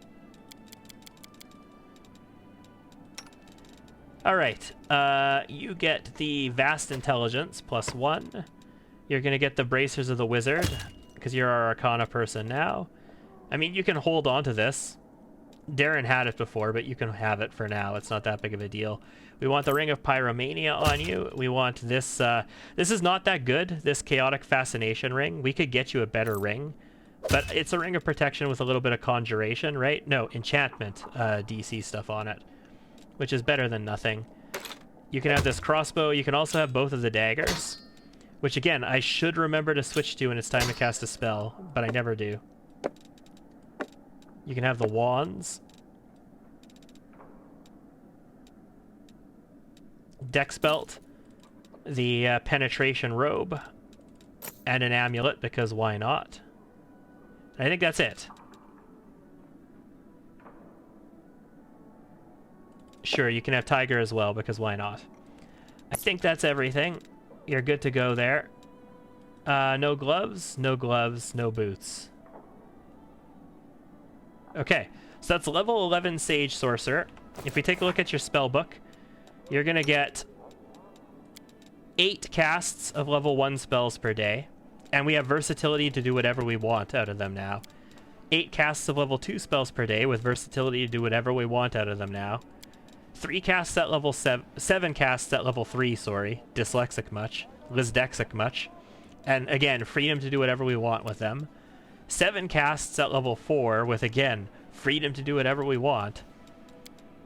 All right, you get the Vast Intelligence +1. You're going to get the Bracers of the Wizard, because you're our Arcana person now. I mean, you can hold on to this. Darren had it before, but you can have it for now. It's not that big of a deal. We want the Ring of Pyromania on you. We want this. This is not that good, this Chaotic Fascination Ring. We could get you a better ring, but it's a Ring of Protection with a little bit of Conjuration, right? No, Enchantment DC stuff on it, which is better than nothing. You can have this crossbow. You can also have both of the daggers, which again, I should remember to switch to when it's time to cast a spell, but I never do. You can have the wands. Dex belt, the penetration robe, and an amulet, because why not? I think that's it. Sure, you can have Tiger as well, because why not? I think that's everything. You're good to go there. No gloves, no gloves, no boots. Okay, so that's level 11 Sage Sorcerer. If we take a look at your spell book, you're going to get 8 casts of level 1 spells per day. And we have versatility to do whatever we want out of them now. 8 casts of level 2 spells per day with versatility to do whatever we want out of them now. 3 casts at level 7 casts at level 3, sorry. Dyslexic much. Lisdexic much. And again, freedom to do whatever we want with them. 7 casts at level 4 with, again, freedom to do whatever we want.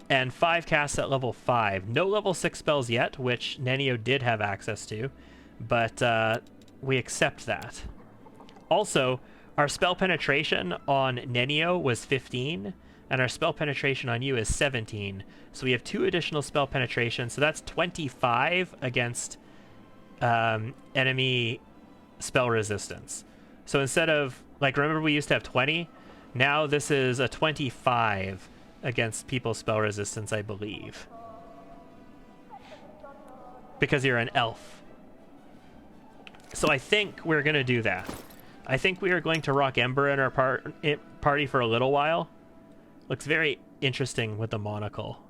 And 5 casts at level 5. No level 6 spells yet, which Nenio did have access to. But we accept that. Also, our spell penetration on Nenio was 15, and our spell penetration on you is 17. So we have 2 additional spell penetration, so that's 25 against enemy spell resistance. So instead of, like, remember we used to have 20? Now this is a 25 against people's spell resistance, I believe. Because you're an elf. So I think we're going to do that. I think we are going to rock Ember in our party for a little while. Looks very interesting with the monocle.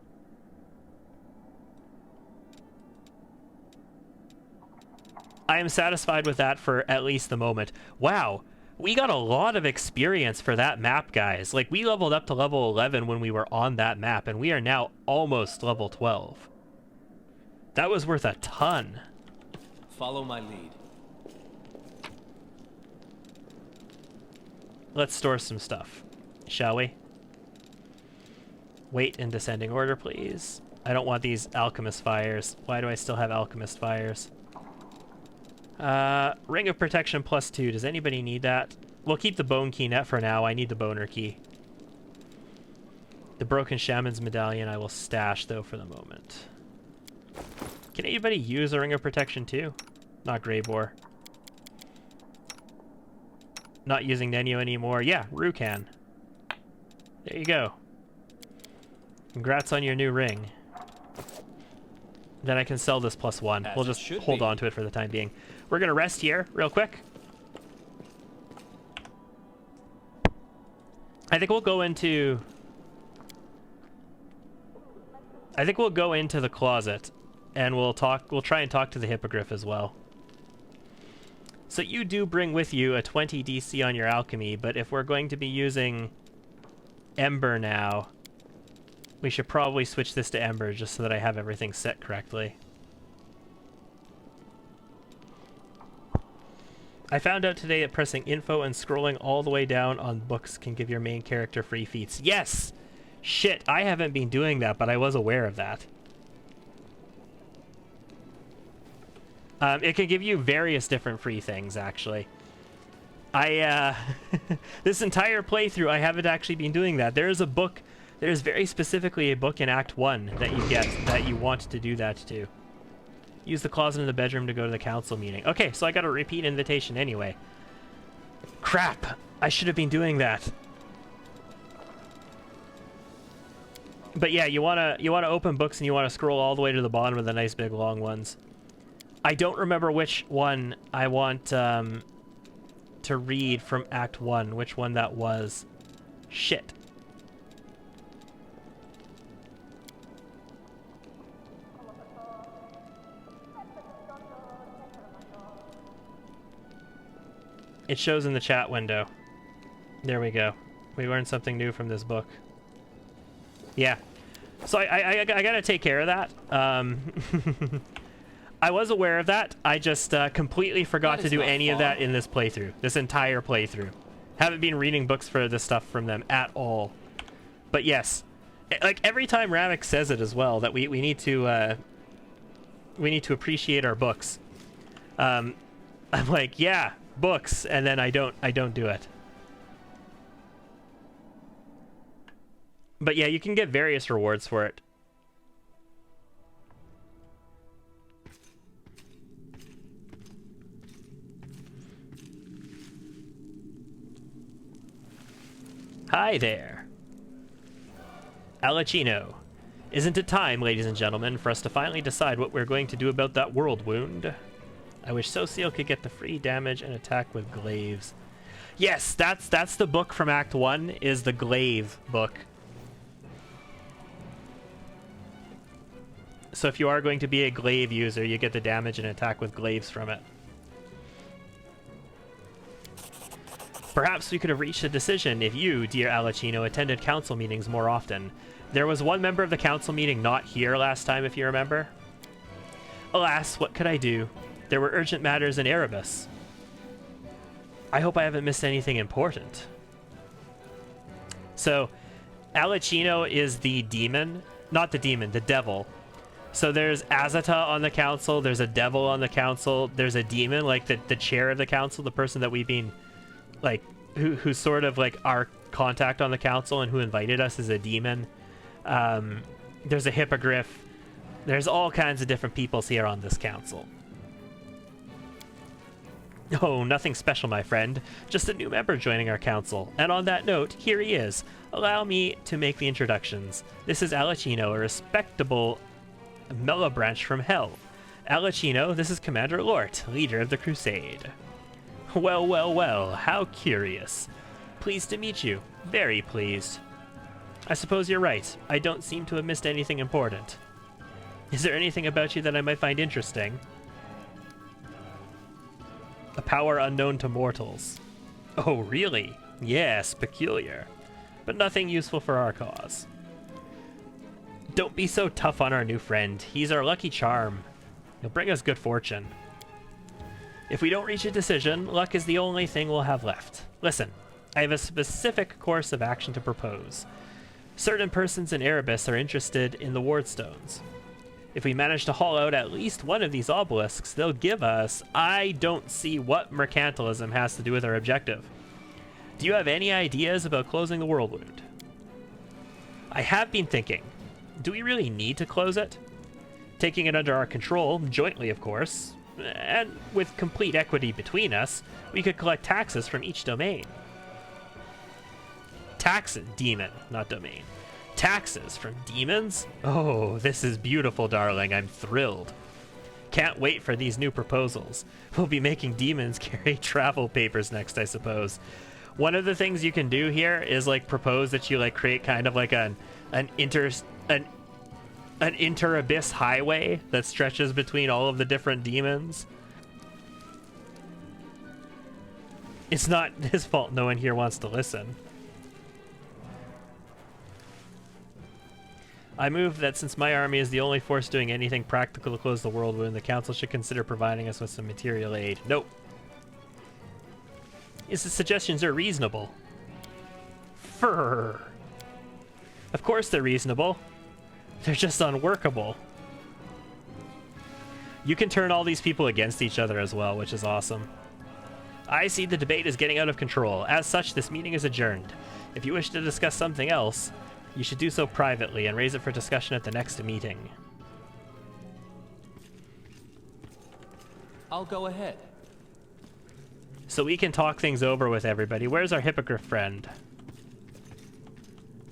I am satisfied with that for at least the moment. Wow, we got a lot of experience for that map, guys. Like, we leveled up to level 11 when we were on that map, and we are now almost level 12. That was worth a ton. Follow my lead. Let's store some stuff, shall we? Wait in descending order, please. I don't want these alchemist fires. Why do I still have alchemist fires? Ring of protection +2. Does anybody need that? We'll keep the bone key net for now. I need the boner key. The broken shaman's medallion I will stash, though, for the moment. Can anybody use a ring of protection too? Not Greybore. Not using Nenio anymore. Yeah, Rue can. There you go. Congrats on your new ring. Then I can sell this +1. As we'll it just should hold be. on to it for the time being. We're going to rest here real quick. I think we'll go into... I think we'll go into the closet and we'll try and talk to the hippogriff as well. So you do bring with you a 20 DC on your alchemy, but if we're going to be using Ember now, we should probably switch this to Ember just so that I have everything set correctly. I found out today that pressing info and scrolling all the way down on books can give your main character free feats. Yes! Shit, I haven't been doing that, but I was aware of that. It can give you various different free things, actually. This entire playthrough, I haven't actually been doing that. There is a book, there's very specifically a book in Act 1 that you get that you want to do that to. Use the closet in the bedroom to go to the council meeting. Okay, so I got a repeat invitation anyway. Crap! I should have been doing that. But yeah, you wanna open books and you wanna scroll all the way to the bottom of the nice big long ones. I don't remember which one I want to read from Act 1, which one that was. Shit. It shows in the chat window. There we go. We learned something new from this book. Yeah. So I gotta take care of that. I was aware of that. I just completely forgot to do any of that in this playthrough. This entire playthrough. Haven't been reading books for this stuff from them at all. But yes. Like, every time Ramik says it as well, that we need to appreciate our books. I'm like, yeah, books, and then I don't do it. But yeah, you can get various rewards for it. Hi there. Alacino. Isn't it time, ladies and gentlemen, for us to finally decide what we're going to do about that world wound? I wish Socio could get the free damage and attack with glaives. Yes, that's the book from Act 1, is the glaive book. So if you are going to be a glaive user, you get the damage and attack with glaives from it. Perhaps we could have reached a decision if you, dear Alicino, attended council meetings more often. There was one member of the council meeting not here last time, if you remember. Alas, what could I do? There were urgent matters in Erebus. I hope I haven't missed anything important. So, Alicino is the demon. Not the demon, the devil. So there's Azata on the council, there's a devil on the council, there's a demon, like the chair of the council, the person that we've been, like, who's sort of like our contact on the council and who invited us is a demon. There's a hippogriff. There's all kinds of different peoples here on this council. Oh, nothing special, my friend. Just a new member joining our council. And on that note, here he is. Allow me to make the introductions. This is Alicino, a respectable mellow branch from hell. Alicino, this is Commander Lort, leader of the Crusade. Well, well, well, how curious. Pleased to meet you. Very pleased. I suppose you're right. I don't seem to have missed anything important. Is there anything about you that I might find interesting? A power unknown to mortals. Oh, really? Yes, peculiar. But nothing useful for our cause. Don't be so tough on our new friend. He's our lucky charm. He'll bring us good fortune. If we don't reach a decision, luck is the only thing we'll have left. Listen, I have a specific course of action to propose. Certain persons in Erebus are interested in the wardstones. If we manage to haul out at least one of these obelisks, they'll give us... I don't see what mercantilism has to do with our objective. Do you have any ideas about closing the world wound? I have been thinking. Do we really need to close it? Taking it under our control, jointly of course, and with complete equity between us, we could collect taxes from each domain. Taxes, demon, not domain. Taxes from demons? Oh, this is beautiful, darling. I'm thrilled. Can't wait for these new proposals. We'll be making demons carry travel papers next, I suppose. One of the things you can do here is like propose that you like create kind of like an inter-abyss highway that stretches between all of the different demons. It's not his fault no one here wants to listen. I move that since my army is the only force doing anything practical to close the world wound, the council should consider providing us with some material aid. Nope. His suggestions are reasonable. Furr. Of course they're reasonable. They're just unworkable. You can turn all these people against each other as well, which is awesome. I see the debate is getting out of control. As such, this meeting is adjourned. If you wish to discuss something else, you should do so privately and raise it for discussion at the next meeting. I'll go ahead. So we can talk things over with everybody. Where's our hippogriff friend?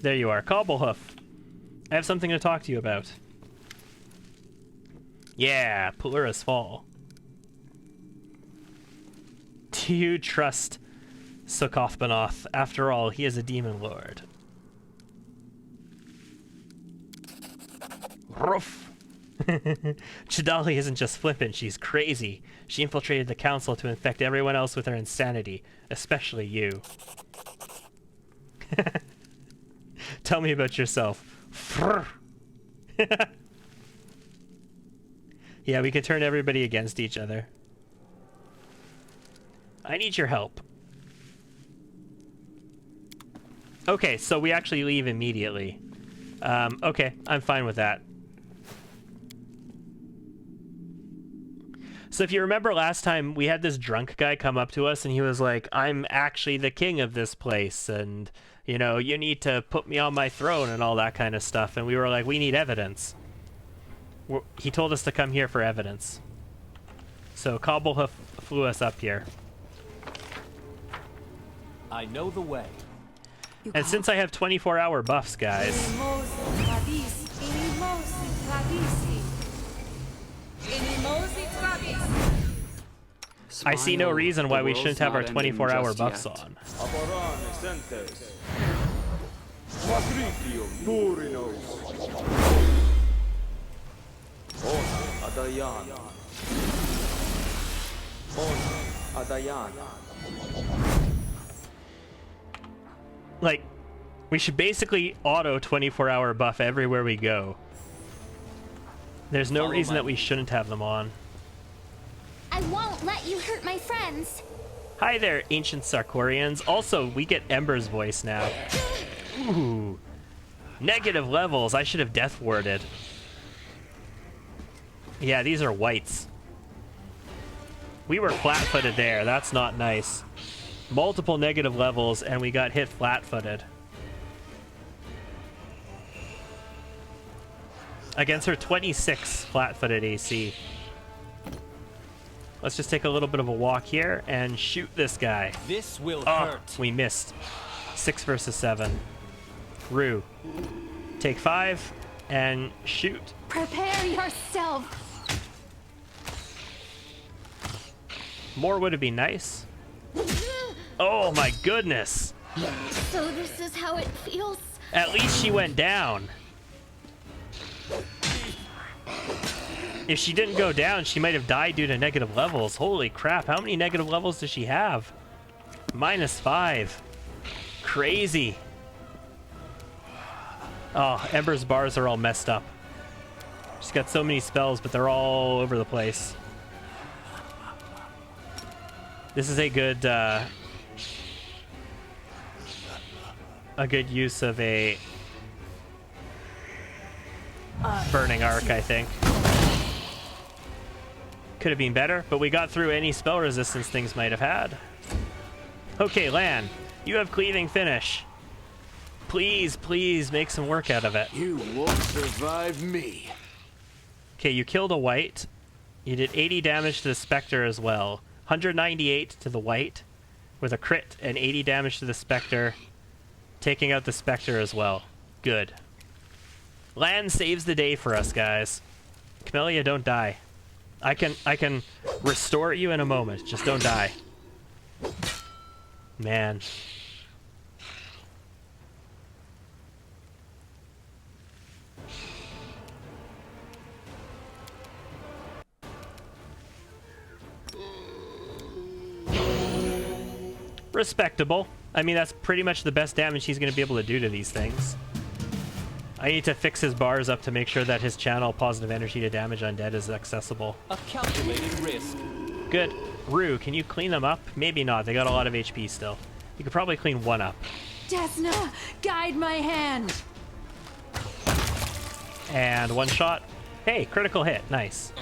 There you are. Cobblehoof. I have something to talk to you about. Yeah, Pelura's Fall. Do you trust Sokothbanoth? After all, he is a demon lord. Roof. Chidali isn't just flippant, she's crazy. She infiltrated the council to infect everyone else with her insanity, especially you. Tell me about yourself. Yeah, we could turn everybody against each other. I need your help. Okay, so we actually leave immediately. Okay, I'm fine with that. So if you remember last time, we had this drunk guy come up to us and he was like, I'm actually the king of this place and, you know, you need to put me on my throne and all that kind of stuff. And we were like, we need evidence. He told us to come here for evidence. So Cobblehoof flew us up here. I know the way. And since I have 24-hour buffs, guys... I see no Smile, reason the why we world's shouldn't have our not ending 24-hour just buffs yet. on. Aborane sentes. Patricium durinos. On Adayan. On Adayan. Like, we should basically auto 24-hour buff everywhere we go. There's no Follow reason my that we shouldn't have them on. I won't let you hurt my friends. Hi there, ancient Sarkorians. Also, we get Ember's voice now. Ooh. Negative levels. I should have death warded. Yeah, these are whites. We were flat-footed there. That's not nice. Multiple negative levels, and we got hit flat-footed. Against her 26 flat-footed AC. Let's just take a little bit of a walk here and shoot this guy. This will Oh, hurt. we missed. 6 versus 7. Rue. Take 5 and shoot. Prepare yourself. More would have been nice. Oh my goodness. So this is how it feels. At least she went down. If she didn't go down, she might have died due to negative levels. Holy crap, how many negative levels does she have? -5. Crazy. Oh, Ember's bars are all messed up. She's got so many spells, but they're all over the place. This is a good use of a burning arc, I think. Could have been better, but we got through any spell resistance things might have had. Okay, Lan, you have cleaving finish. Please, please make some work out of it. You won't survive me. Okay, you killed a white. You did 80 damage to the Spectre as well. 198 to the white with a crit and 80 damage to the Spectre, taking out the Spectre as well. Good. Lan saves the day for us, guys. Camellia, don't die. I can restore you in a moment. Just don't die. Man. Respectable. I mean, that's pretty much the best damage he's going to be able to do to these things. I need to fix his bars up to make sure that his channel positive energy to damage undead is accessible. A calculated risk. Good. Rue, can you clean them up? Maybe not. They got a lot of HP still. You could probably clean one up. Desna, guide my hand. And one shot. Hey, critical hit. Nice.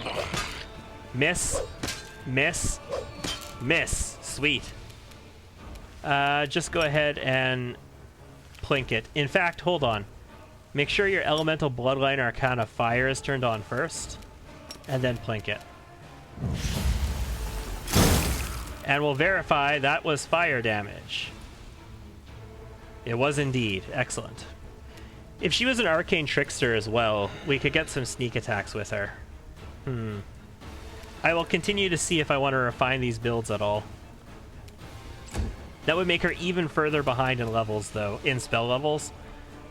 Miss. Miss. Miss. Sweet. Just go ahead and plink it. In fact, hold on. Make sure your Elemental Bloodline Arcana Fire is turned on first, and then plink it. And we'll verify that was fire damage. It was indeed. Excellent. If she was an Arcane Trickster as well, we could get some sneak attacks with her. I will continue to see if I want to refine these builds at all. That would make her even further behind in levels, though, in spell levels,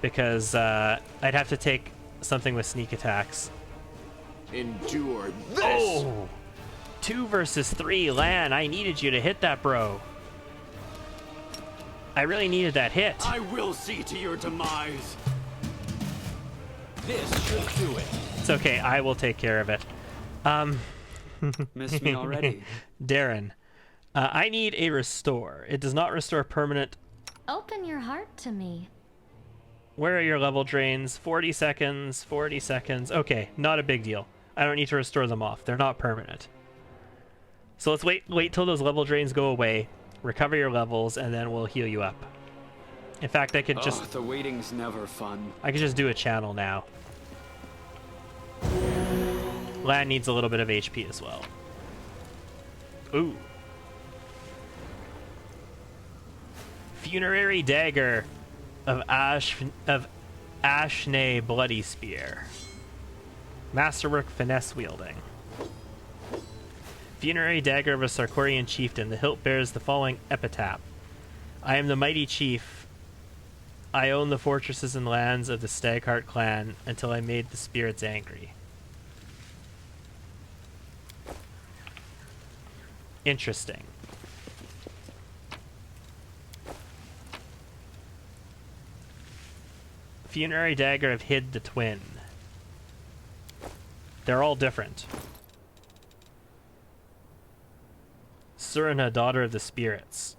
because I'd have to take something with sneak attacks. Endure this. Oh! 2 versus 3, Lan, I needed you to hit that, bro. I really needed that hit. I will see to your demise. This should do it. It's okay, I will take care of it. Miss me already. Darren, I need a restore. It does not restore permanent. Open your heart to me. Where are your level drains? 40 seconds, 40 seconds. Okay, not a big deal. I don't need to restore them off. They're not permanent. So let's wait till those level drains go away, recover your levels, and then we'll heal you up. In fact, I could just The waiting's never fun. I could just do a channel now. Lan needs a little bit of HP as well. Ooh. Funerary Dagger of Ashne Bloody Spear. Masterwork Finesse Wielding. Funerary dagger of a Sarkorian chieftain. The hilt bears the following epitaph. I am the mighty chief. I own the fortresses and lands of the Stagheart clan until I made the spirits angry. Interesting. Funerary dagger of Hid the twin. They're all different. Surina, daughter of the spirits.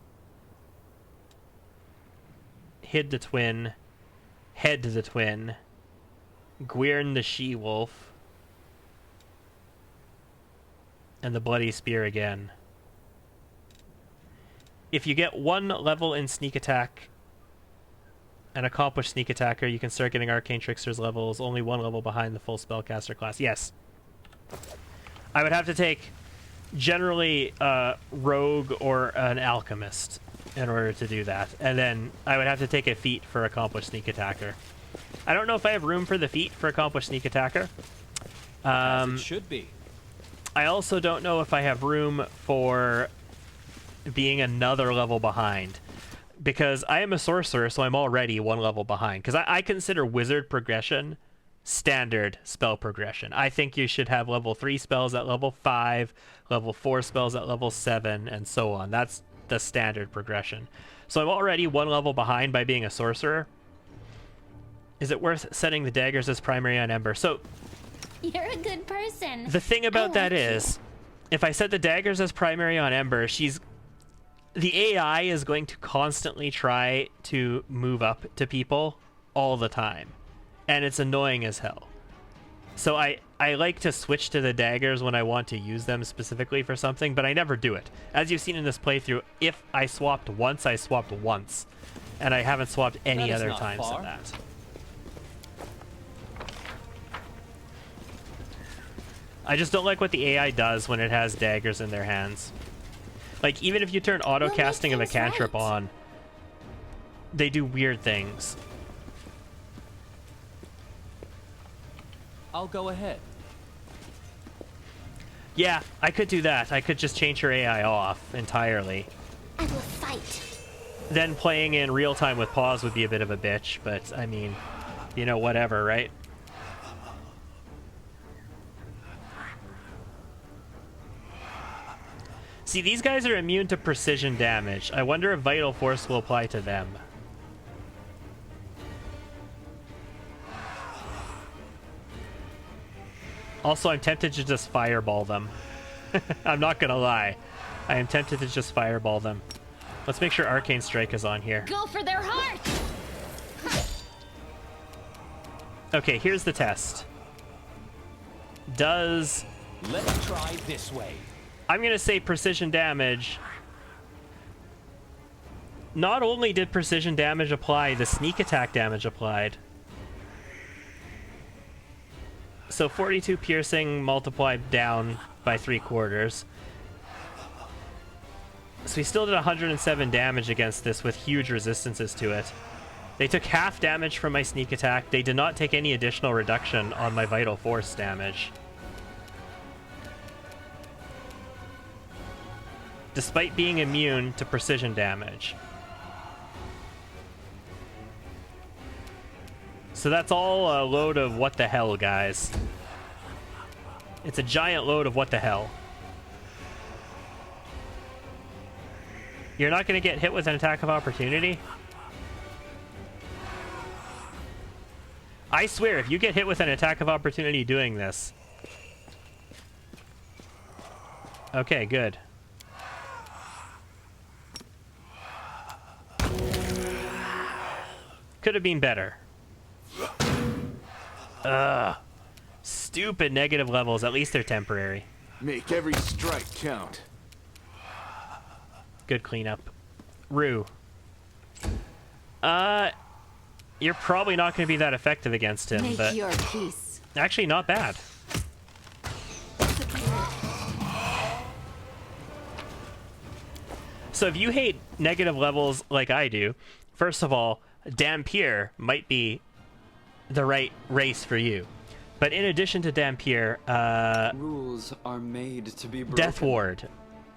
Hid the twin. Head the twin. Gwyrn the she-wolf. And the bloody spear again. If you get 1 level in sneak attack, an accomplished sneak attacker, you can start getting Arcane Trickster's levels, only 1 level behind the full spellcaster class. Yes. I would have to take generally a rogue or an alchemist in order to do that. And then I would have to take a feat for accomplished sneak attacker. I don't know if I have room for the feat for accomplished sneak attacker. As it should be. I also don't know if I have room for being another level behind, because I am a sorcerer, so I'm already 1 level behind. Because I consider wizard progression standard spell progression. I think you should have level 3 spells at level 5, level 4 spells at level 7, and so on. That's the standard progression. So I'm already 1 level behind by being a sorcerer. Is it worth setting the daggers as primary on Ember? So You're a good person. the thing about I that like is, if I set the daggers as primary on Ember, the AI is going to constantly try to move up to people all the time. And it's annoying as hell. So I like to switch to the daggers when I want to use them specifically for something, but I never do it. As you've seen in this playthrough, if I swapped once, I swapped once. And I haven't swapped any That is other not times far. than that. I just don't like what the AI does when it has daggers in their hands. Like, even if you turn auto-casting of a things cantrip right. on, they do weird things. I'll go ahead. Yeah, I could do that. I could just change her AI off entirely. I will fight. Then playing in real time with pause would be a bit of a bitch, but I mean, you know, whatever, right? See, these guys are immune to precision damage. I wonder if Vital Force will apply to them. Also, I'm tempted to just fireball them. I'm not gonna lie. I am tempted to just fireball them. Let's make sure Arcane Strike is on here. Go for their heart. Okay, here's the test. Does... Let's try this way. I'm gonna say precision damage. Not only did precision damage apply, the sneak attack damage applied. So 42 piercing multiplied down by 3/4. So we still did 107 damage against this with huge resistances to it. They took half damage from my sneak attack. They did not take any additional reduction on my vital force damage. Despite being immune to precision damage. So that's all a load of what the hell, guys. It's a giant load of what the hell. You're not going to get hit with an attack of opportunity? I swear, if you get hit with an attack of opportunity doing this... Okay, good. Could have been better. Ugh. Stupid negative levels. At least they're temporary. Make every strike count. Good cleanup. Rue. You're probably not going to be that effective against him, Make but your peace. actually not bad. So if you hate negative levels like I do, first of all, Dampier might be the right race for you. But in addition to Dampier, Rules are made to be broken. Death Ward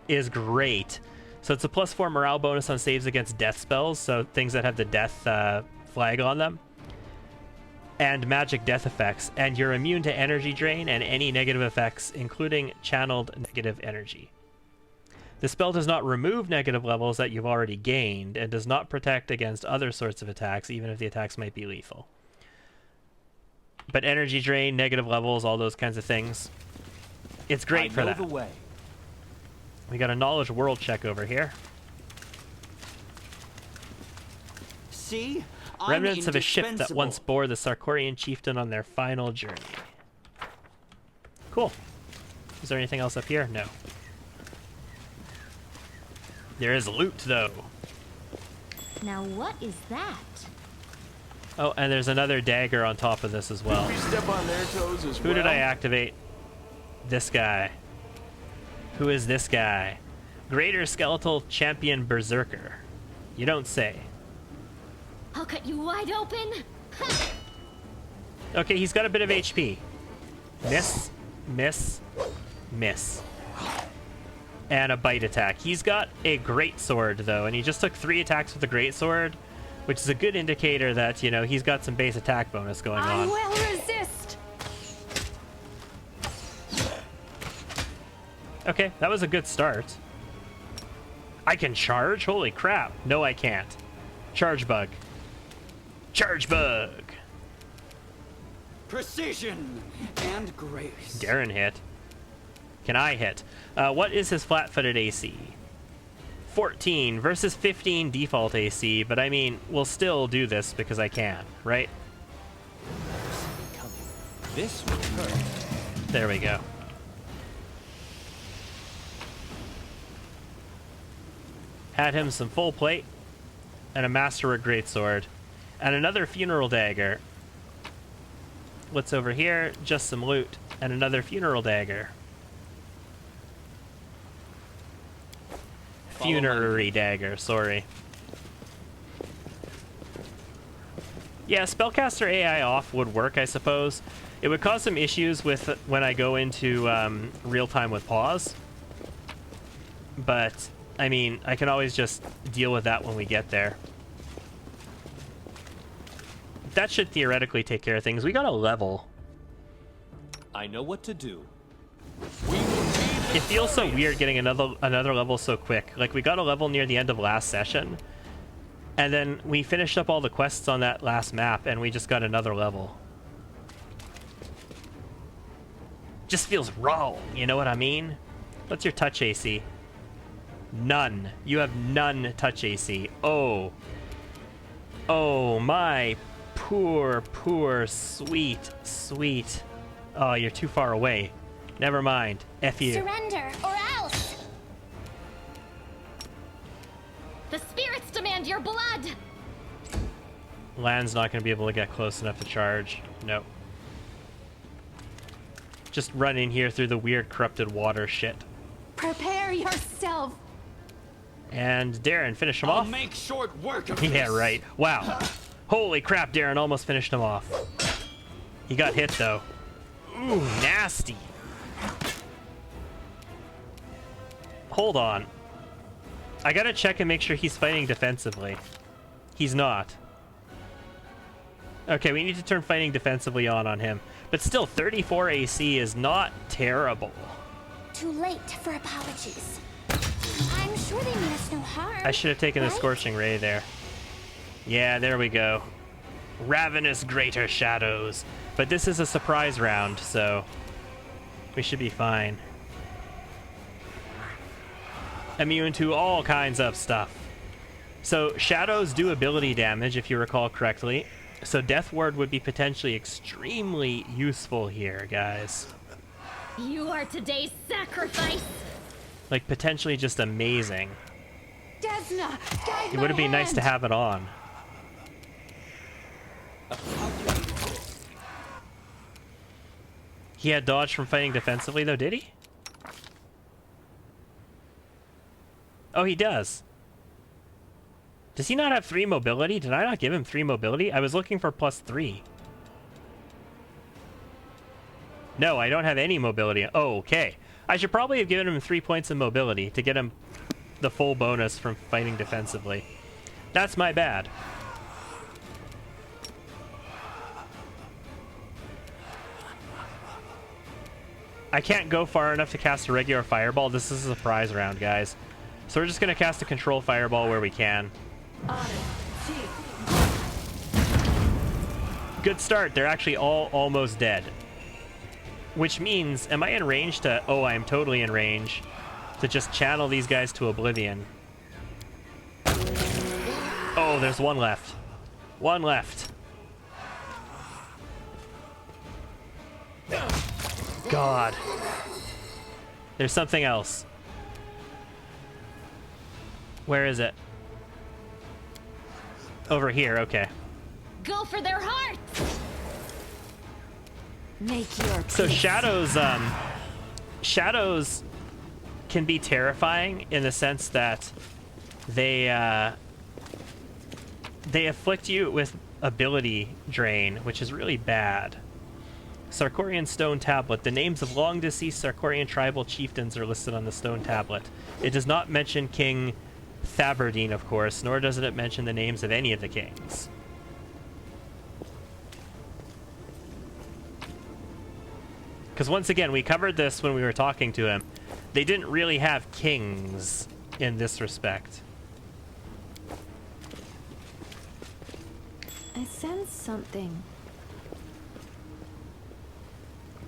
is great. So it's a +4 morale bonus on saves against death spells, so things that have the death flag on them. And magic death effects, and you're immune to energy drain and any negative effects, including channeled negative energy. The spell does not remove negative levels that you've already gained, and does not protect against other sorts of attacks, even if the attacks might be lethal. But energy drain, negative levels, all those kinds of things. It's great for that. The way. We got a knowledge world check over here. See? Remnants of a ship that once bore the Sarkorian chieftain on their final journey. Cool. Is there anything else up here? No. There is loot, though. Now what is that? Oh, and there's another dagger on top of this as well. We step on their toes as Who did I activate? This guy. Who is this guy? Greater Skeletal Champion Berserker. You don't say. I'll cut you wide open. Okay, he's got a bit of HP. Miss, miss, miss. And a bite attack. He's got a great sword though, and he just took 3 attacks with the great sword, which is a good indicator that, you know, he's got some base attack bonus going I on. will resist. Okay, that was a good start. I can charge? Holy crap. No, I can't. Charge bug. Charge bug. Precision and grace. Darren hit. Can I hit? What is his flat-footed AC? 14 versus 15 default AC, but I mean, we'll still do this because I can, right? This will hurt. There we go. Had him some full plate, and a Master Greatsword, and another Funeral Dagger. What's over here? Just some loot, and another Funeral Dagger. Funerary Dagger, sorry. Yeah, Spellcaster AI off would work, I suppose. It would cause some issues with when I go into real time with pause. But, I mean, I can always just deal with that when we get there. That should theoretically take care of things. We got a level. I know what to do. It feels so weird getting another level so quick. Like, we got a level near the end of last session, and then we finished up all the quests on that last map, and we just got another level. Just feels wrong, you know what I mean? What's your touch AC? None. You have none touch AC. Oh. Oh, my poor, poor, sweet, sweet. Oh, you're too far away. Never mind. F you. Surrender, or else! The spirits demand your blood! Land's not going to be able to get close enough to charge. Nope. Just run in here through the weird corrupted water shit. Prepare yourself. And Darren, finish him I'll off. make short work of Yeah, this. right. Wow. Holy crap, Darren almost finished him off. He got hit, though. Ooh, nasty. Hold on. I gotta check and make sure he's fighting defensively. He's not. Okay, we need to turn fighting defensively on him. But still, 34 AC is not terrible. Too late for apologies. I'm sure they mean us no harm. I should have taken the right? Scorching Ray there. Yeah, there we go. Ravenous Greater Shadows. But this is a surprise round, so we should be fine. Immune to all kinds of stuff. So shadows do ability damage, if you recall correctly. So Death Ward would be potentially extremely useful here, guys. You are today's sacrifice! Like, potentially just amazing. Desna, guide It would have been nice to have it on. He had dodge from fighting defensively, though, did he? Oh, he does. Does he not have 3 mobility? Did I not give him 3 mobility? I was looking for +3. No, I don't have any mobility. Oh, okay. I should probably have given him 3 points of mobility to get him the full bonus from fighting defensively. That's my bad. I can't go far enough to cast a regular fireball. This is a surprise round, guys. So we're just going to cast a control fireball where we can. Good start. They're actually all almost dead. Which means, am I in range to... Oh, I am totally in range to just channel these guys to oblivion. Oh, there's one left. One left. God. There's something else. Where is it? Over here, okay. Go for their hearts! Make your peace. So shadows can be terrifying in the sense that they afflict you with ability drain, which is really bad. Sarkorian Stone Tablet. The names of long-deceased Sarkorian tribal chieftains are listed on the stone tablet. It does not mention King Thaberdine, of course, nor does it mention the names of any of the kings. Because once again, we covered this when we were talking to him. They didn't really have kings in this respect. I sense something.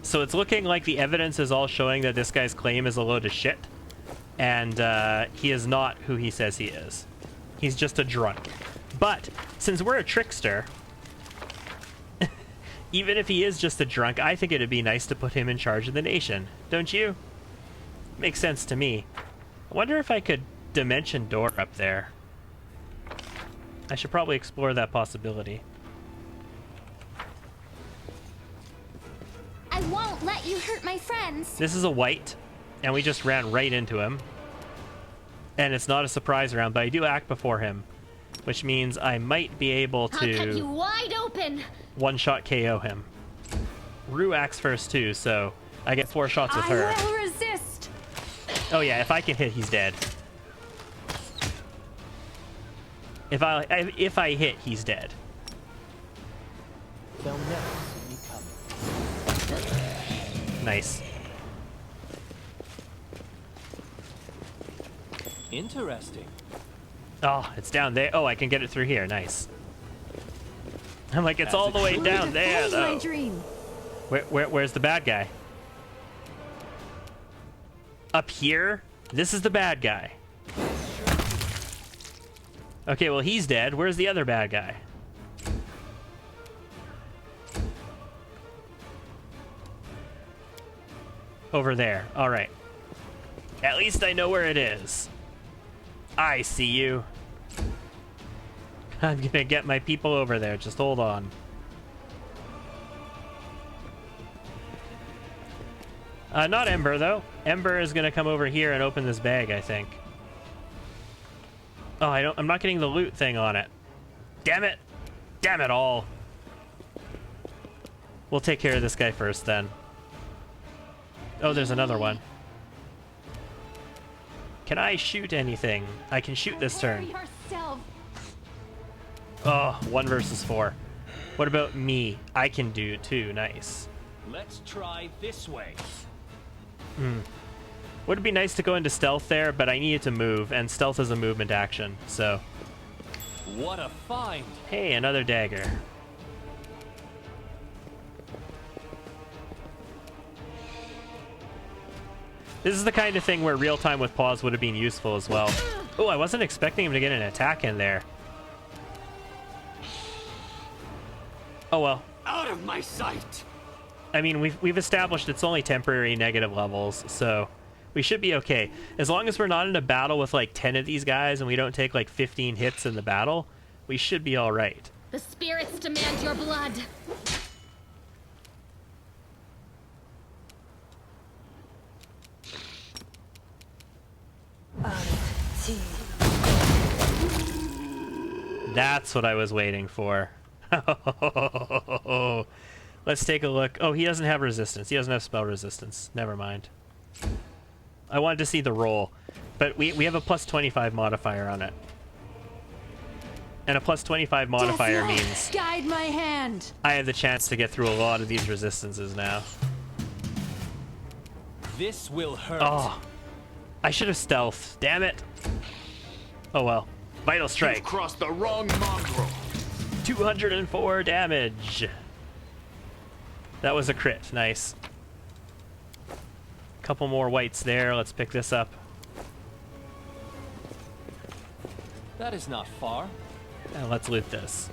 So it's looking like the evidence is all showing that this guy's claim is a load of shit. And he is not who he says he is. He's just a drunk. But since we're a trickster, even if he is just a drunk, I think it'd be nice to put him in charge of the nation. Don't you? Makes sense to me. I wonder if I could dimension door up there. I should probably explore that possibility. I won't let you hurt my friends. This is a white, and we just ran right into him. And it's not a surprise round, but I do act before him, which means I might be able I'll cut you to wide open. one-shot KO him. Rue acts first too, so I get 4 shots with her. I will resist. Oh yeah, if I can hit, he's dead. If I hit, he's dead. They'll never see me coming. Nice. Interesting. Oh, it's down there. Oh, I can get it through here. Nice. I'm like, it's all the way down there, My though. dream. Where's the bad guy? Up here? This is the bad guy. Okay, well, he's dead. Where's the other bad guy? Over there. All right. At least I know where it is. I see you. I'm gonna get my people over there. Just hold on. Not Ember, though. Ember is gonna come over here and open this bag, I think. Oh, I'm not getting the loot thing on it. Damn it! Damn it all! We'll take care of this guy first, then. Oh, there's another one. Can I shoot anything? I can shoot this turn. Yourself. Oh, 1 versus 4. What about me? I can do too. Nice. Let's try this way. Would it be nice to go into stealth there, but I needed to move, and stealth is a movement action, so... What a find! Hey, another dagger. This is the kind of thing where real-time with pause would have been useful as well. Oh, I wasn't expecting him to get an attack in there. Oh well. Out of my sight! I mean, we've established it's only temporary negative levels, so we should be okay. As long as we're not in a battle with like 10 of these guys and we don't take like 15 hits in the battle, we should be all right. The spirits demand your blood. That's what I was waiting for. Let's take a look. Oh, he doesn't have resistance. He doesn't have spell resistance. Never mind. I wanted to see the roll, but we have a plus 25 modifier on it. And a plus 25 modifier means Guide my hand. I have the chance to get through a lot of these resistances now. This will hurt. Oh, I should have stealth. Damn it. Oh well. Vital strike. Crossed the wrong mongrel. 204 damage. That was a crit. Nice. Couple more whites there. Let's pick this up. That is not far. And let's loot this.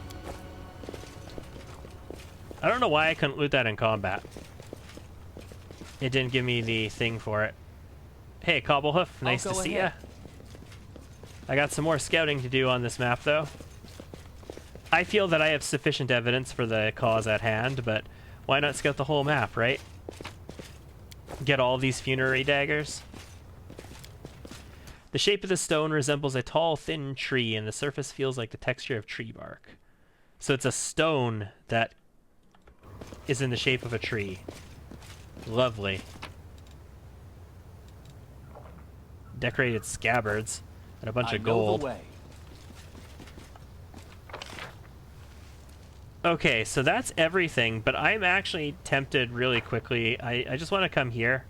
I don't know why I couldn't loot that in combat. It didn't give me the thing for it. Hey, Cobblehoof, nice to go see ya. ahead. I got some more scouting to do on this map, though. I feel that I have sufficient evidence for the cause at hand, but why not scout the whole map, right? Get all these funerary daggers. The shape of the stone resembles a tall, thin tree, and the surface feels like the texture of tree bark. So it's a stone that is in the shape of a tree. Lovely. Decorated scabbards and a bunch I of know gold. the way. Okay, so that's everything, but I'm actually tempted really quickly. I just want to come here.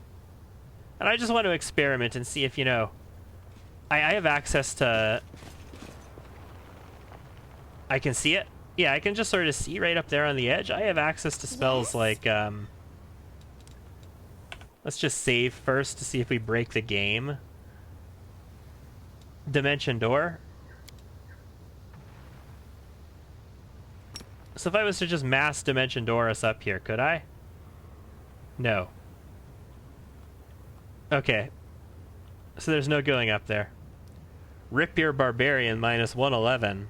And I just want to experiment and see if, you know... I have access to... I can see it. Yeah, I can just sort of see right up there on the edge. I have access to spells like... Let's just save first to see if we break the game. Dimension Door. So if I was to just mass Dimension Door us up here, could I? No. Okay. So there's no going up there. Rip your Barbarian minus 111.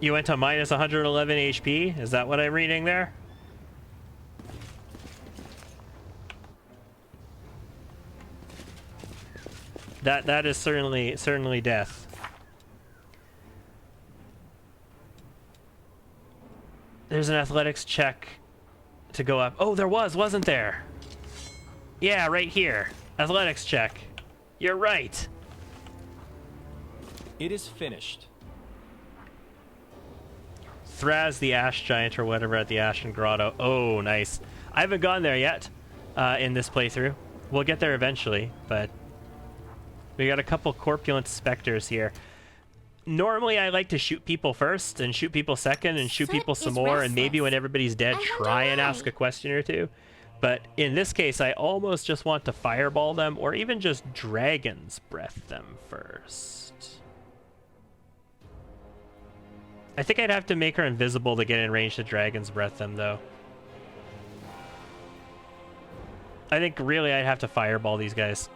You went to minus 111 HP? Is that what I'm reading there? That is certainly death. There's an athletics check to go up. Oh, there wasn't there? Yeah, right here. Athletics check. You're right. It is finished. Thraz the Ash Giant or whatever at the Ashen Grotto. Oh, nice. I haven't gone there yet in this playthrough. We'll get there eventually, but we got a couple corpulent specters here. Normally, I like to shoot people first and shoot people second and shoot Soot people some is more, and maybe restless. when everybody's dead, I wonder try and why. ask a question or two. But in this case, I almost just want to fireball them or even just Dragon's Breath them first. I think I'd have to make her invisible to get in range to Dragon's Breath them, though. I think really I'd have to fireball these guys.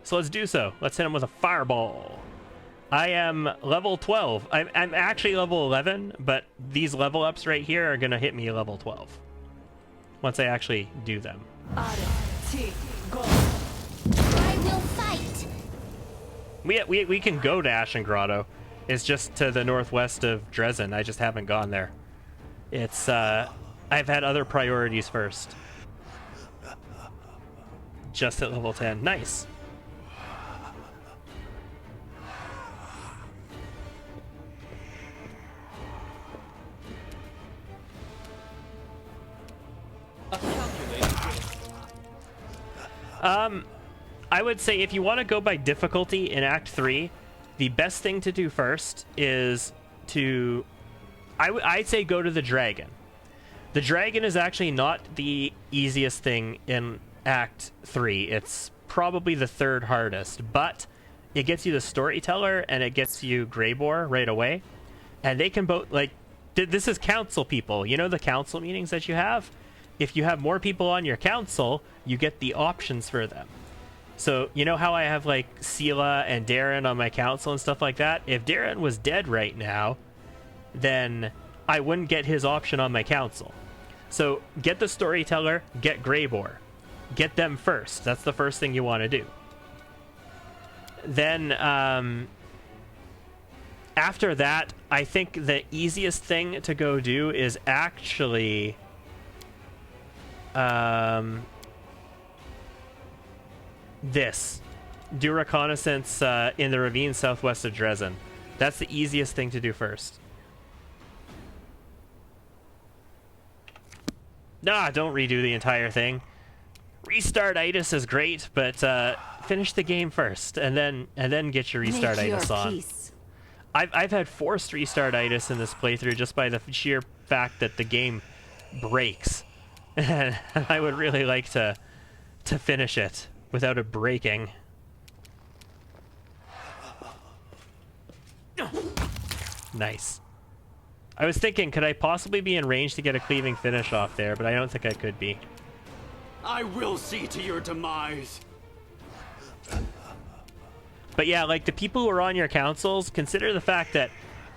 So let's do so. Let's hit them with a fireball. I am level 12. I'm actually level 11, but these level ups right here are going to hit me level 12. Once I actually do them. I will fight. We can go to Ashen Grotto. It's just to the northwest of Dresden. I just haven't gone there. It's, I've had other priorities first. Just at level 10. Nice. A calculated risk. I would say if you want to go by difficulty in Act 3, the best thing to do first is to... I'd say go to the dragon. The dragon is actually not the easiest thing in Act 3. It's probably the third hardest, but it gets you the storyteller and it gets you Greybore right away. And they can both, like, this is council people. You know the council meetings that you have? If you have more people on your council, you get the options for them. So, you know how I have, like, Sela and Darren on my council and stuff like that? If Darren was dead right now, then I wouldn't get his option on my council. So, get the storyteller, get Greybore. Get them first. That's the first thing you want to do. Then, After that, I think the easiest thing to go do is actually this. Do reconnaissance in the ravine southwest of Dresden. That's the easiest thing to do first. Nah, don't redo the entire thing. Restart-itis is great, but finish the game first, and then get your restart-itis on. Peace. I've had forced restart-itis in this playthrough just by the sheer fact that the game breaks, and I would really like to finish it without it breaking. Nice. I was thinking, could I possibly be in range to get a cleaving finish off there, but I don't think I could be. I will see to your demise. But yeah, like the people who are on your councils, consider the fact that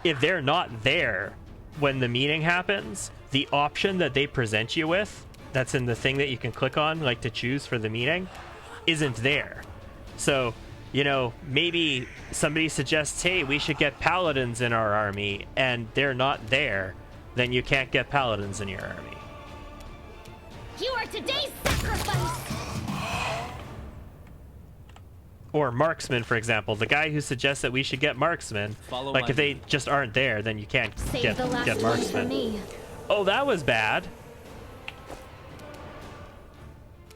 if they're not there when the meeting happens, the option that they present you with, that's in the thing that you can click on, like to choose for the meeting, isn't there. So, you know, maybe somebody suggests, hey, we should get paladins in our army, and they're not there, then you can't get paladins in your army. You are today's sacrifice! Or marksman, for example. The guy who suggests that we should get marksman, Follow like my if they lead. just aren't there, then you can't Save get the last one for marksman. me. Oh, that was bad.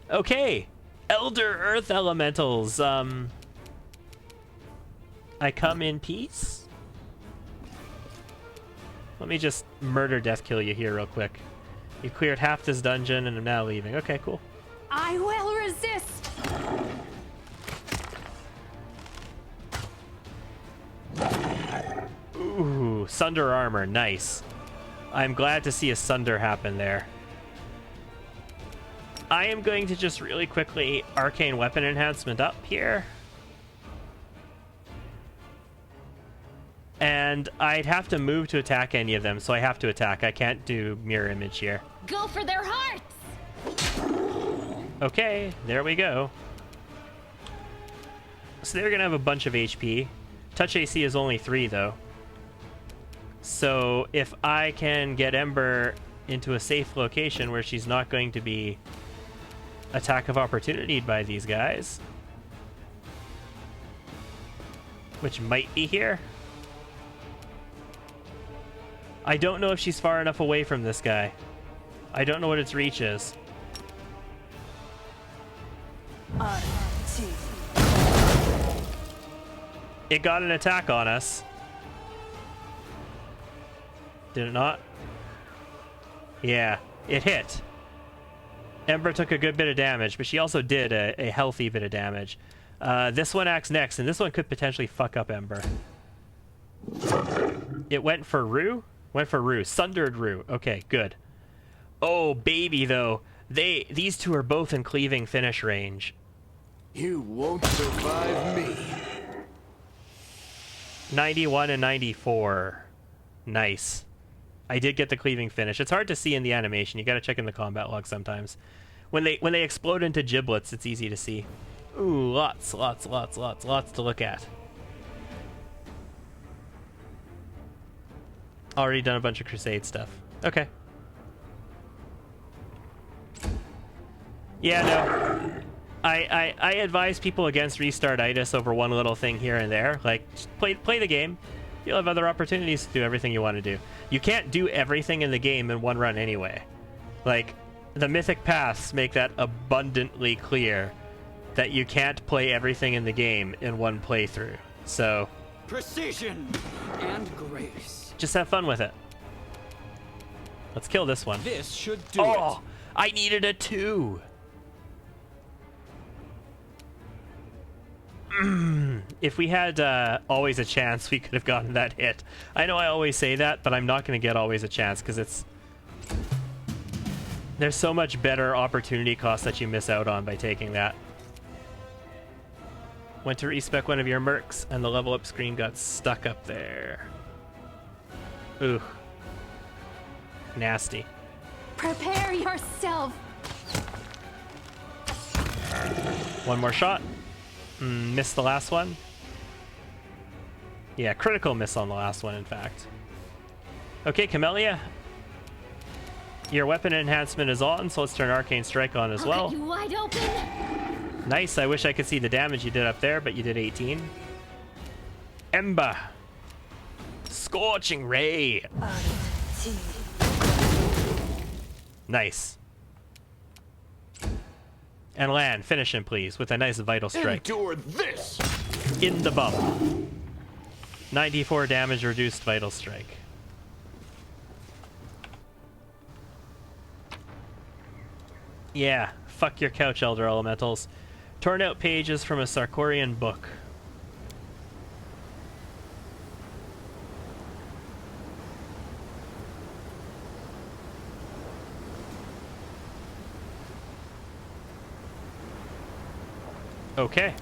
Okay. Elder Earth Elementals. I come in peace? Let me just murder death kill you here real quick. You cleared half this dungeon and I'm now leaving. Okay, cool. I will resist. Ooh, Sunder armor, nice. I'm glad to see a Sunder happen there. I am going to just really quickly arcane weapon enhancement up here. And I'd have to move to attack any of them, so I have to attack. I can't do mirror image here. Go for their hearts! Okay, there we go. So they're gonna have a bunch of HP. Touch AC is only 3 though. So if I can get Ember into a safe location where she's not going to be attack of opportunity by these guys, which might be here. I don't know if she's far enough away from this guy. I don't know what its reach is. It got an attack on us. Did it not? Yeah, it hit. Ember took a good bit of damage, but she also did a healthy bit of damage. This one acts next, and this one could potentially fuck up Ember. It went for Rue? Went for Rue. Sundered Rue. Okay, good. Oh, baby, though. These two are both in cleaving finish range. You won't survive me. 91 and 94. Nice. I did get the cleaving finish. It's hard to see in the animation. You gotta check in the combat log sometimes. When they explode into giblets, it's easy to see. Ooh, lots to look at. Already done a bunch of crusade stuff. Okay. Yeah, no. I advise people against restart-itis over one little thing here and there. Like, just play the game. You'll have other opportunities to do everything you want to do. You can't do everything in the game in one run anyway. Like, the mythic paths make that abundantly clear that you can't play everything in the game in one playthrough. So, Precision and grace. just have fun with it. Let's kill this one. This should do Oh, I needed a 2. If we had always a chance, we could have gotten that hit. I know I always say that, but I'm not going to get always a chance because there's so much better opportunity cost that you miss out on by taking that. Went to respec one of your mercs, and the level up screen got stuck up there. Ooh. Nasty. Prepare yourself. One more shot. Missed the last one. Yeah, critical miss on the last one, in fact. Okay, Camellia. Your weapon enhancement is on, so let's turn Arcane Strike on as I'll well. cut you wide open. Nice. I wish I could see the damage you did up there, but you did 18. Ember. Scorching Ray. Nice. And land. Finish him, please, with a nice Vital Strike. Endure this! In the bump. 94 damage reduced Vital Strike. Yeah, fuck your couch, Elder Elementals. Torn out pages from a Sarkorian book. Okay.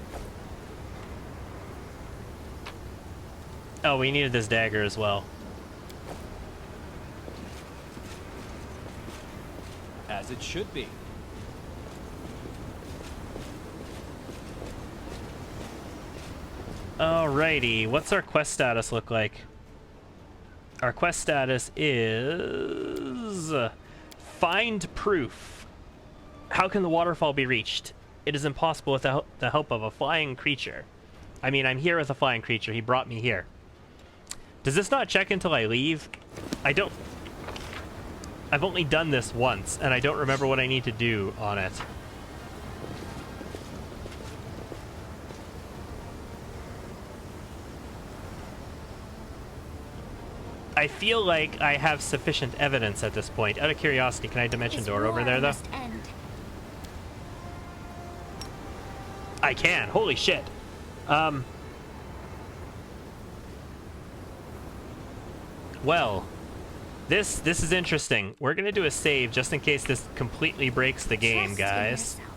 Oh, we needed this dagger as well. As it should be. Alrighty, what's our quest status look like? Our quest status is... Find proof. How can the waterfall be reached? It is impossible without the help of a flying creature. I mean, I'm here with a flying creature. He brought me here. Does this not check until I leave? I don't... I've only done this once, and I don't remember what I need to do on it. I feel like I have sufficient evidence at this point. Out of curiosity, can I dimension This door over war there, though? must end. I can. Holy shit. Well, this is interesting. We're gonna do a save just in case this completely breaks the game, Trust in guys. yourself.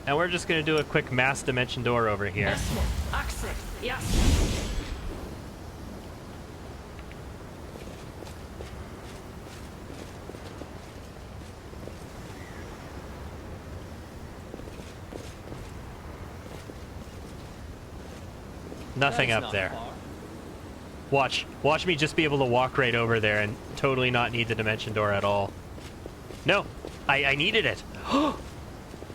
And we're just gonna do a quick mass dimension door over here. Nothing That is up not there. far. Watch me just be able to walk right over there and totally not need the dimension door at all. No, I needed it.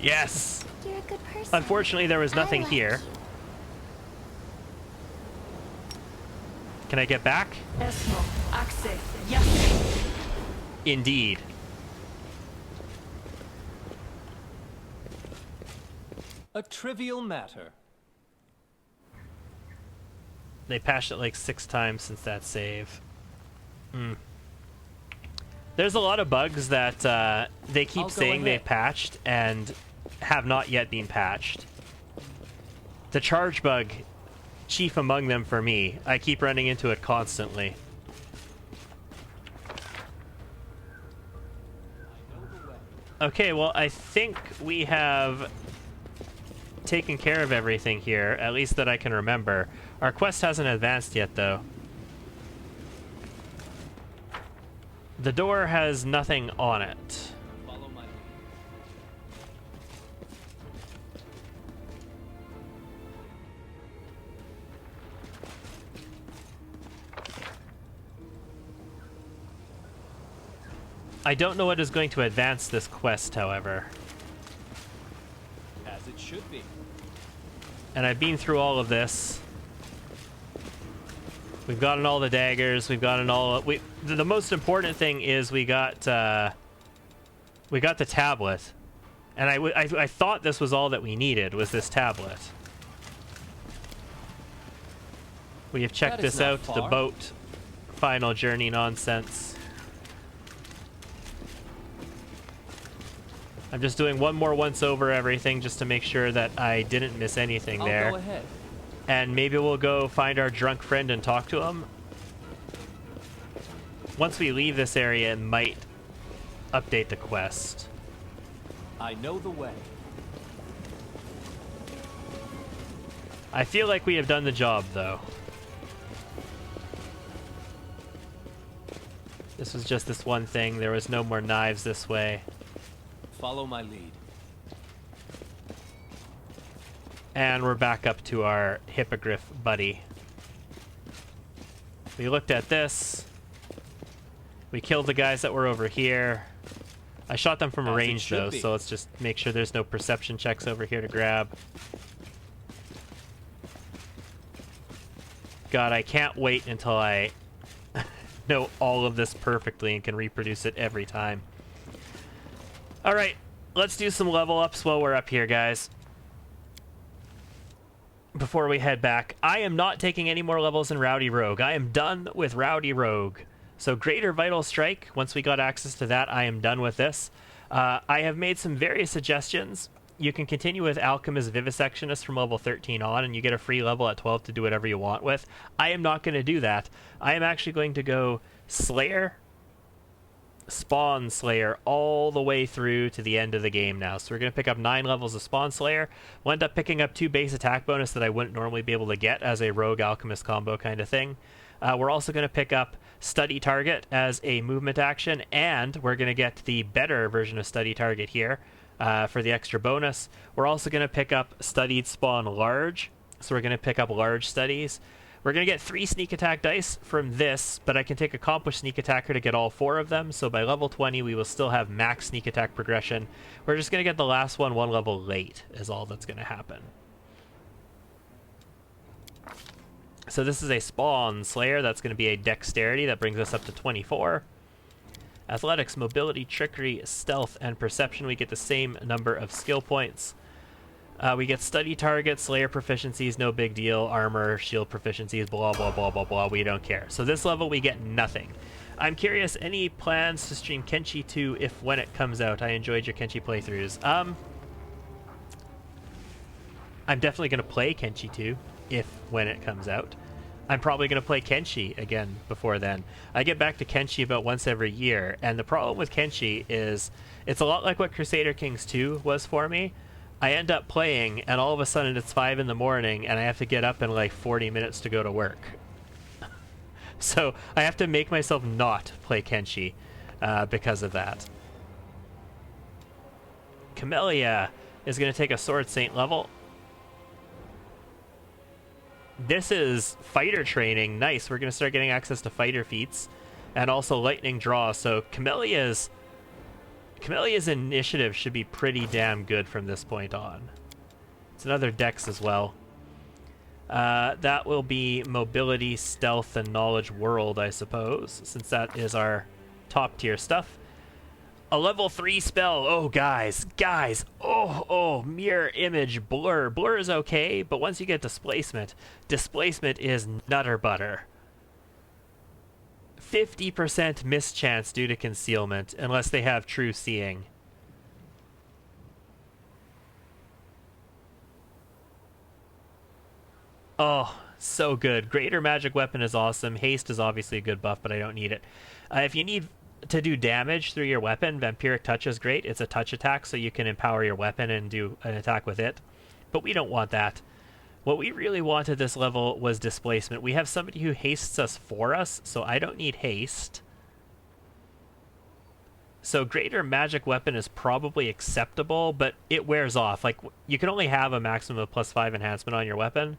Yes. You're a good person. Unfortunately, there was I nothing like here. you. Can I get back? Indeed. A trivial matter. They patched it like 6 times since that save. There's a lot of bugs that they keep I'll go saying they've ahead. patched and have not yet been patched. The charge bug, chief among them for me. I keep running into it constantly. Okay, well, I think we have taken care of everything here, at least that I can remember. Our quest hasn't advanced yet, though. The door has nothing on it. Follow my lead. I don't know what is going to advance this quest, however. As it should be. And I've been through all of this. We've gotten all the daggers. We've gotten all... the most important thing is we got the tablet. And I thought this was all that we needed, was this tablet. We have checked That is this not out, the far. boat final journey nonsense. I'm just doing one more once over everything just to make sure that I didn't miss anything I'll there. go ahead. And maybe we'll go find our drunk friend and talk to him. Once we leave this area, it might update the quest. I know the way. I feel like we have done the job, though. This was just this one thing. There was no more knives this way. Follow my lead. And we're back up to our hippogriff buddy. We looked at this. We killed the guys that were over here. I shot them from a As it range should though, be. so let's just make sure there's no perception checks over here to grab. God, I can't wait until I know all of this perfectly and can reproduce it every time. Alright, let's do some level ups while we're up here, guys. Before we head back, I am not taking any more levels in Rowdy Rogue. I am done with Rowdy Rogue. So Greater Vital Strike, once we got access to that, I am done with this. I have made some various suggestions. You can continue with Alchemist Vivisectionist from level 13 on, and you get a free level at 12 to do whatever you want with. I am not going to do that. I am actually going to go Slayer, Spawn Slayer, all the way through to the end of the game now. So we're going to pick up 9 levels of Spawn Slayer. We'll end up picking up 2 base attack bonus that I wouldn't normally be able to get as a Rogue Alchemist combo kind of thing. We're also going to pick up Study Target as a movement action, and we're going to get the better version of Study Target here for the extra bonus. We're also going to pick up Studied Spawn Large, so we're going to pick up large studies. We're going to get 3 sneak attack dice from this, but I can take Accomplished Sneak Attacker to get all 4 of them, so by level 20 we will still have max sneak attack progression. We're just going to get the last one level late is all that's going to happen. So this is a Spawn Slayer. That's going to be a Dexterity. That brings us up to 24. Athletics, Mobility, Trickery, Stealth, and Perception. We get the same number of skill points. We get Study Target, Slayer proficiencies, no big deal. Armor, Shield proficiencies, blah, blah, blah, blah, blah. We don't care. So this level we get nothing. I'm curious, any plans to stream Kenshi 2 if when it comes out? I enjoyed your Kenshi playthroughs. I'm definitely going to play Kenshi 2 if when it comes out. I'm probably going to play Kenshi again before then. I get back to Kenshi about once every year, and the problem with Kenshi is it's a lot like what Crusader Kings 2 was for me. I end up playing, and all of a sudden it's 5 in the morning, and I have to get up in like 40 minutes to go to work. So I have to make myself not play Kenshi because of that. Camellia is going to take a Sword Saint level. This is fighter training. Nice. We're going to start getting access to fighter feats and also lightning draw. So Camellia's initiative should be pretty damn good from this point on. It's another dex as well. That will be mobility, stealth, and knowledge world, I suppose, since that is our top tier stuff. A level 3 spell. Oh, guys. Oh, mirror image blur. Blur is okay, but once you get displacement is nutter butter. 50% mischance due to concealment, unless they have true seeing. Oh, so good. Greater magic weapon is awesome. Haste is obviously a good buff, but I don't need it. If you need to do damage through your weapon, Vampiric Touch is great. It's a touch attack, so you can empower your weapon and do an attack with it. But we don't want that. What we really wanted this level was displacement. We have somebody who hastes us for us, so I don't need haste. So greater magic weapon is probably acceptable, but it wears off. Like, you can only have a maximum of +5 enhancement on your weapon.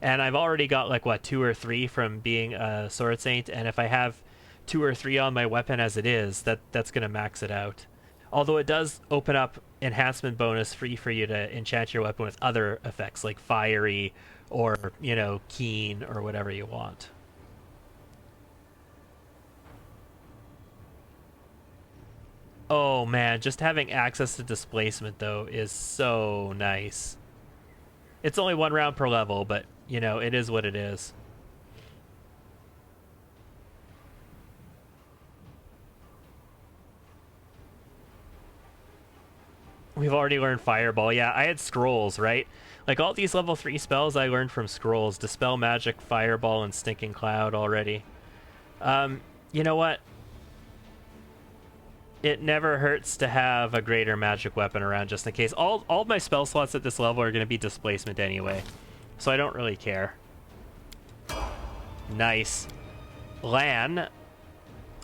And I've already got, like, what, 2 or 3 from being a Sword Saint, and if I have 2 or 3 on my weapon as it is, that's going to max it out. Although it does open up enhancement bonus free for you to enchant your weapon with other effects like fiery or, you know, keen or whatever you want. Oh man, just having access to displacement though is so nice. It's only 1 round per level, but you know, it is what it is. We've already learned Fireball. Yeah, I had Scrolls, right? Like, all these level 3 spells I learned from Scrolls. Dispel Magic, Fireball, and Stinking Cloud already. You know what? It never hurts to have a greater magic weapon around just in case. All of my spell slots at this level are going to be displacement anyway. So I don't really care. Nice. Lan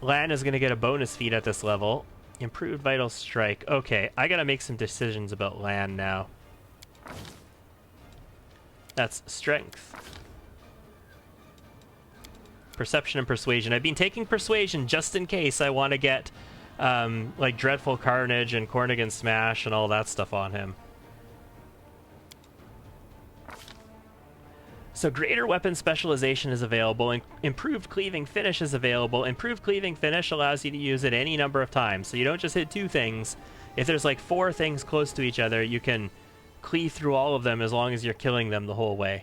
is going to get a bonus feat at this level. Improved Vital Strike. Okay, I gotta make some decisions about Lan now. That's strength. Perception and persuasion. I've been taking persuasion just in case I want to get like Dreadful Carnage and Cornigan Smash and all that stuff on him. So greater weapon specialization is available, and improved cleaving finish is available. Improved cleaving finish allows you to use it any number of times, so you don't just hit 2 things. If there's like 4 things close to each other, you can cleave through all of them as long as you're killing them the whole way.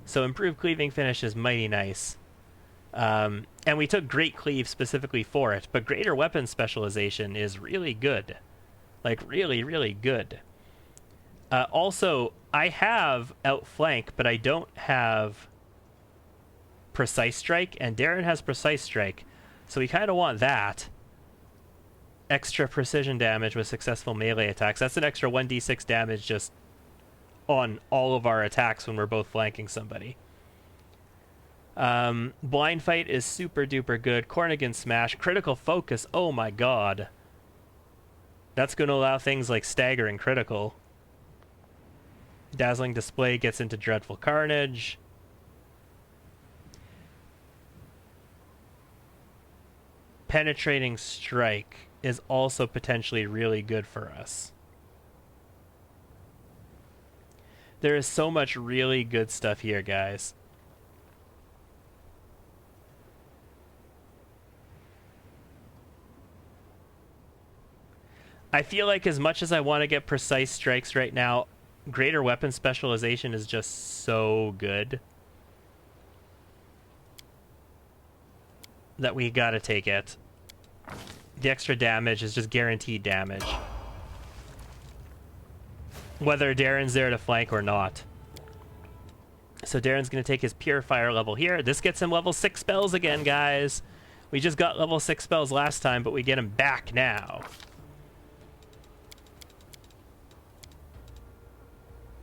So improved cleaving finish is mighty nice. And we took Great Cleave specifically for it, but greater weapon specialization is really good. Like, really, really good. Also, I have Outflank, but I don't have Precise Strike, and Darren has Precise Strike, so we kind of want that. Extra precision damage with successful melee attacks. That's an extra 1d6 damage just on all of our attacks when we're both flanking somebody. Blind Fight is super duper good. Cornigan Smash. Critical Focus. Oh my god. That's going to allow things like Stagger and Critical. Dazzling Display gets into Dreadful Carnage. Penetrating Strike is also potentially really good for us. There is so much really good stuff here, guys. I feel like as much as I want to get precise strikes right now, greater weapon specialization is just so good that we gotta take it. The extra damage is just guaranteed damage, whether Darren's there to flank or not. So Darren's gonna take his Purifier level here. This gets him level 6 spells again, guys. We just got level 6 spells last time, but we get him back now.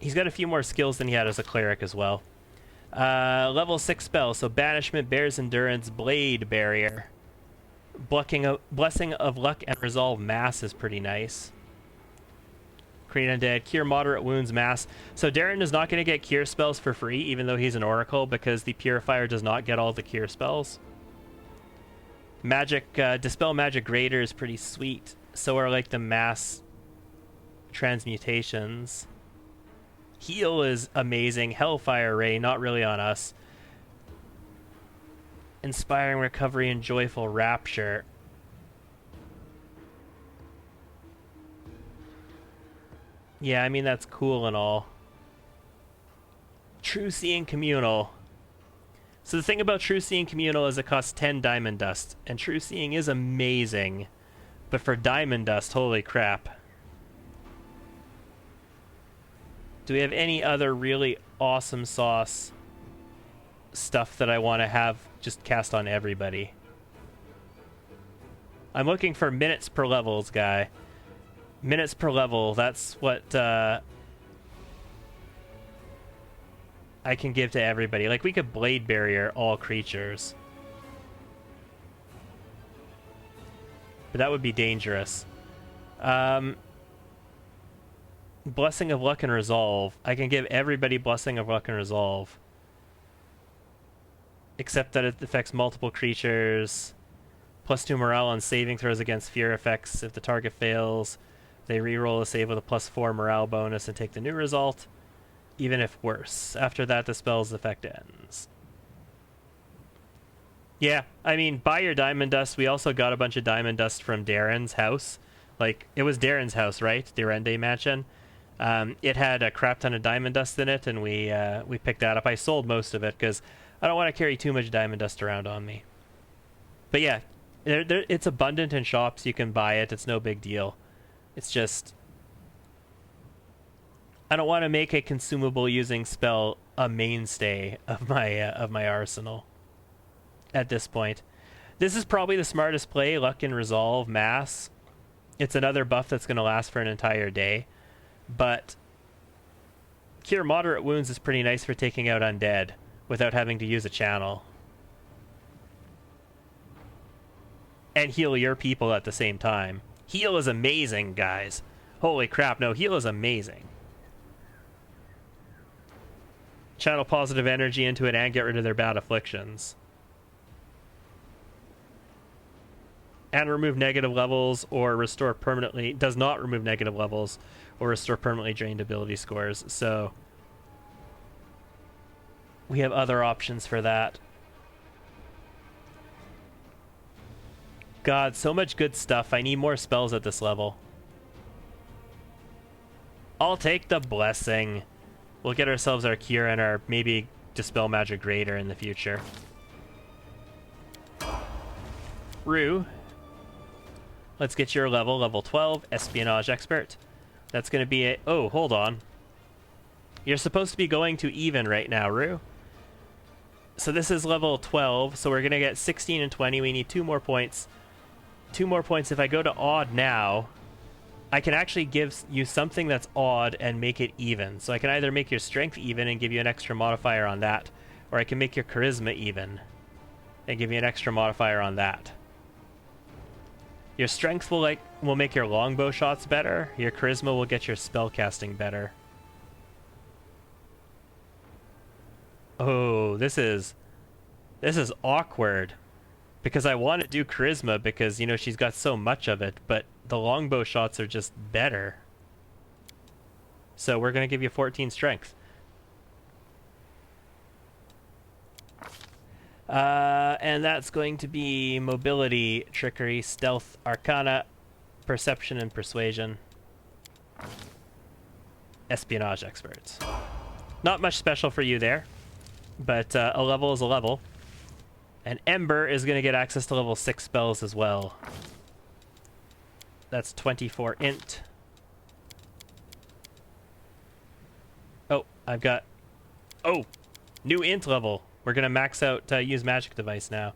He's got a few more skills than he had as a cleric as well. Level 6 spells, so Banishment, Bear's Endurance, Blade Barrier. Blessing of Luck and Resolve Mass is pretty nice. Create Undead, Cure Moderate Wounds Mass. So Darren is not going to get cure spells for free, even though he's an Oracle, because the Purifier does not get all the cure spells. Magic, Dispel Magic Greater is pretty sweet. So are like the Mass Transmutations. Heal is amazing. Hellfire Ray, not really on us. Inspiring Recovery and Joyful Rapture. Yeah, I mean, that's cool and all. True Seeing Communal. So the thing about True Seeing Communal is it costs 10 Diamond Dust. And True Seeing is amazing. But for Diamond Dust, holy crap. Do we have any other really awesome sauce stuff that I want to have just cast on everybody? I'm looking for minutes per levels, guy. Minutes per level, that's what I can give to everybody. Like, we could Blade Barrier all creatures. But that would be dangerous. Blessing of Luck and Resolve. I can give everybody Blessing of Luck and Resolve. Except that it affects multiple creatures. +2 morale on saving throws against fear effects. If the target fails, they reroll a save with a +4 morale bonus and take the new result, even if worse. After that, the spell's effect ends. Yeah, I mean, buy your Diamond Dust. We also got a bunch of Diamond Dust from Darren's house. Like, it was Darren's house, right? The Rende Mansion. It had a crap ton of Diamond Dust in it, and we picked that up. I sold most of it because I don't want to carry too much Diamond Dust around on me. But yeah, it's abundant in shops. You can buy it. It's no big deal. It's just, I don't want to make a consumable using spell a mainstay of my arsenal at this point. This is probably the smartest play. Luck and Resolve Mass. It's another buff that's going to last for an entire day. But Cure Moderate Wounds is pretty nice for taking out undead without having to use a channel. And heal your people at the same time. Heal is amazing, guys. Holy crap, no, heal is amazing. Channel positive energy into it and get rid of their bad afflictions. And remove negative levels or restore permanently. Does not remove negative levels or restore permanently drained ability scores. So we have other options for that. God, so much good stuff. I need more spells at this level. I'll take the blessing. We'll get ourselves our cure and our maybe dispel magic greater in the future. Rue. Let's get your level 12, espionage expert. That's going to be a... Oh, hold on. You're supposed to be going to even right now, Rue. So this is level 12, so we're going to get 16 and 20. We need 2 more points. 2 more points. If I go to odd now, I can actually give you something that's odd and make it even. So I can either make your strength even and give you an extra modifier on that, or I can make your charisma even and give you an extra modifier on that. Your strength will make your longbow shots better. Your charisma will get your spell casting better. Oh, this is awkward. Because I want to do charisma because, you know, she's got so much of it, but the longbow shots are just better. So we're going to give you 14 strength. And that's going to be mobility, trickery, stealth, arcana, perception, and persuasion. Espionage experts. Not much special for you there, but a level is a level. And Ember is going to get access to level 6 spells as well. That's 24 int. Oh, I've got... Oh! New int level. We're going to max out use magic device now.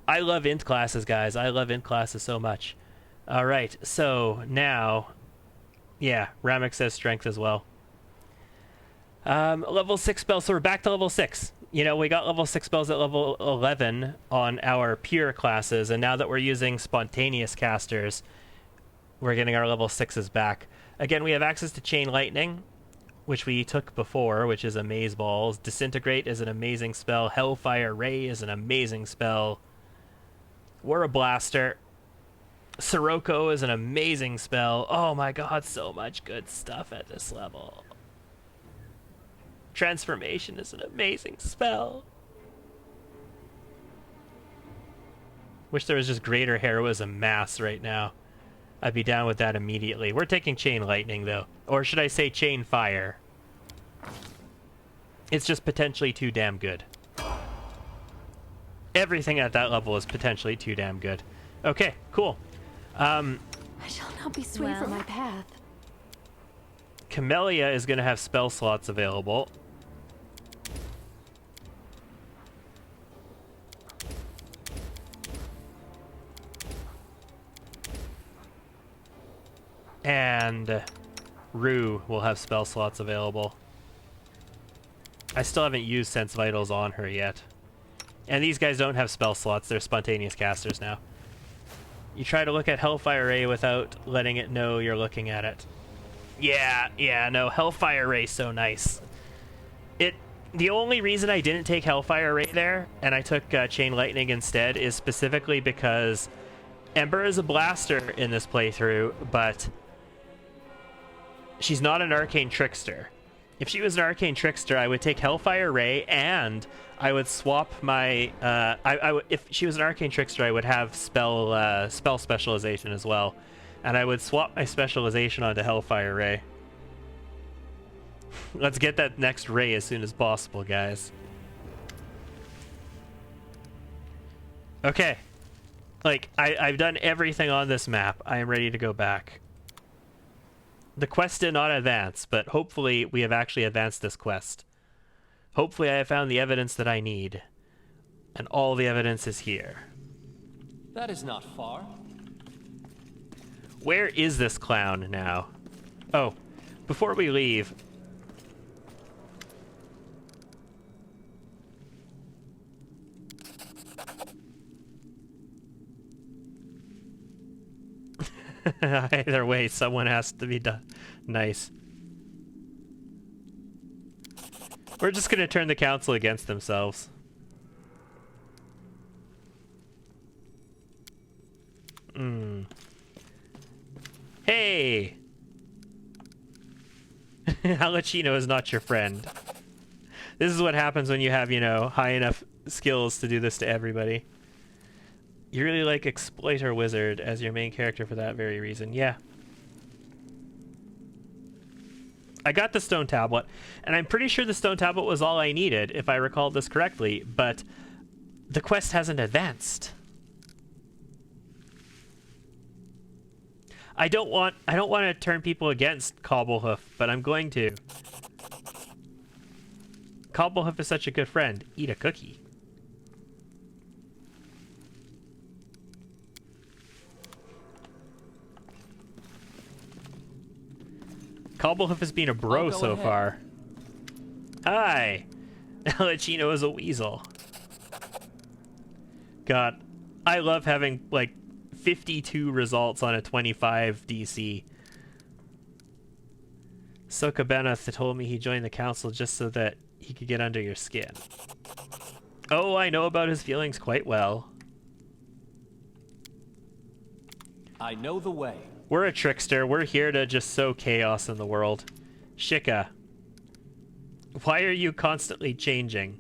I love int classes, guys. I love int classes so much. Alright, so now... Yeah, Ramek says strength as well. Level 6 spells, so we're back to level 6. You know, we got level 6 spells at level 11 on our pure classes, and now that we're using spontaneous casters, we're getting our level 6s back. Again, we have access to Chain Lightning, which we took before, which is Amaze Balls. Disintegrate is an amazing spell. Hellfire Ray is an amazing spell. We're a Blaster. Sirocco is an amazing spell. Oh my god, so much good stuff at this level. Transformation is an amazing spell. Wish there was just greater heroism mass right now. I'd be down with that immediately. We're taking Chain Lightning, though. Or should I say Chain Fire? It's just potentially too damn good. Everything at that level is potentially too damn good. Okay, cool. I shall not be swayed from my path. Camellia is going to have spell slots available. And Rue will have spell slots available. I still haven't used Sense Vitals on her yet. And these guys don't have spell slots, they're spontaneous casters now. You try to look at Hellfire Ray without letting it know you're looking at it. Yeah, no, Hellfire Ray's so nice. The only reason I didn't take Hellfire Ray there, and I took Chain Lightning instead, is specifically because Ember is a blaster in this playthrough, but she's not an arcane trickster. If she was an arcane trickster, I would take Hellfire Ray, and I would swap my... if she was an arcane trickster, I would have spell specialization as well. And I would swap my specialization onto Hellfire Ray. Let's get that next Ray as soon as possible, guys. Okay. Like, I've done everything on this map. I am ready to go back. The quest did not advance, but hopefully we have actually advanced this quest. Hopefully I have found the evidence that I need. And all the evidence is here. That is not far. Where is this clown now? Oh, before we leave... Either way, someone has to be done. Nice. We're just gonna turn the council against themselves. Hey! Halachino is not your friend. This is what happens when you have, you know, high enough skills to do this to everybody. You really like Exploiter Wizard as your main character for that very reason. Yeah. I got the stone tablet, and I'm pretty sure the stone tablet was all I needed, if I recall this correctly, but the quest hasn't advanced. I don't want to turn people against Cobblehoof, but I'm going to. Cobblehoof is such a good friend. Eat a cookie. Cobblehoof has been a bro so far. Hi! Halachino is a weasel. God, I love having, like, 52 results on a 25 DC. Sokabena told me he joined the council just so that he could get under your skin. Oh, I know about his feelings quite well. I know the way. We're a trickster. We're here to just sow chaos in the world. Shika, why are you constantly changing?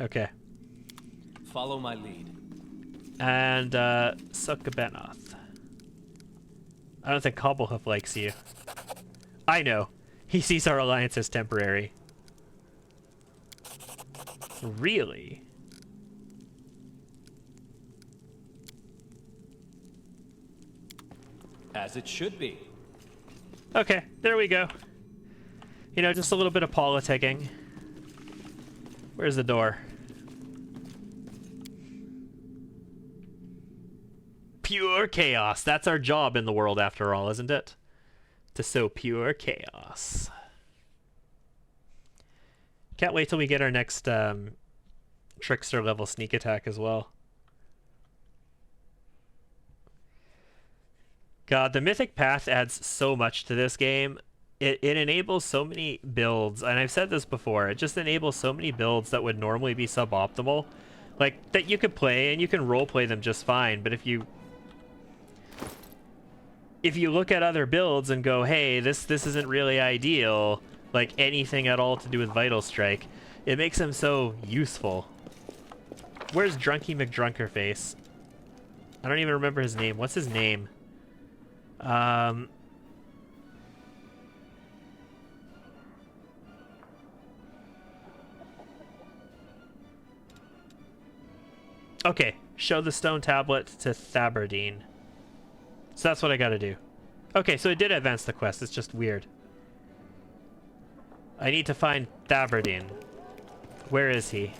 Okay. Follow my lead. And, Sokabenoth. I don't think Cobblehoof likes you. I know. He sees our alliance as temporary. Really? As it should be. Okay, there we go. You know, just a little bit of politicking. Where's the door? Pure chaos. That's our job in the world after all, isn't it? To sow pure chaos. Can't wait till we get our next Trickster level sneak attack as well. God, the Mythic Path adds so much to this game. It enables so many builds, and I've said this before, it just enables so many builds that would normally be suboptimal. Like, that you could play, and you can roleplay them just fine, but if you look at other builds and go, hey, this isn't really ideal, like anything at all to do with Vital Strike, it makes them so useful. Where's Drunky McDrunkerface? I don't even remember his name. What's his name? Okay, show the stone tablet to Thabardine. So that's what I gotta do. Okay, so it did advance the quest, it's just weird. I need to find Thabardine. Where is he?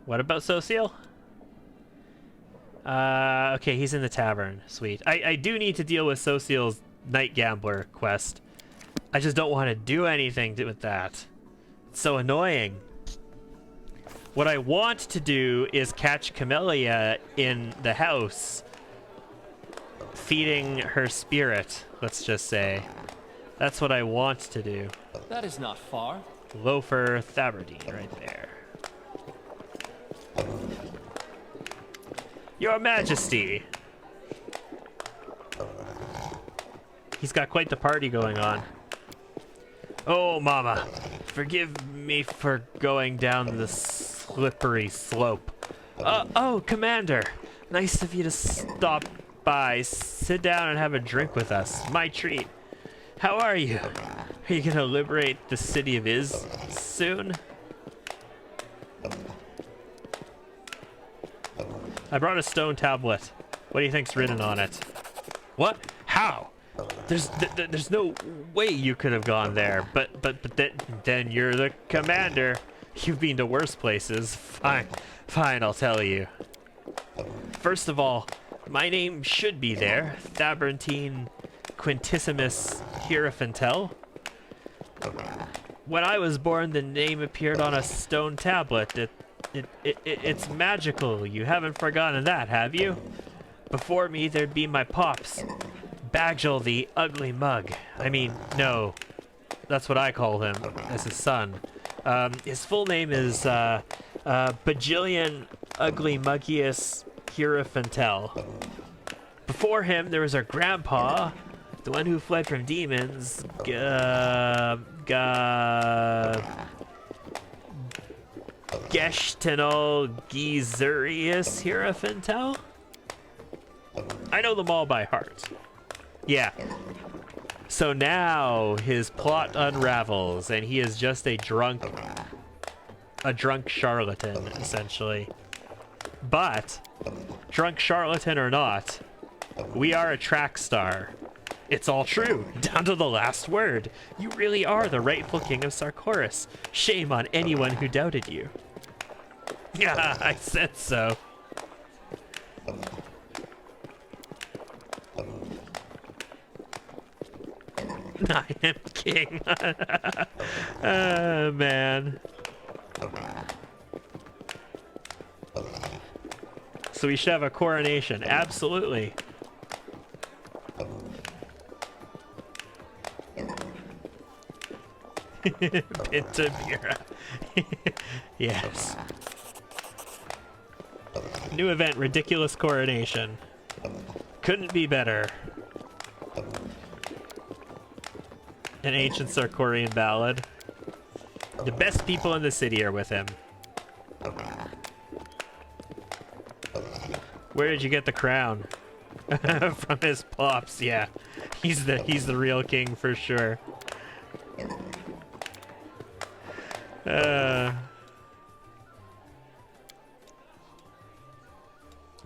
What about Social? Okay, he's in the tavern. Sweet. I do need to deal with Social's Night Gambler quest. I just don't want to do anything with that. It's so annoying. What I want to do is catch Camellia in the house, feeding her spirit, let's just say. That's what I want to do. That is not far. Loafer Thabardine right there. Your Majesty! He's got quite the party going on. Oh, Mama, forgive me for going down the slippery slope. Oh, Commander, nice of you to stop by. Sit down and have a drink with us. My treat. How are you? Are you gonna liberate the city of Iz soon? I brought a stone tablet. What do you think's written on it? What? How? There's no way you could have gone there. But then you're the commander. You've been to worse places. Fine, I'll tell you. First of all, my name should be there. Thabardine Quintissimus Hierophantelle. When I was born, the name appeared on a stone tablet. It's magical. You haven't forgotten that, have you? Before me, there'd be my pops. Bagel the ugly mug. I mean, no. That's what I call him, as his son. His full name is, Bajillion Ugly Muggius Hierophantell. Before him, there was our grandpa, the one who fled from demons, Geshtinol Gizurius Hierophantell? I know them all by heart. Yeah. So now his plot unravels, and he is just a drunk charlatan, essentially. But, drunk charlatan or not, we are a track star. It's all true, down to the last word. You really are the rightful king of Sarkoris. Shame on anyone who doubted you. Yeah, I said so. I am king. Oh, man. So we should have a coronation. Absolutely. Pintabira. Yes. New event, ridiculous coronation. Couldn't be better. An ancient Sarkorian ballad. The best people in the city are with him. Where did you get the crown? From his pops, yeah. He's the real king for sure.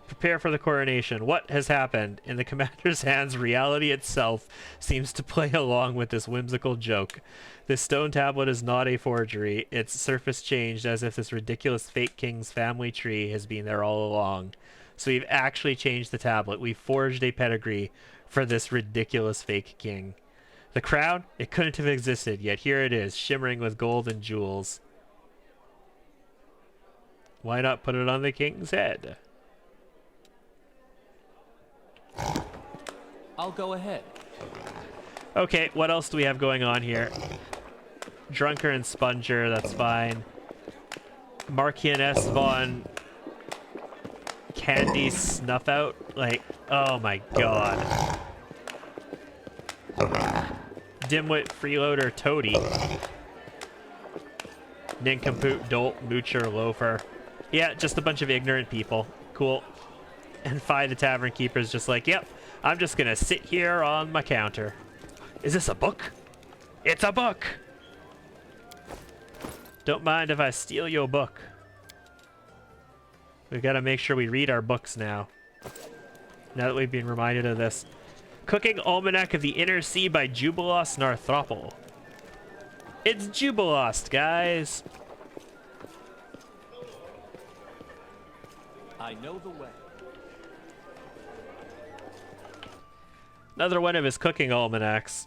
Prepare for the coronation. What has happened? In the commander's hands, reality itself seems to play along with this whimsical joke. This stone tablet is not a forgery. Its surface changed as if this ridiculous fake king's family tree has been there all along. So we've actually changed the tablet. We forged a pedigree for this ridiculous fake king. The crown? It couldn't have existed, yet here it is, shimmering with gold and jewels. Why not put it on the king's head? I'll go ahead. Okay, what else do we have going on here? Drunker and Sponger, that's fine. Marchioness von Candy Snuffout? Like, oh my god. Dimwit Freeloader Toady. Nincompoop Dolt Moocher Loafer. Yeah, just a bunch of ignorant people. Cool. And Fi the Tavern Keeper's just like, yep, I'm just gonna sit here on my counter. Is this a book? It's a book! Don't mind if I steal your book. We've got to make sure we read our books now. Now that we've been reminded of this. Cooking Almanac of the Inner Sea by Jubilost Narthropple. It's Jubilost, guys! I know the way. Another one of his cooking almanacs.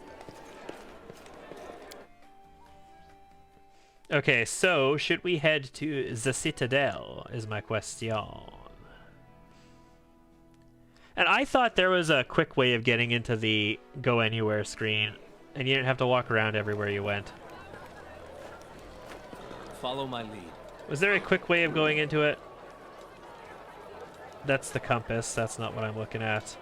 Okay, so should we head to the Citadel is my question. And I thought there was a quick way of getting into the Go Anywhere screen, and you didn't have to walk around everywhere you went. Follow my lead. Was there a quick way of going into it? That's the compass. That's not what I'm looking at.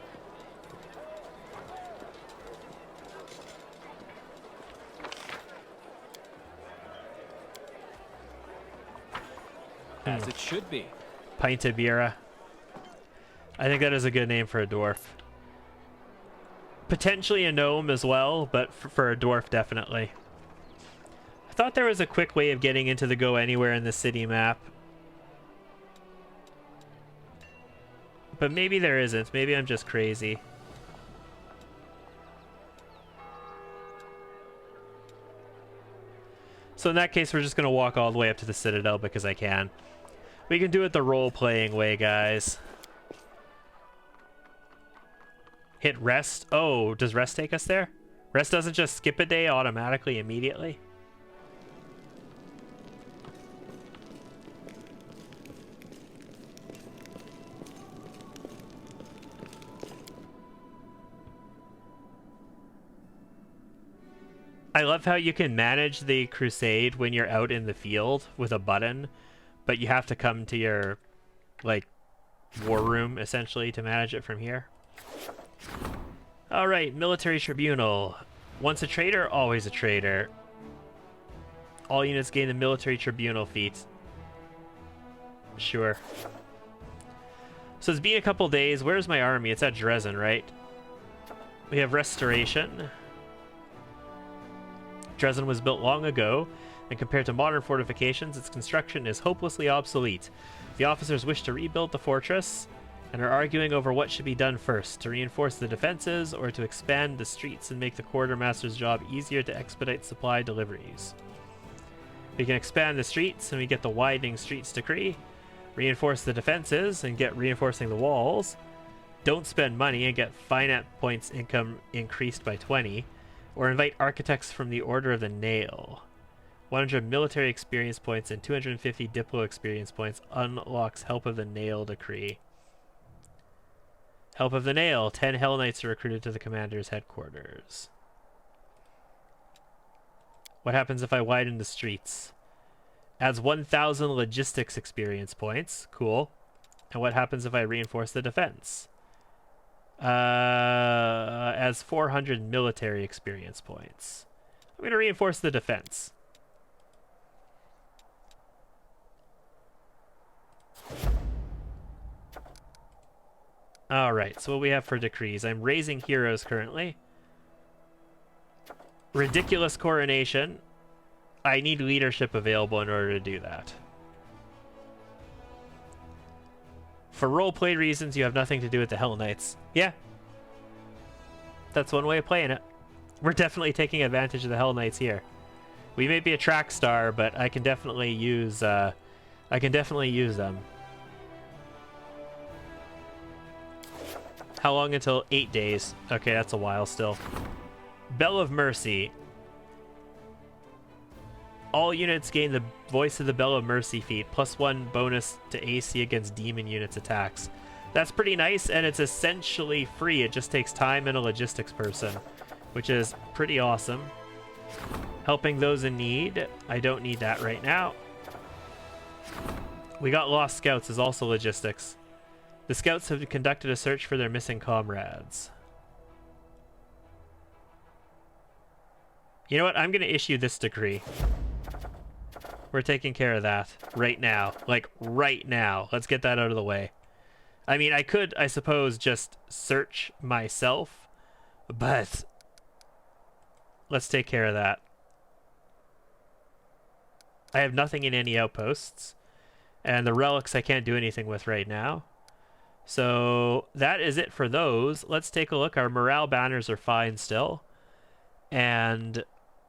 As it should be. Pintabira. I think that is a good name for a dwarf. Potentially a gnome as well, but for a dwarf, definitely. I thought there was a quick way of getting into the Go Anywhere in the city map. But maybe there isn't. Maybe I'm just crazy. So in that case, we're just going to walk all the way up to the Citadel because I can. We can do it the role-playing way, guys. Hit rest. Oh, does rest take us there? Rest doesn't just skip a day automatically immediately? I love how you can manage the crusade when you're out in the field with a button, but you have to come to your, like, war room, essentially, to manage it from here. Alright, military tribunal. Once a traitor, always a traitor. All units gain the military tribunal feat. Sure. So it's been a couple days. Where's my army? It's at Dresden, right? We have restoration. Dresden was built long ago, and compared to modern fortifications, its construction is hopelessly obsolete. The officers wish to rebuild the fortress, and are arguing over what should be done first, to reinforce the defenses, or to expand the streets and make the quartermaster's job easier to expedite supply deliveries. We can expand the streets, and we get the widening streets decree, reinforce the defenses, and get reinforcing the walls, don't spend money and get finance points income increased by 20, or invite architects from the Order of the Nail. 100 military experience points and 250 Diplo experience points unlocks Help of the Nail decree. Help of the Nail. 10 Hell Knights are recruited to the commander's headquarters. What happens if I widen the streets? Adds 1,000 logistics experience points. Cool. And what happens if I reinforce the defense? Adds 400 military experience points. I'm going to reinforce the defense. Alright, so what we have for decrees. I'm raising heroes currently. Ridiculous coronation. I need leadership available in order to do that. For roleplay reasons, you have nothing to do with the Hell Knights. Yeah. That's one way of playing it. We're definitely taking advantage of the Hell Knights here. We may be a track star, but I can definitely use them. How long until 8 days? Okay, that's a while still. Bell of Mercy. All units gain the Voice of the Bell of Mercy feat, +1 bonus to AC against demon units attacks. That's pretty nice, and it's essentially free. It just takes time and a logistics person, which is pretty awesome. Helping those in need. I don't need that right now. We got Lost Scouts is also logistics. The scouts have conducted a search for their missing comrades. You know what? I'm going to issue this decree. We're taking care of that right now. Like, right now. Let's get that out of the way. I mean, I could, I suppose, just search myself, but let's take care of that. I have nothing in any outposts, and the relics I can't do anything with right now. So that is it for those. Let's take a look. Our morale banners are fine still. And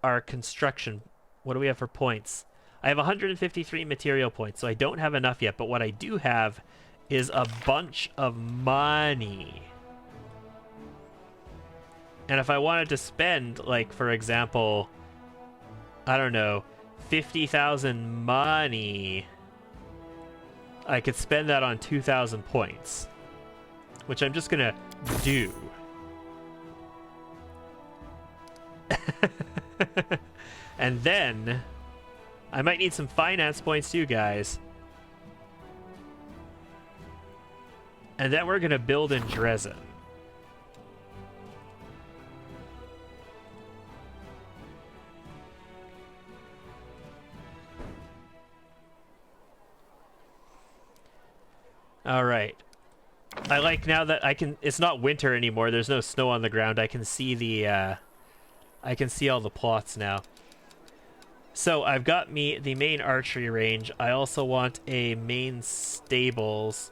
our construction, what do we have for points? I have 153 material points, so I don't have enough yet, but what I do have is a bunch of money. And if I wanted to spend, like, for example, I don't know, 50,000 money, I could spend that on 2,000 points, which I'm just gonna do. And then I might need some finance points too, guys. And then we're gonna build in Dresden. All right. I like now that I can. It's not winter anymore. There's no snow on the ground. I can see the. I can see all the plots now. So I've got me the main archery range. I also want a main stables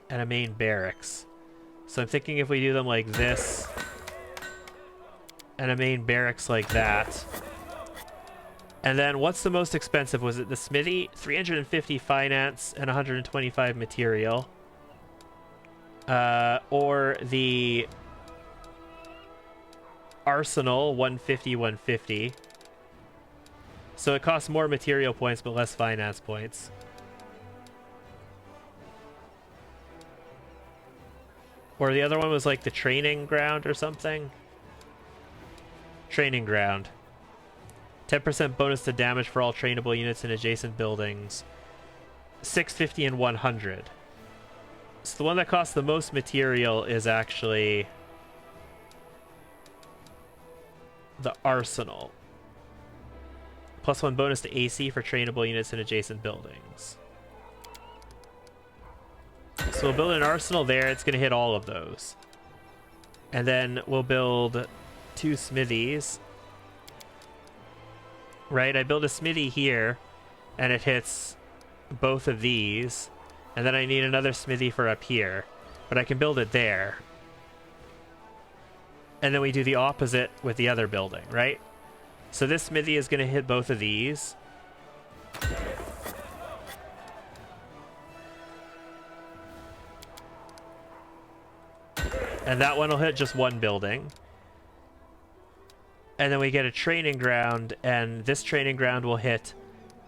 and a main barracks. So I'm thinking if we do them like this and a main barracks like that. And then what's the most expensive? Was it the smithy? 350 finance and 125 material. Or the arsenal, 150, 150. So it costs more material points but less finance points. Or the other one was like the training ground or something. Training ground. 10% bonus to damage for all trainable units in adjacent buildings. 650 and 100. So the one that costs the most material is actually the arsenal. +1 bonus to AC for trainable units in adjacent buildings. So we'll build an arsenal there. It's going to hit all of those. And then we'll build 2 smithies. Right? I build a smithy here, and it hits both of these. And then I need another smithy for up here. But I can build it there. And then we do the opposite with the other building, right? So this smithy is going to hit both of these. And that one will hit just one building. And then we get a training ground, and this training ground will hit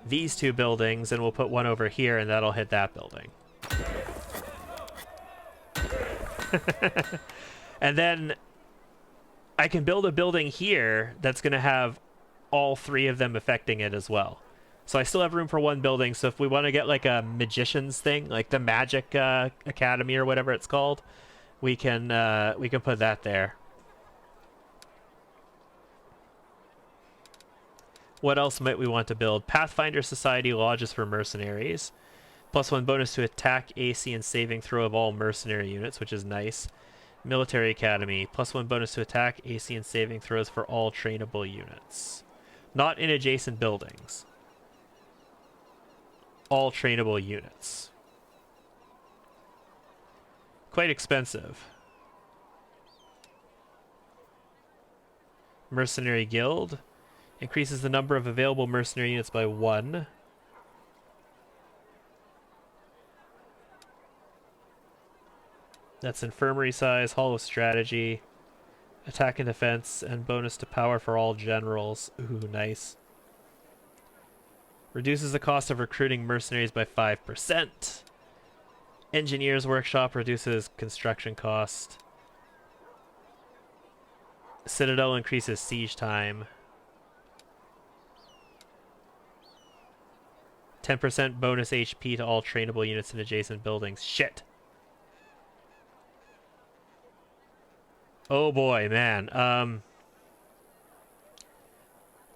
these 2 buildings, and we'll put one over here, and that'll hit that building. And then I can build a building here that's going to have all 3 of them affecting it as well. So I still have room for one building, so if we want to get like a magician's thing, like the Magic Academy or whatever it's called, we can put that there. What else might we want to build? Pathfinder Society Lodges for mercenaries. +1 bonus to attack, AC, and saving throw of all mercenary units, which is nice. Military Academy. +1 bonus to attack, AC, and saving throws for all trainable units. Not in adjacent buildings. All trainable units. Quite expensive. Mercenary Guild. Increases the number of available mercenary units by 1. That's infirmary size, hollow strategy, attack and defense, and bonus to power for all generals. Ooh, nice. Reduces the cost of recruiting mercenaries by 5%. Engineer's Workshop reduces construction cost. Citadel increases siege time. 10% bonus HP to all trainable units in adjacent buildings. Shit. Oh boy, man.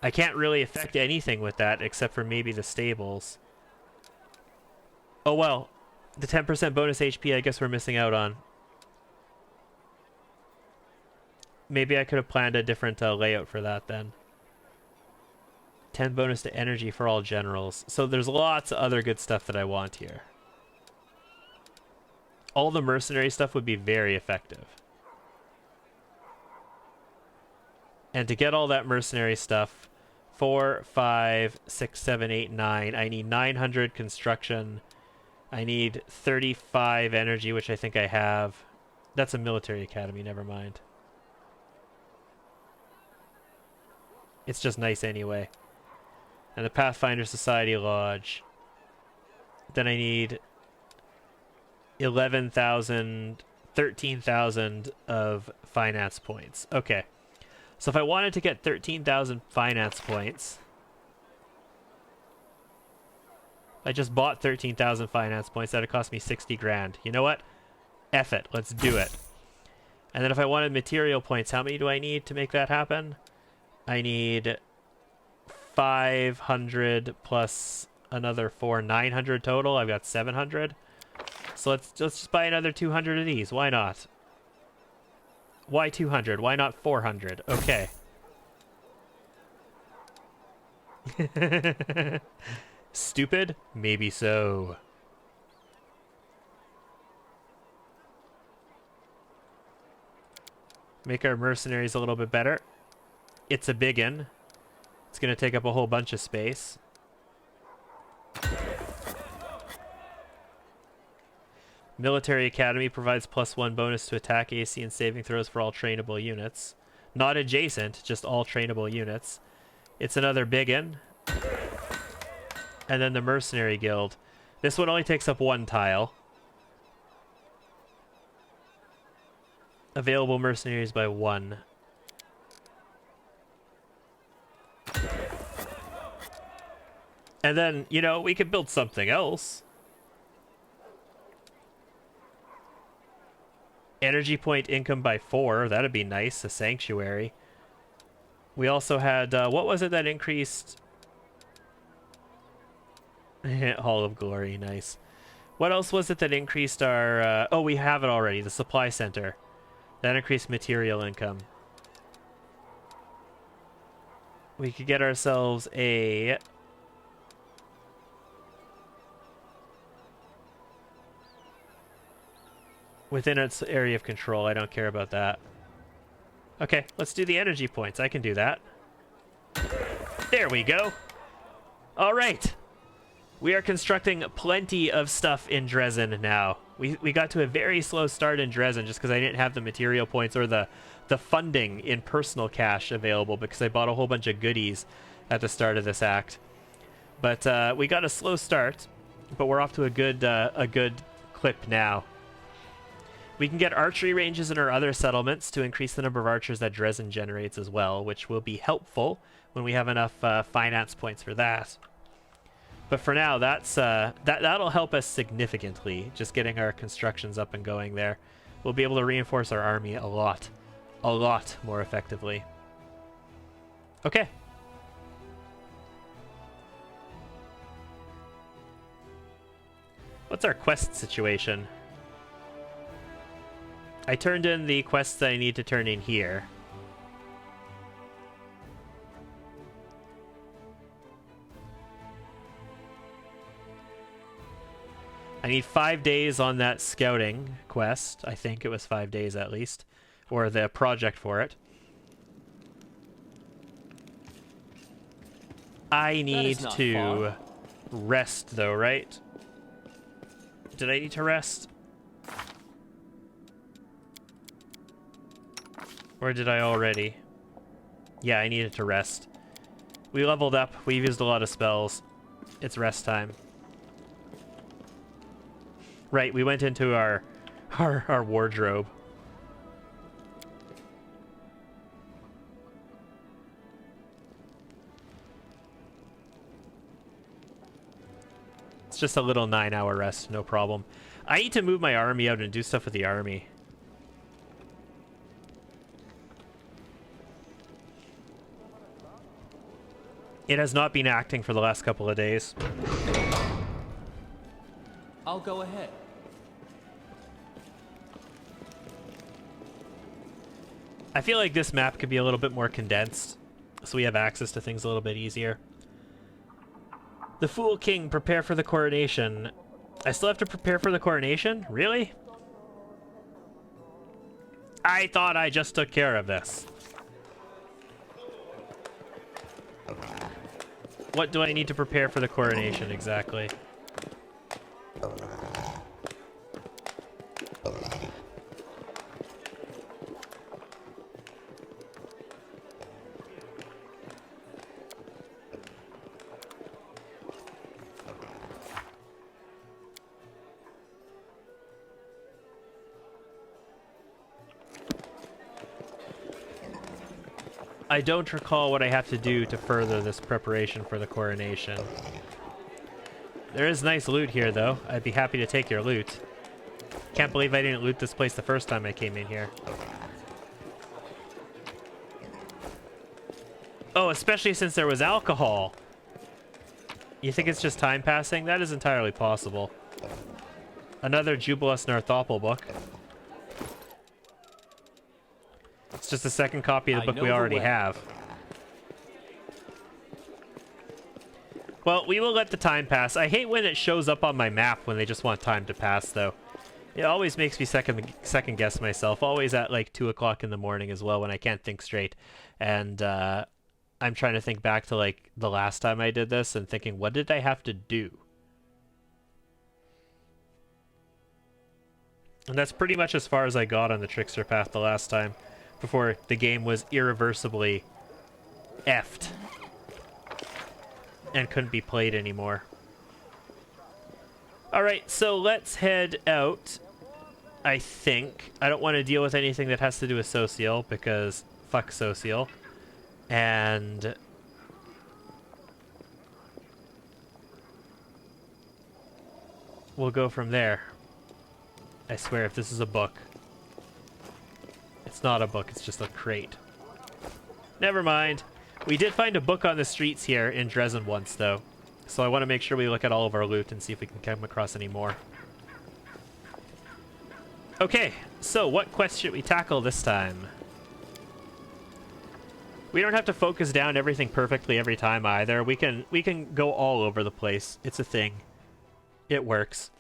I can't really affect anything with that except for maybe the stables. Oh well. The 10% bonus HP I guess we're missing out on. Maybe I could have planned a different layout for that then. 10 bonus to energy for all generals. So there's lots of other good stuff that I want here. All the mercenary stuff would be very effective. And to get all that mercenary stuff, 4, 5, 6, 7, 8, 9. I need 900 construction. I need 35 energy, which I think I have. That's a military academy, never mind. It's just nice anyway. And the Pathfinder Society Lodge. Then I need 11,000, 13,000 of finance points. Okay. So if I wanted to get 13,000 finance points, I just bought 13,000 finance points. That'd cost me 60 grand. You know what? F it. Let's do it. And then if I wanted material points, how many do I need to make that happen? I need 500 plus another 900 total. I've got 700. So let's just buy another 200 of these. Why not? Why 200? Why not 400? Okay. Stupid? Maybe so. Make our mercenaries a little bit better. It's a biggin. It's going to take up a whole bunch of space. Military Academy provides +1 bonus to attack, AC, and saving throws for all trainable units. Not adjacent, just all trainable units. It's another biggin. And then the Mercenary Guild. This one only takes up 1 tile. Available mercenaries by 1. And then, you know, we could build something else. Energy point income by 4. That'd be nice. A sanctuary. We also had, what was it that increased? Hall of Glory. Nice. What else was it that increased our... oh, we have it already. The supply center. That increased material income. We could get ourselves a... within its area of control. I don't care about that. Okay, let's do the energy points. I can do that. There we go. All right. We are constructing plenty of stuff in Dresden now. We got to a very slow start in Dresden just because I didn't have the material points or the funding in personal cash available because I bought a whole bunch of goodies at the start of this act. But we got a slow start, but we're off to a good clip now. We can get archery ranges in our other settlements to increase the number of archers that Dresden generates as well, which will be helpful when we have enough finance points for that. But for now, that'll help us significantly, just getting our constructions up and going there. We'll be able to reinforce our army a lot more effectively. Okay. What's our quest situation? I turned in the quests that I need to turn in here. I need 5 days on that scouting quest. I think it was 5 days at least. Or the project for it. I need to rest though, right? Did I need to rest? Or did I already? Yeah, I needed to rest. We leveled up. We've used a lot of spells. It's rest time. Right, we went into our wardrobe. It's just a little 9-hour rest, no problem. I need to move my army out and do stuff with the army. It has not been acting for the last couple of days. I'll go ahead. I feel like this map could be a little bit more condensed, so we have access to things a little bit easier. The Fool King, prepare for the coronation. I still have to prepare for the coronation? Really? I thought I just took care of this. What do I need to prepare for the coronation exactly? I don't recall what I have to do to further this preparation for the coronation. There is nice loot here, though. I'd be happy to take your loot. Can't believe I didn't loot this place the first time I came in here. Oh, especially since there was alcohol. You think it's just time passing? That is entirely possible. Another Jubilus Narthopol book. It's just a second copy of the book we already have. Well, we will let the time pass. I hate when it shows up on my map when they just want time to pass, though. It always makes me second guess myself. Always at like 2 o'clock in the morning as well when I can't think straight. And I'm trying to think back to like the last time I did this and thinking, what did I have to do? And that's pretty much as far as I got on the Trickster path the last time, before the game was irreversibly effed and couldn't be played anymore. Alright, so let's head out, I think. I don't want to deal with anything that has to do with social, because fuck social. And we'll go from there. I swear, if this is a book. It's not a book, it's just a crate. Never mind. We did find a book on the streets here in Dresden once, though. So I want to make sure we look at all of our loot and see if we can come across any more. Okay, so what quest should we tackle this time? We don't have to focus down everything perfectly every time either. We can go all over the place. It's a thing. It works.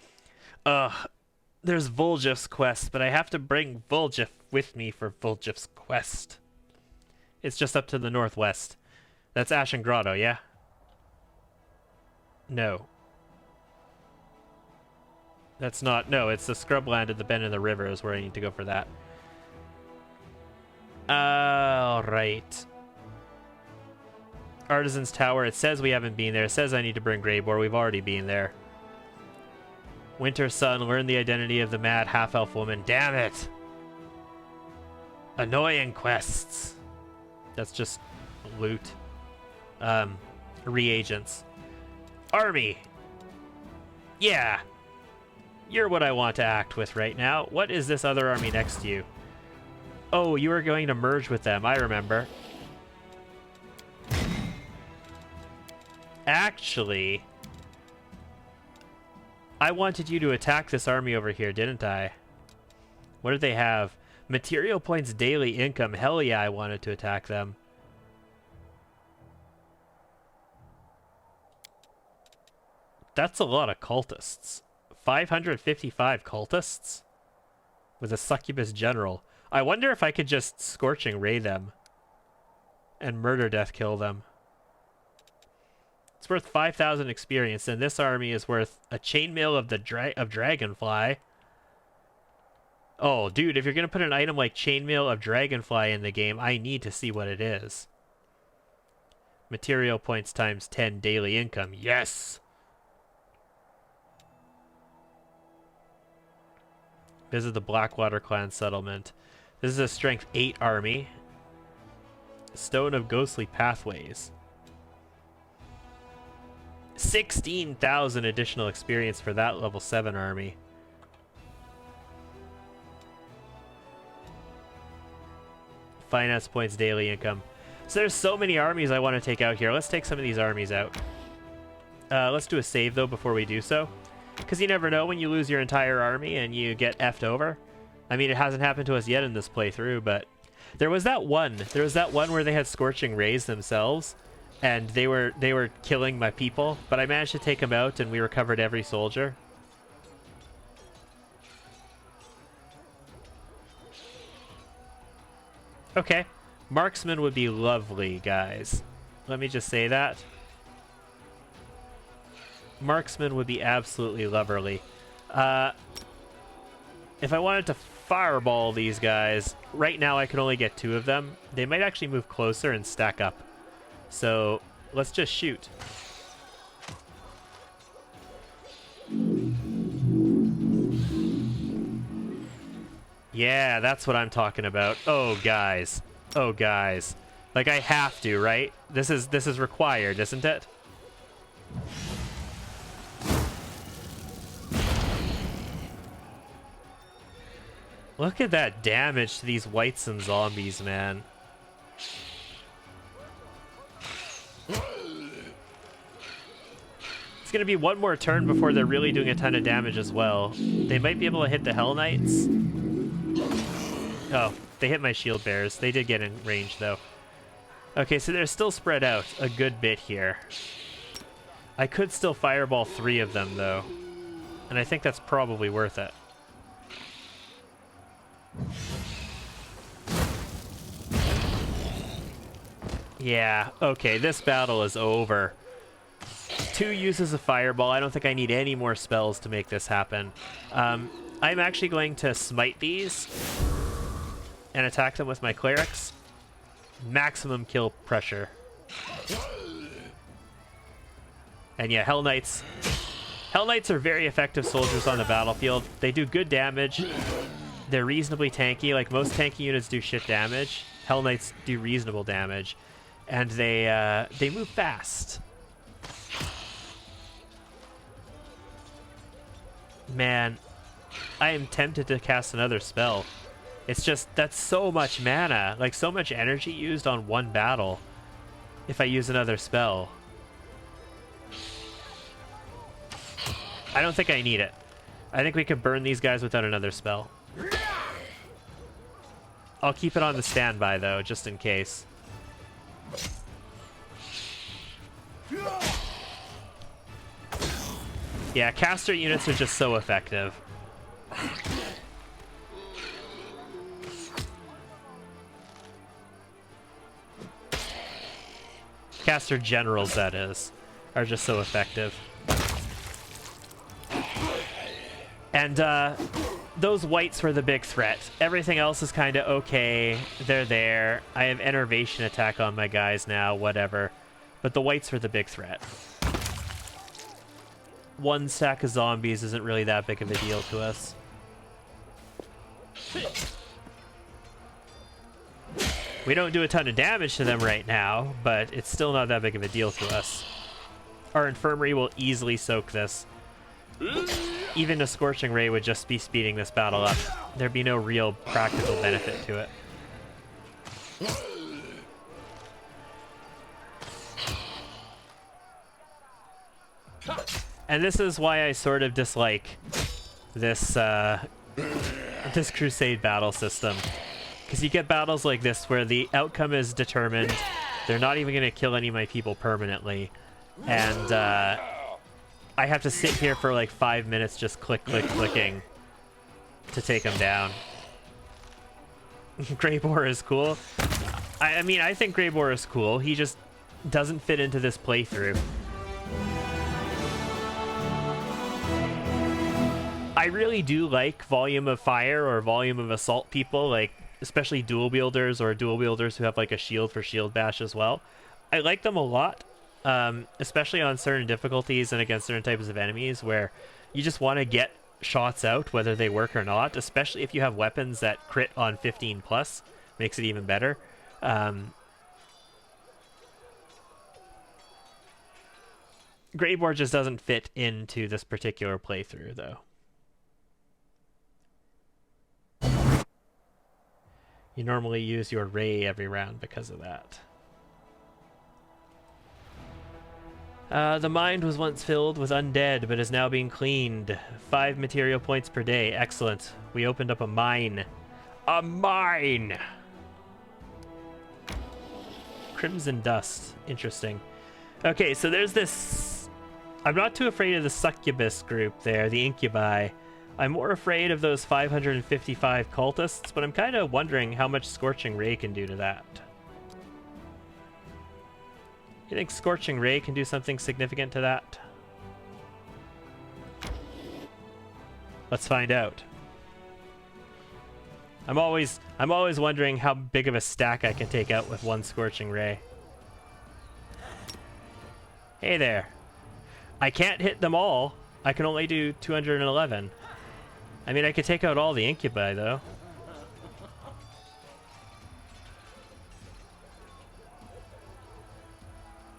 There's Vol'jif's quest, but I have to bring Vol'jif with me for Vol'jif's quest. It's just up to the northwest. That's Ashen Grotto, yeah? No. That's not... No, it's the scrubland at the bend of the river is where I need to go for that. Alright. Artisan's Tower. It says we haven't been there. It says I need to bring Greybore. We've already been there. Winter Sun. Learn the identity of the mad half-elf woman. Damn it! Annoying quests. That's just loot. Reagents. Army! Yeah! You're what I want to act with right now. What is this other army next to you? Oh, you were going to merge with them. I remember. Actually, I wanted you to attack this army over here, didn't I? What did they have? Material points daily income. Hell yeah, I wanted to attack them. That's a lot of cultists. 555 cultists? With a succubus general. I wonder if I could just Scorching Ray them. And Murder Death kill them. It's worth 5,000 experience, and this army is worth a chainmail of the Dragonfly. Oh, dude, if you're going to put an item like Chainmail of Dragonfly in the game, I need to see what it is. Material points times 10 daily income. Yes! Visit the Blackwater Clan settlement. This is a strength 8 army. Stone of Ghostly Pathways. 16,000 additional experience for that level 7 army. Finance points daily income. So there's so many armies I want to take out here. Let's take some of these armies out. Let's do a save though before we do so. Because you never know when you lose your entire army and you get effed over. I mean, it hasn't happened to us yet in this playthrough, but there was that one. There was that one where they had Scorching Rays themselves, and they were killing my people. But I managed to take them out, and we recovered every soldier. Okay, marksman would be lovely, guys. Let me just say that. Marksman would be absolutely lovely. If I wanted to fireball these guys, right now I could only get 2 of them. They might actually move closer and stack up. So let's just shoot. Yeah, that's what I'm talking about. Oh, guys. Oh, guys. Like, I have to, right? This is required, isn't it? Look at that damage to these wights and zombies, man. It's gonna be one more turn before they're really doing a ton of damage as well. They might be able to hit the Hell Knights. Oh, they hit my shield bearers. They did get in range, though. Okay, so they're still spread out a good bit here. I could still fireball 3 of them, though. And I think that's probably worth it. Yeah, okay, this battle is over. 2 uses of fireball. I don't think I need any more spells to make this happen. I'm actually going to smite these and attack them with my clerics. Maximum kill pressure. And yeah, Hell Knights. Hell Knights are very effective soldiers on the battlefield. They do good damage. They're reasonably tanky. Like, most tanky units do shit damage. Hell Knights do reasonable damage. And they move fast. Man, I am tempted to cast another spell. It's just, that's so much mana, like so much energy used on one battle if I use another spell. I don't think I need it. I think we could burn these guys without another spell. I'll keep it on the standby though, just in case. Yeah, caster units are just so effective. Caster generals, that is, are just so effective. And those whites were the big threat. Everything else is kind of okay. They're there. I have enervation attack on my guys now, whatever. But the whites were the big threat. One stack of zombies isn't really that big of a deal to us. We don't do a ton of damage to them right now, but it's still not that big of a deal to us. Our infirmary will easily soak this. Even a Scorching Ray would just be speeding this battle up. There'd be no real practical benefit to it. And this is why I sort of dislike this this Crusade battle system. Because you get battles like this where the outcome is determined. They're not even going to kill any of my people permanently. And I have to sit here for like 5 minutes just clicking to take them down. Greybore is cool. I mean, I think Greybore is cool. He just doesn't fit into this playthrough. I really do like Volume of Fire or Volume of Assault people, like especially dual wielders or dual wielders who have like a shield for shield bash as well. I like them a lot, especially on certain difficulties and against certain types of enemies where you just want to get shots out whether they work or not, especially if you have weapons that crit on 15 plus. Makes it even better. Greybore just doesn't fit into this particular playthrough though. You normally use your Ray every round because of that. The mind was once filled with undead, but is now being cleaned. 5 material points per day. Excellent. We opened up a mine. A mine! Crimson Dust. Interesting. Okay, so there's this... I'm not too afraid of the succubus group there, the incubi. I'm more afraid of those 555 cultists, but I'm kind of wondering how much Scorching Ray can do to that. You think Scorching Ray can do something significant to that? Let's find out. I'm always wondering how big of a stack I can take out with one Scorching Ray. Hey there. I can't hit them all. I can only do 211. I mean, I could take out all the incubi, though.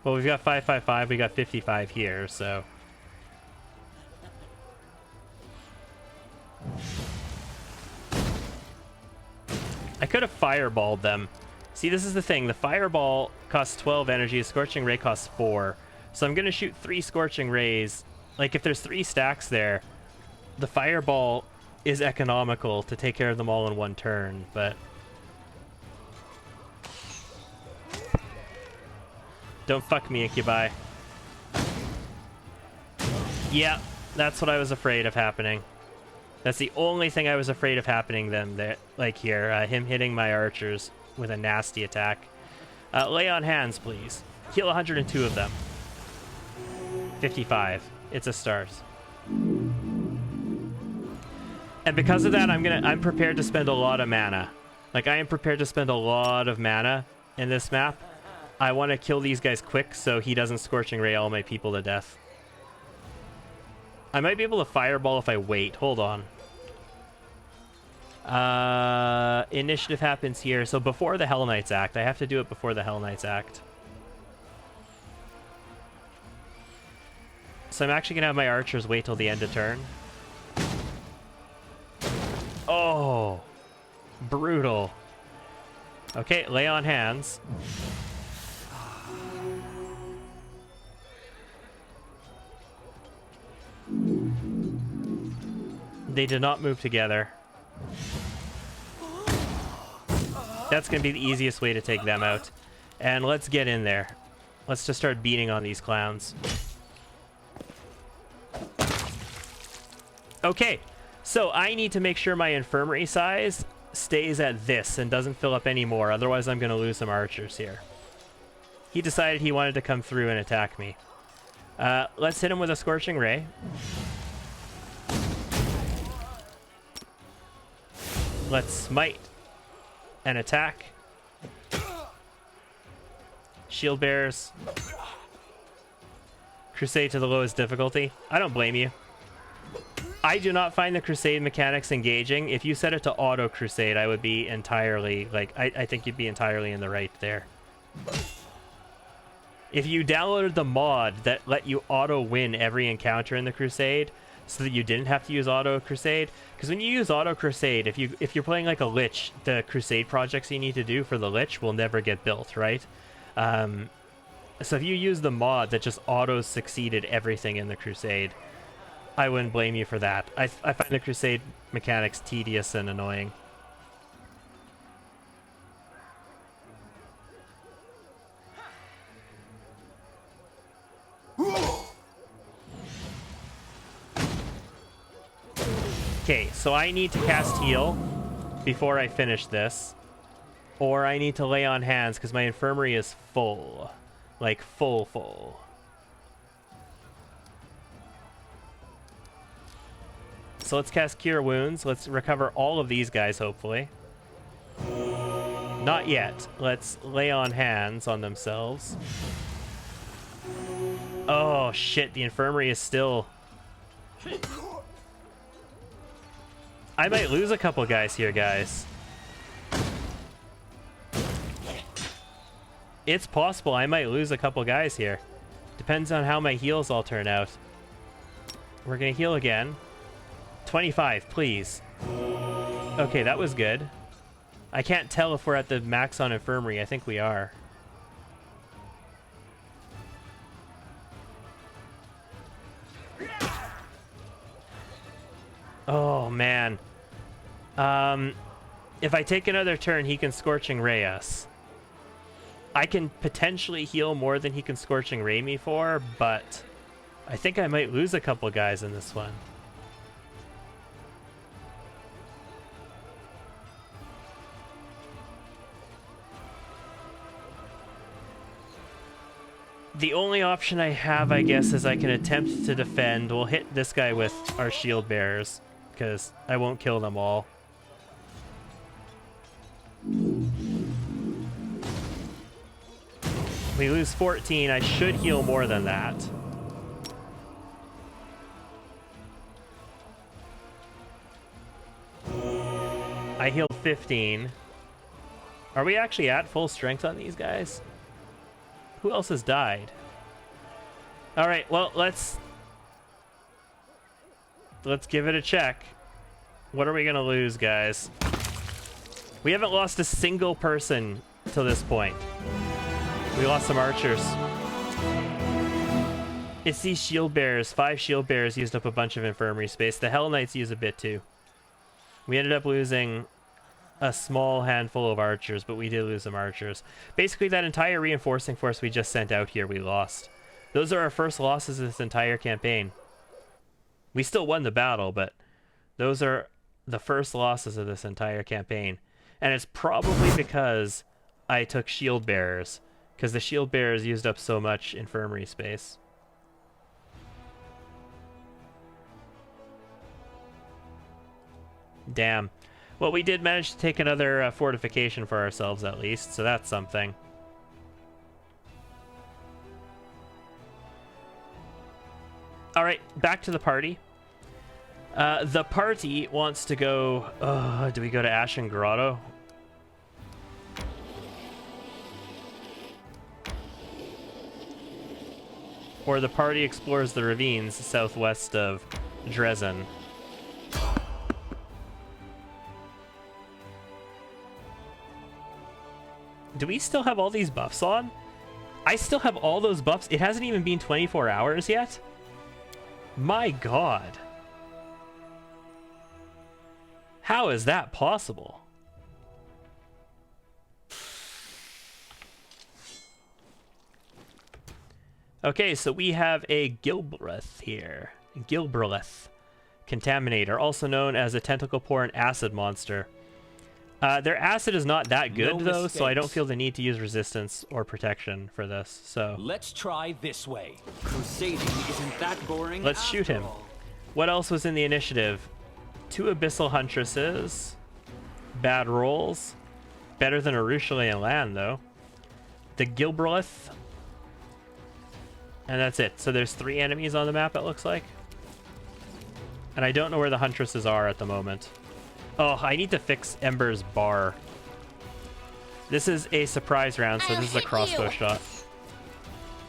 Well, we've got 555, we got 55 here, so... I could have fireballed them. See, this is the thing. The fireball costs 12 energy, a Scorching Ray costs 4. So I'm going to shoot 3 Scorching Rays. Like, if there's 3 stacks there, the fireball is economical to take care of them all in one turn, but... Don't fuck me, Incubi. Yeah, that's what I was afraid of happening. That's the only thing I was afraid of happening then, there, like here. Him hitting my archers with a nasty attack. Lay on hands, please. Heal 102 of them. 55. It's a start. And because of that, I'm prepared to spend a lot of mana. Like, I am prepared to spend a lot of mana in this map. I want to kill these guys quick so he doesn't Scorching Ray all my people to death. I might be able to fireball if I wait. Hold on. Initiative happens here. So before the Hell Knights act. I have to do it before the Hell Knights act. So I'm actually going to have my archers wait till the end of turn. Brutal. Okay, lay on hands. They did not move together. That's going to be the easiest way to take them out. And let's get in there. Let's just start beating on these clowns. Okay, so I need to make sure my infirmary size stays at this and doesn't fill up anymore. Otherwise, I'm going to lose some archers here. He decided he wanted to come through and attack me. Let's hit him with a Scorching Ray. Let's smite and attack. Shield bearers. Crusade to the lowest difficulty. I don't blame you. I do not find the crusade mechanics engaging. If you set it to auto crusade, I would be entirely, like, I think you'd be entirely in the right there. If you downloaded the mod that let you auto win every encounter in the crusade, so that you didn't have to use auto crusade, because when you use auto crusade, if you're playing like a lich, the crusade projects you need to do for the lich will never get built, right? So if you use the mod that just auto succeeded everything in the crusade, I wouldn't blame you for that. I find the crusade mechanics tedious and annoying. Okay, so I need to cast heal before I finish this. Or I need to lay on hands because my infirmary is full. Like, full. So let's cast Cure Wounds. Let's recover all of these guys, hopefully. Not yet. Let's lay on hands on themselves. Oh, shit. The infirmary is still... I might lose a couple guys here, guys. It's possible I might lose a couple guys here. Depends on how my heals all turn out. We're gonna heal again. 25, please. Okay, that was good. I can't tell if we're at the max on infirmary. I think we are. Oh, man. If I take another turn, he can Scorching Ray us. I can potentially heal more than he can Scorching Ray me for, but I think I might lose a couple guys in this one. The only option I have, I guess, is I can attempt to defend. We'll hit this guy with our shield bearers, because I won't kill them all. We lose 14. I should heal more than that. I healed 15. Are we actually at full strength on these guys? Who else has died? All right, well, let's give it a check. What are we gonna lose, guys? We haven't lost a single person till this point. We lost some archers. It's these shield bearers. 5 shield bearers used up a bunch of infirmary space. The Hell Knights use a bit too. We ended up losing a small handful of archers, but we did lose some archers. Basically, that entire reinforcing force we just sent out here, we lost. Those are our first losses of this entire campaign. We still won the battle, but those are the first losses of this entire campaign. And it's probably because I took shield bearers, because the shield bearers used up so much infirmary space. Damn. Well, we did manage to take another fortification for ourselves at least, so that's something. All right, back to the party. The party wants to go... do we go to Ashen Grotto? Or the party explores the ravines southwest of Dresden. Do we still have all these buffs on? I still have all those buffs. It hasn't even been 24 hours yet. My god. How is that possible? Okay, so we have a Gilbreth here. Gilbreth Contaminator, also known as a tentacle-pouring acid monster. Their acid is not that good, though, so I don't feel the need to use resistance or protection for this, so... Let's try this way. Crusading isn't that boring. Let's shoot him. What else was in the initiative? 2 Abyssal Huntresses. Bad rolls. Better than Arushale Land, though. The Gilbreth. And that's it. So there's 3 enemies on the map, it looks like. And I don't know where the Huntresses are at the moment. Oh, I need to fix Ember's bar. This is a surprise round, so this is a crossbow shot.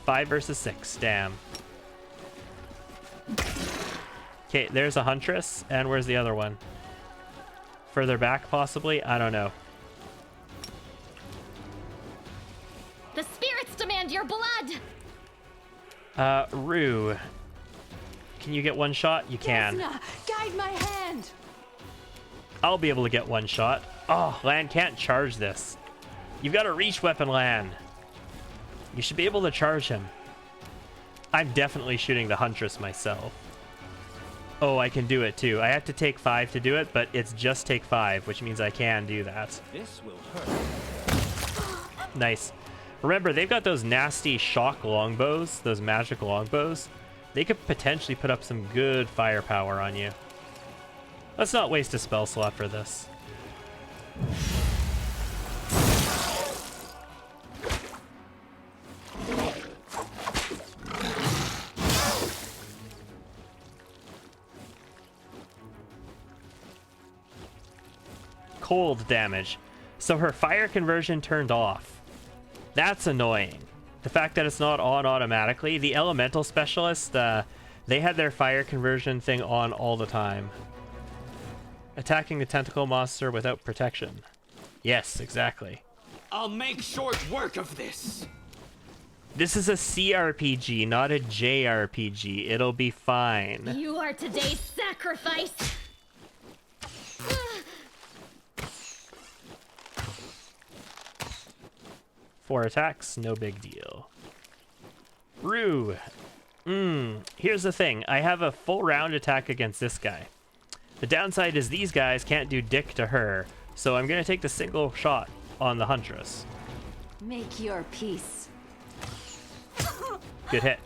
5 versus 6, damn. Okay, there's a Huntress, and where's the other one? Further back, possibly? I don't know. The spirits demand your blood! Rue. Can you get one shot? You can. Desna, guide my hand. I'll be able to get one shot. Oh, Lan can't charge this. You've got a reach weapon, Lan. You should be able to charge him. I'm definitely shooting the Huntress myself. Oh, I can do it too. I have to take 5 to do it, but it's just take 5, which means I can do that. This will hurt. Nice. Remember, they've got those nasty shock longbows, those magic longbows. They could potentially put up some good firepower on you. Let's not waste a spell slot for this. Cold damage. So her fire conversion turned off. That's annoying. The fact that it's not on automatically. The elemental specialist, they had their fire conversion thing on all the time. Attacking the tentacle monster without protection. Yes, exactly. I'll make short work of this. This is a CRPG, not a JRPG. It'll be fine. You are today's sacrifice! 4 attacks, no big deal. Rue. Here's the thing. I have a full round attack against this guy. The downside is these guys can't do dick to her, so I'm going to take the single shot on the Huntress. Make your peace. Good hit.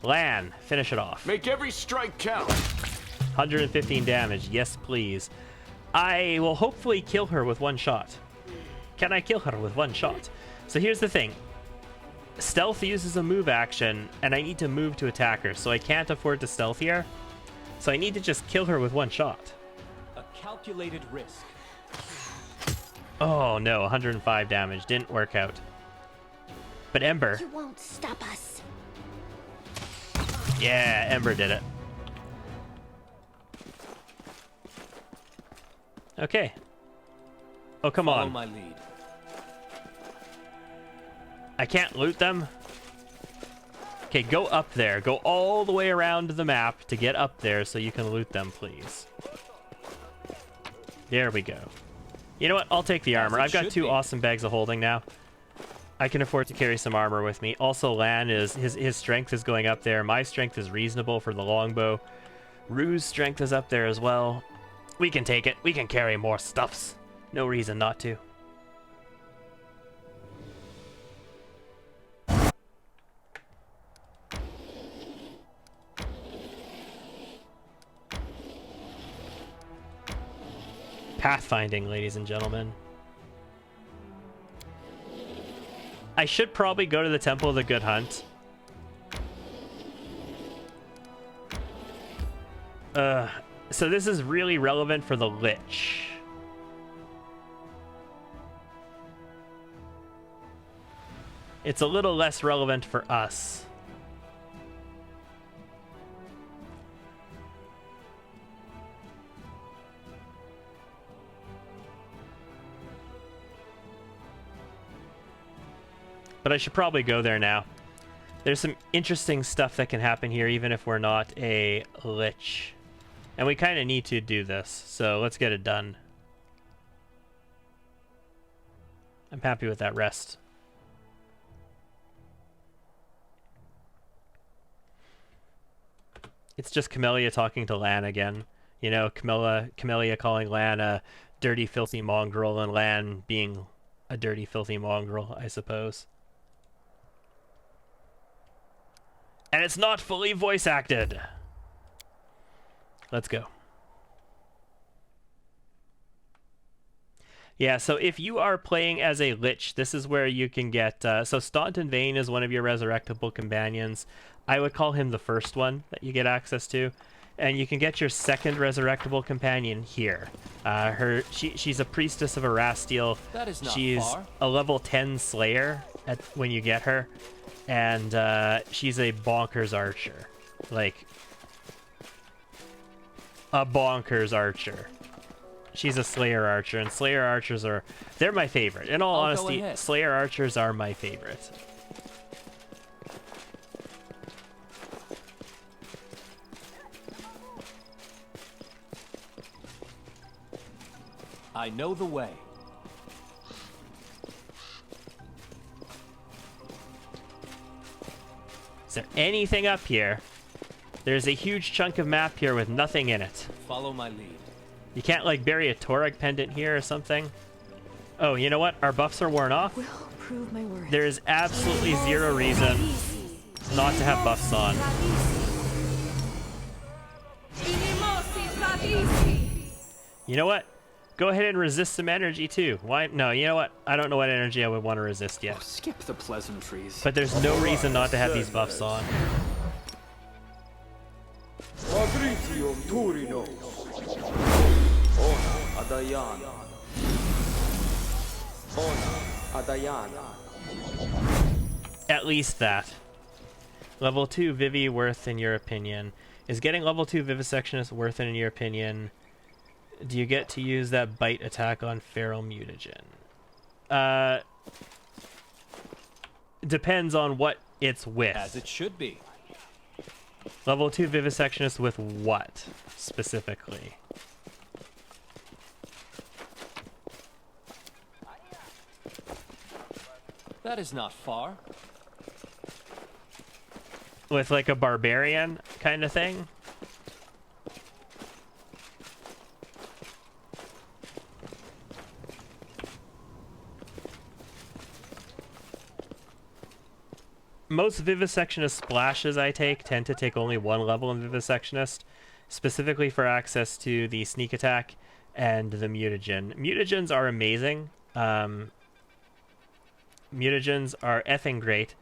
Lan, finish it off. Make every strike count. 115 damage, yes please. I will hopefully kill her with one shot. Can I kill her with one shot? So here's the thing. Stealth uses a move action, and I need to move to attack her, so I can't afford to stealth here. So I need to just kill her with one shot. A calculated risk. Oh no, 105 damage. Didn't work out. But Ember. You won't stop us. Yeah, Ember did it. Okay. Oh, come Follow on. my lead. I can't loot them. Okay, go up there. Go all the way around the map to get up there so you can loot them, please. There we go. You know what? I'll take the armor. I've got 2 awesome bags of holding now. I can afford to carry some armor with me. Also, Lan is his strength is going up there. My strength is reasonable for the longbow. Rue's strength is up there as well. We can take it. We can carry more stuffs. No reason not to. Pathfinding, ladies and gentlemen. I should probably go to the Temple of the Good Hunt. So this is really relevant for the Lich. It's a little less relevant for us. But I should probably go there now. There's some interesting stuff that can happen here, even if we're not a lich. And we kind of need to do this, so let's get it done. I'm happy with that rest. It's just Camellia talking to Lan again. You know, Camellia calling Lan a dirty, filthy mongrel, and Lan being a dirty, filthy mongrel, I suppose. And it's not fully voice acted. Let's go. Yeah, so if you are playing as a lich, this is where you can get... so Staunton Vane is one of your resurrectable companions. I would call him the first one that you get access to. And you can get your second resurrectable companion here. She's a priestess of Erastiel. That is not She's far. a level 10 slayer when you get her. And she's a bonkers archer. Like, a bonkers archer. She's a Slayer archer, and Slayer archers they're my favorite. In all I'll go honesty, ahead. Slayer archers are my favorite. I know the way. Is there anything up here? There's a huge chunk of map here with nothing in it. Follow my lead. You can't, like, bury a Torag pendant here or something? Oh, you know what? Our buffs are worn off. Will prove my worth. There is absolutely zero reason not to have buffs on. You know what? Go ahead and resist some energy, too. Why? No, you know what? I don't know what energy I would want to resist yet. Oh, skip the pleasantries. But there's no reason not to have these buffs on. Patricium Turinos. Ona Adayana. Ona Adayana. At least that. Level 2 Vivi worth in your opinion. Is getting level 2 Vivisectionist worth it in your opinion? Do you get to use that bite attack on Feral Mutagen? Depends on what it's with. As it should be. Level 2 Vivisectionist with what, specifically? That is not far. With like a barbarian kind of thing? Most Vivisectionist splashes I take tend to take only one level in Vivisectionist, specifically for access to the sneak attack and the mutagen. Mutagens are amazing. Mutagens are effing great,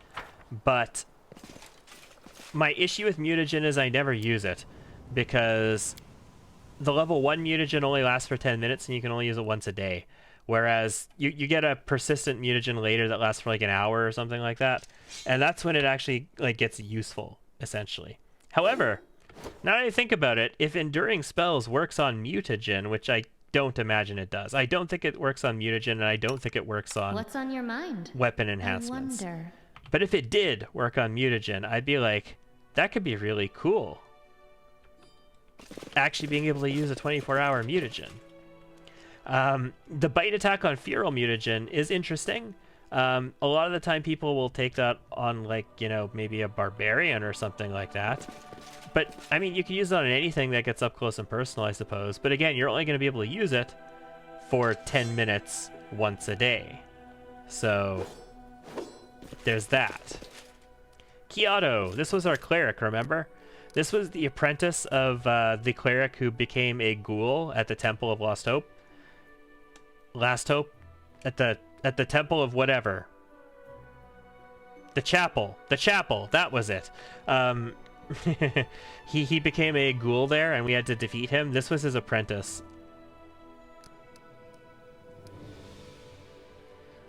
but my issue with mutagen is I never use it because the level 1 mutagen only lasts for 10 minutes and you can only use it once a day. Whereas you get a persistent mutagen later that lasts for like an hour or something like that. And that's when it actually like gets useful, essentially. However, now that I think about it, if Enduring Spells works on mutagen, which I don't imagine it does. I don't think it works on mutagen, and I don't think it works on What's on your mind? weapon I enhancements. wonder. But if it did work on mutagen, I'd be like, that could be really cool. Actually being able to use a 24-hour mutagen. The bite attack on Feral Mutagen is interesting. A lot of the time people will take that on, like, you know, maybe a barbarian or something like that. But, I mean, you can use it on anything that gets up close and personal, I suppose. But again, you're only going to be able to use it for 10 minutes once a day. So, there's that. Kyoto. This was our cleric, remember? This was the apprentice of the cleric who became a ghoul at the Temple of Lost Hope. Last Hope? At the Temple of whatever. The chapel, that was it. He became a ghoul there, and we had to defeat him. This was his apprentice.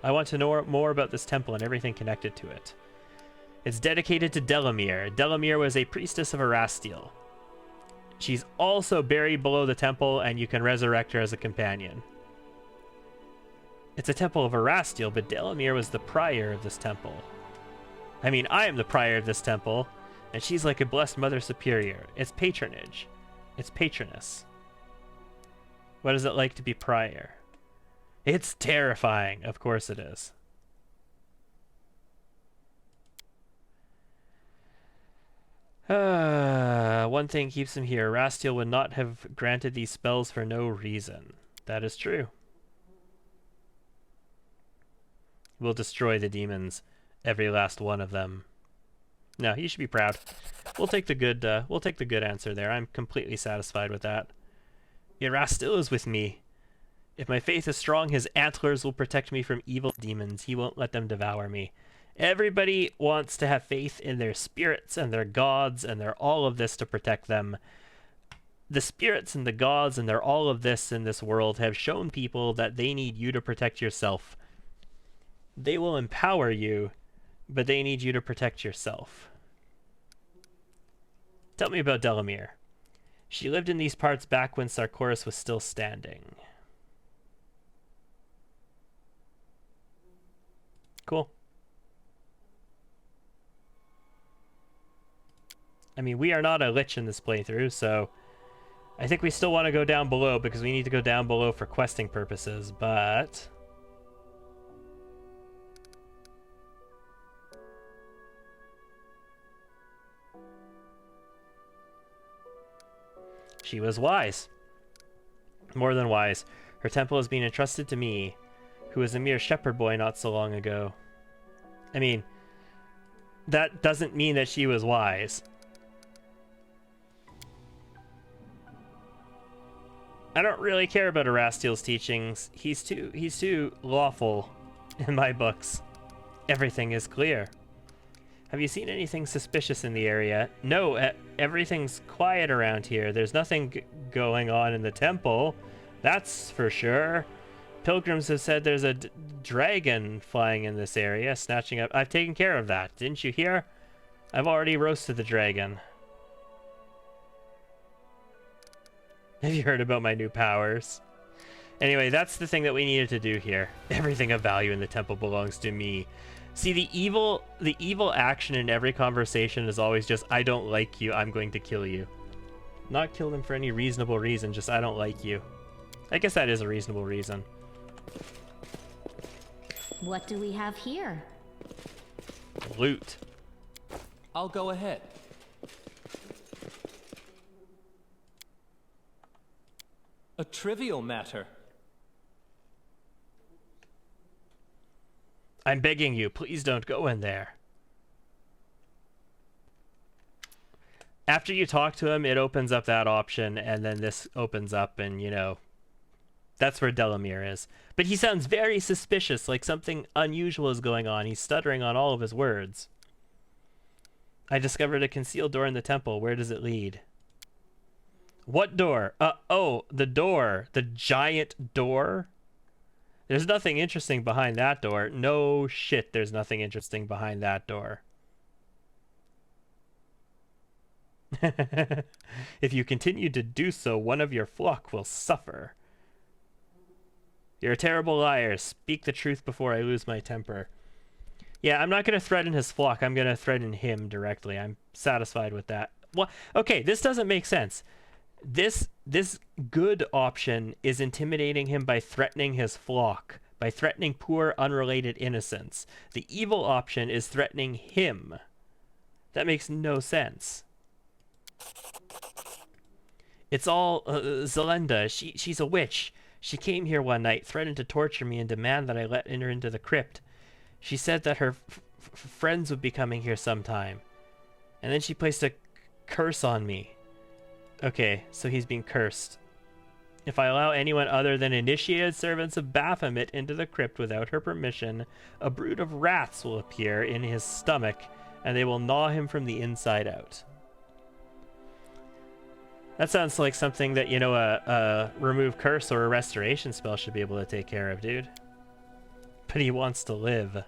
I want to know more about this temple and everything connected to it. It's dedicated to Delamere. Delamere was a priestess of Erastiel. She's also buried below the temple, and you can resurrect her as a companion. It's a temple of Erastiel, but Delamere was the prior of this temple. I mean, I am the prior of this temple, and she's like a blessed mother superior. It's patronage. It's patroness. What is it like to be prior? It's terrifying. Of course it is. One thing keeps him here. Erastiel would not have granted these spells for no reason. That is true. We'll destroy the demons, every last one of them. No, you should be proud. We'll take the good. We'll take the good answer there. I'm completely satisfied with that. Erastiel is with me. If my faith is strong, his antlers will protect me from evil demons. He won't let them devour me. Everybody wants to have faith in their spirits and their gods and their all of this to protect them. The spirits and the gods and their all of this in this world have shown people that they need you to protect yourself. They will empower you, but they need you to protect yourself. Tell me about Delamere. She lived in these parts back when Sarkoris was still standing. Cool. I mean, we are not a lich in this playthrough, so I think we still want to go down below because we need to go down below for questing purposes, but she was wise. More than wise. Her temple has been entrusted to me, who was a mere shepherd boy not so long ago. I mean, that doesn't mean that she was wise. I don't really care about Erastiel's teachings. He's too lawful in my books. Everything is clear. Have you seen anything suspicious in the area? No, everything's quiet around here. There's nothing going on in the temple. That's for sure. Pilgrims have said there's a dragon flying in this area, snatching up... I've taken care of that. Didn't you hear? I've already roasted the dragon. Have you heard about my new powers? Anyway, that's the thing that we needed to do here. Everything of value in the temple belongs to me. See, the evil action in every conversation is always just, I don't like you, I'm going to kill you. Not kill them for any reasonable reason, just I don't like you. I guess that is a reasonable reason. What do we have here? Loot. I'll go ahead. A trivial matter. I'm begging you, please don't go in there. After you talk to him, it opens up that option, and then this opens up, and, you know, that's where Delamere is. But he sounds very suspicious, like something unusual is going on. He's stuttering on all of his words. I discovered a concealed door in the temple. Where does it lead? What door? Oh, the door. The giant door? There's nothing interesting behind that door. No shit, there's nothing interesting behind that door. If you continue to do so, one of your flock will suffer. You're a terrible liar. Speak the truth before I lose my temper. Yeah, I'm not going to threaten his flock. I'm going to threaten him directly. I'm satisfied with that. Well, okay, this doesn't make sense. This good option is intimidating him by threatening his flock, by threatening poor, unrelated innocents. The evil option is threatening him. That makes no sense. It's all Zelenda. She's a witch. She came here one night, threatened to torture me and demand that I let her into the crypt. She said that her friends would be coming here sometime. And then she placed a curse on me. Okay, so he's being cursed. If I allow anyone other than initiated servants of Baphomet into the crypt without her permission, a brood of rats will appear in his stomach, and they will gnaw him from the inside out. That sounds like something that, you know, a remove curse or a restoration spell should be able to take care of, dude. But he wants to live.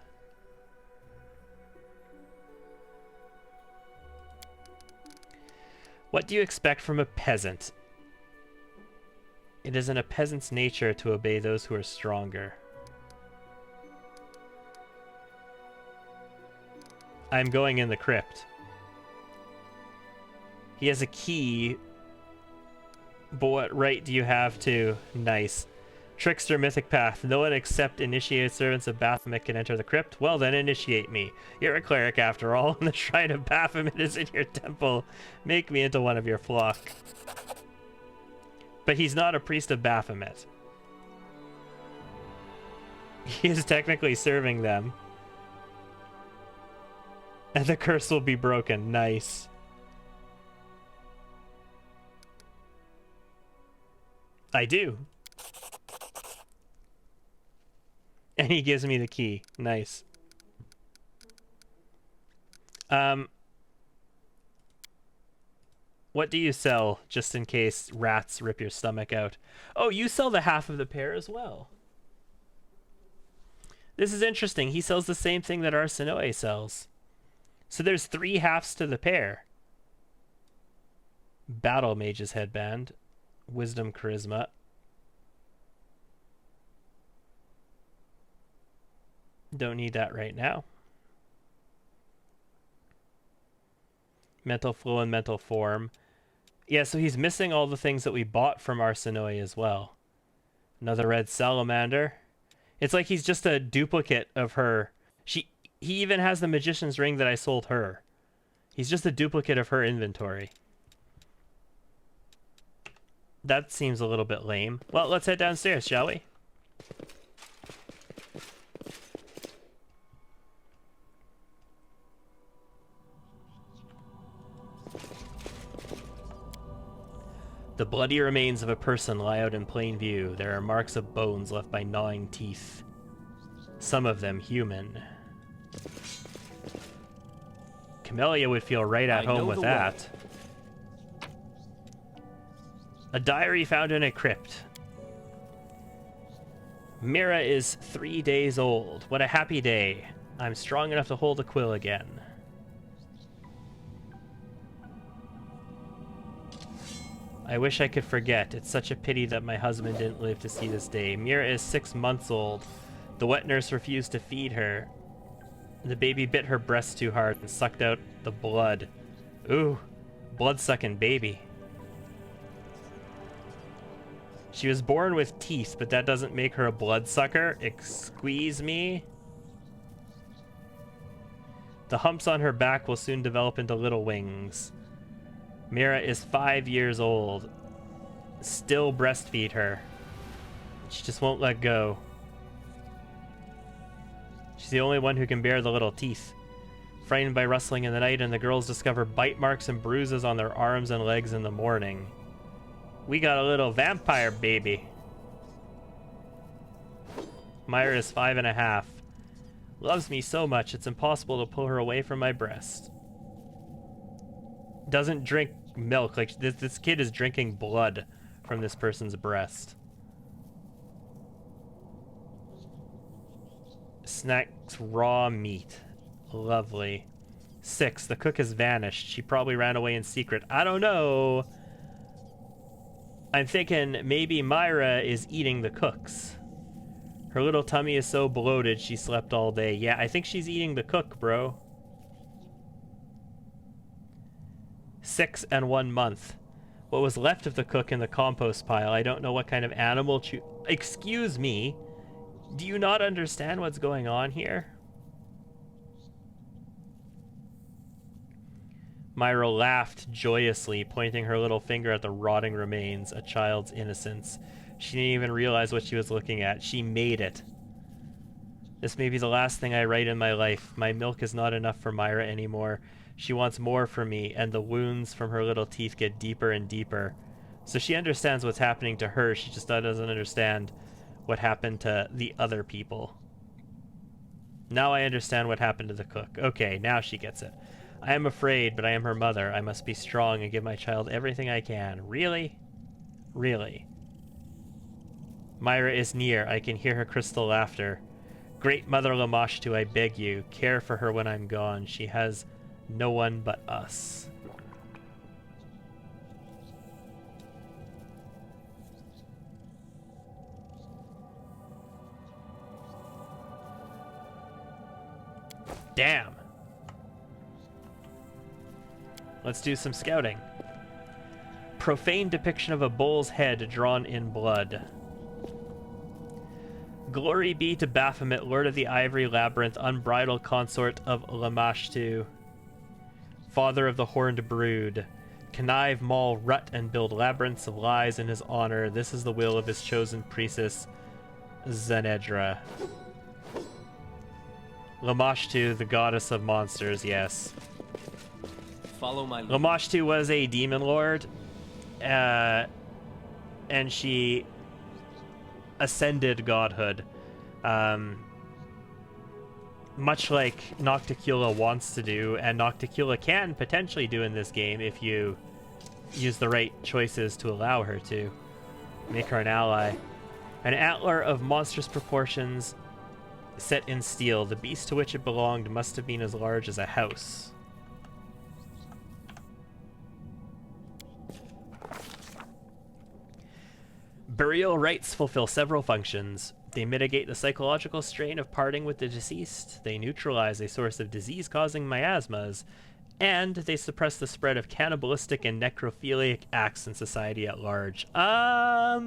What do you expect from a peasant? It is in a peasant's nature to obey those who are stronger. I'm going in the crypt. He has a key. But what right do you have to? Nice. Trickster Mythic Path. No one except initiated servants of Baphomet can enter the crypt. Well then, initiate me. You're a cleric after all, and the shrine of Baphomet is in your temple. Make me into one of your flock. But he's not a priest of Baphomet. He is technically serving them. And the curse will be broken. Nice. I do. And he gives me the key. Nice. What do you sell, just in case rats rip your stomach out? Oh, you sell the half of the pair as well. This is interesting. He sells the same thing that Arsinoe sells. So there's 3 halves to the pair. Battle Mage's headband. Wisdom Charisma. Don't need that right now. Mental Flow and Mental Form. Yeah, so he's missing all the things that we bought from Arsinoe as well. Another red salamander. It's like he's just a duplicate of her. He even has the magician's ring that I sold her. He's just a duplicate of her inventory. That seems a little bit lame. Well, let's head downstairs, shall we? The bloody remains of a person lie out in plain view. There are marks of bones left by gnawing teeth. Some of them human. Camellia would feel right at home with that. A diary found in a crypt. Mira is 3 days old. What a happy day. I'm strong enough to hold a quill again. I wish I could forget. It's such a pity that my husband didn't live to see this day. Mira is 6 months old. The wet nurse refused to feed her. The baby bit her breast too hard and sucked out the blood. Ooh, blood-sucking baby. She was born with teeth, but that doesn't make her a bloodsucker. Excuse me? The humps on her back will soon develop into little wings. Mira is 5 years old. Still breastfeed her. She just won't let go. She's the only one who can bear the little teeth. Frightened by rustling in the night, and the girls discover bite marks and bruises on their arms and legs in the morning. We got a little vampire baby. Myra is 5.5. Loves me so much, it's impossible to pull her away from my breast. Doesn't drink milk. Like, this kid is drinking blood from this person's breast. Snacks raw meat. Lovely. 6. The cook has vanished. She probably ran away in secret. I don't know. I'm thinking maybe Myra is eating the cooks. Her little tummy is so bloated she slept all day. Yeah, I think she's eating the cook, bro. 6 and 1 month. What was left of the cook in the compost pile? I don't know what kind of animal Excuse me. Do you not understand what's going on here? Myra laughed joyously, pointing her little finger at the rotting remains, a child's innocence. She didn't even realize what she was looking at. She made it. This may be the last thing I write in my life. My milk is not enough for Myra anymore. She wants more from me, and the wounds from her little teeth get deeper and deeper. So she understands what's happening to her. She just doesn't understand what happened to the other people. Now I understand what happened to the cook. Okay, now she gets it. I am afraid, but I am her mother. I must be strong and give my child everything I can. Really? Really? Myra is near. I can hear her crystal laughter. Great Mother Lamashtu, I beg you, care for her when I'm gone. She has no one but us. Damn. Let's do some scouting. Profane depiction of a bull's head drawn in blood. Glory be to Baphomet, Lord of the Ivory Labyrinth, unbridled consort of Lamashtu, father of the horned brood. Connive, maul, rut, and build labyrinths of lies in his honor. This is the will of his chosen priestess, Zenedra. Lamashtu, the goddess of monsters, yes. Follow my lead. Lamashtu was a demon lord, and she ascended godhood. Much like Nocticula wants to do, and Nocticula can potentially do in this game if you use the right choices to allow her to. Make her an ally. An antler of monstrous proportions set in steel. The beast to which it belonged must have been as large as a house. Burial rites fulfill several functions. They mitigate the psychological strain of parting with the deceased, they neutralize a source of disease-causing miasmas, and they suppress the spread of cannibalistic and necrophiliac acts in society at large. I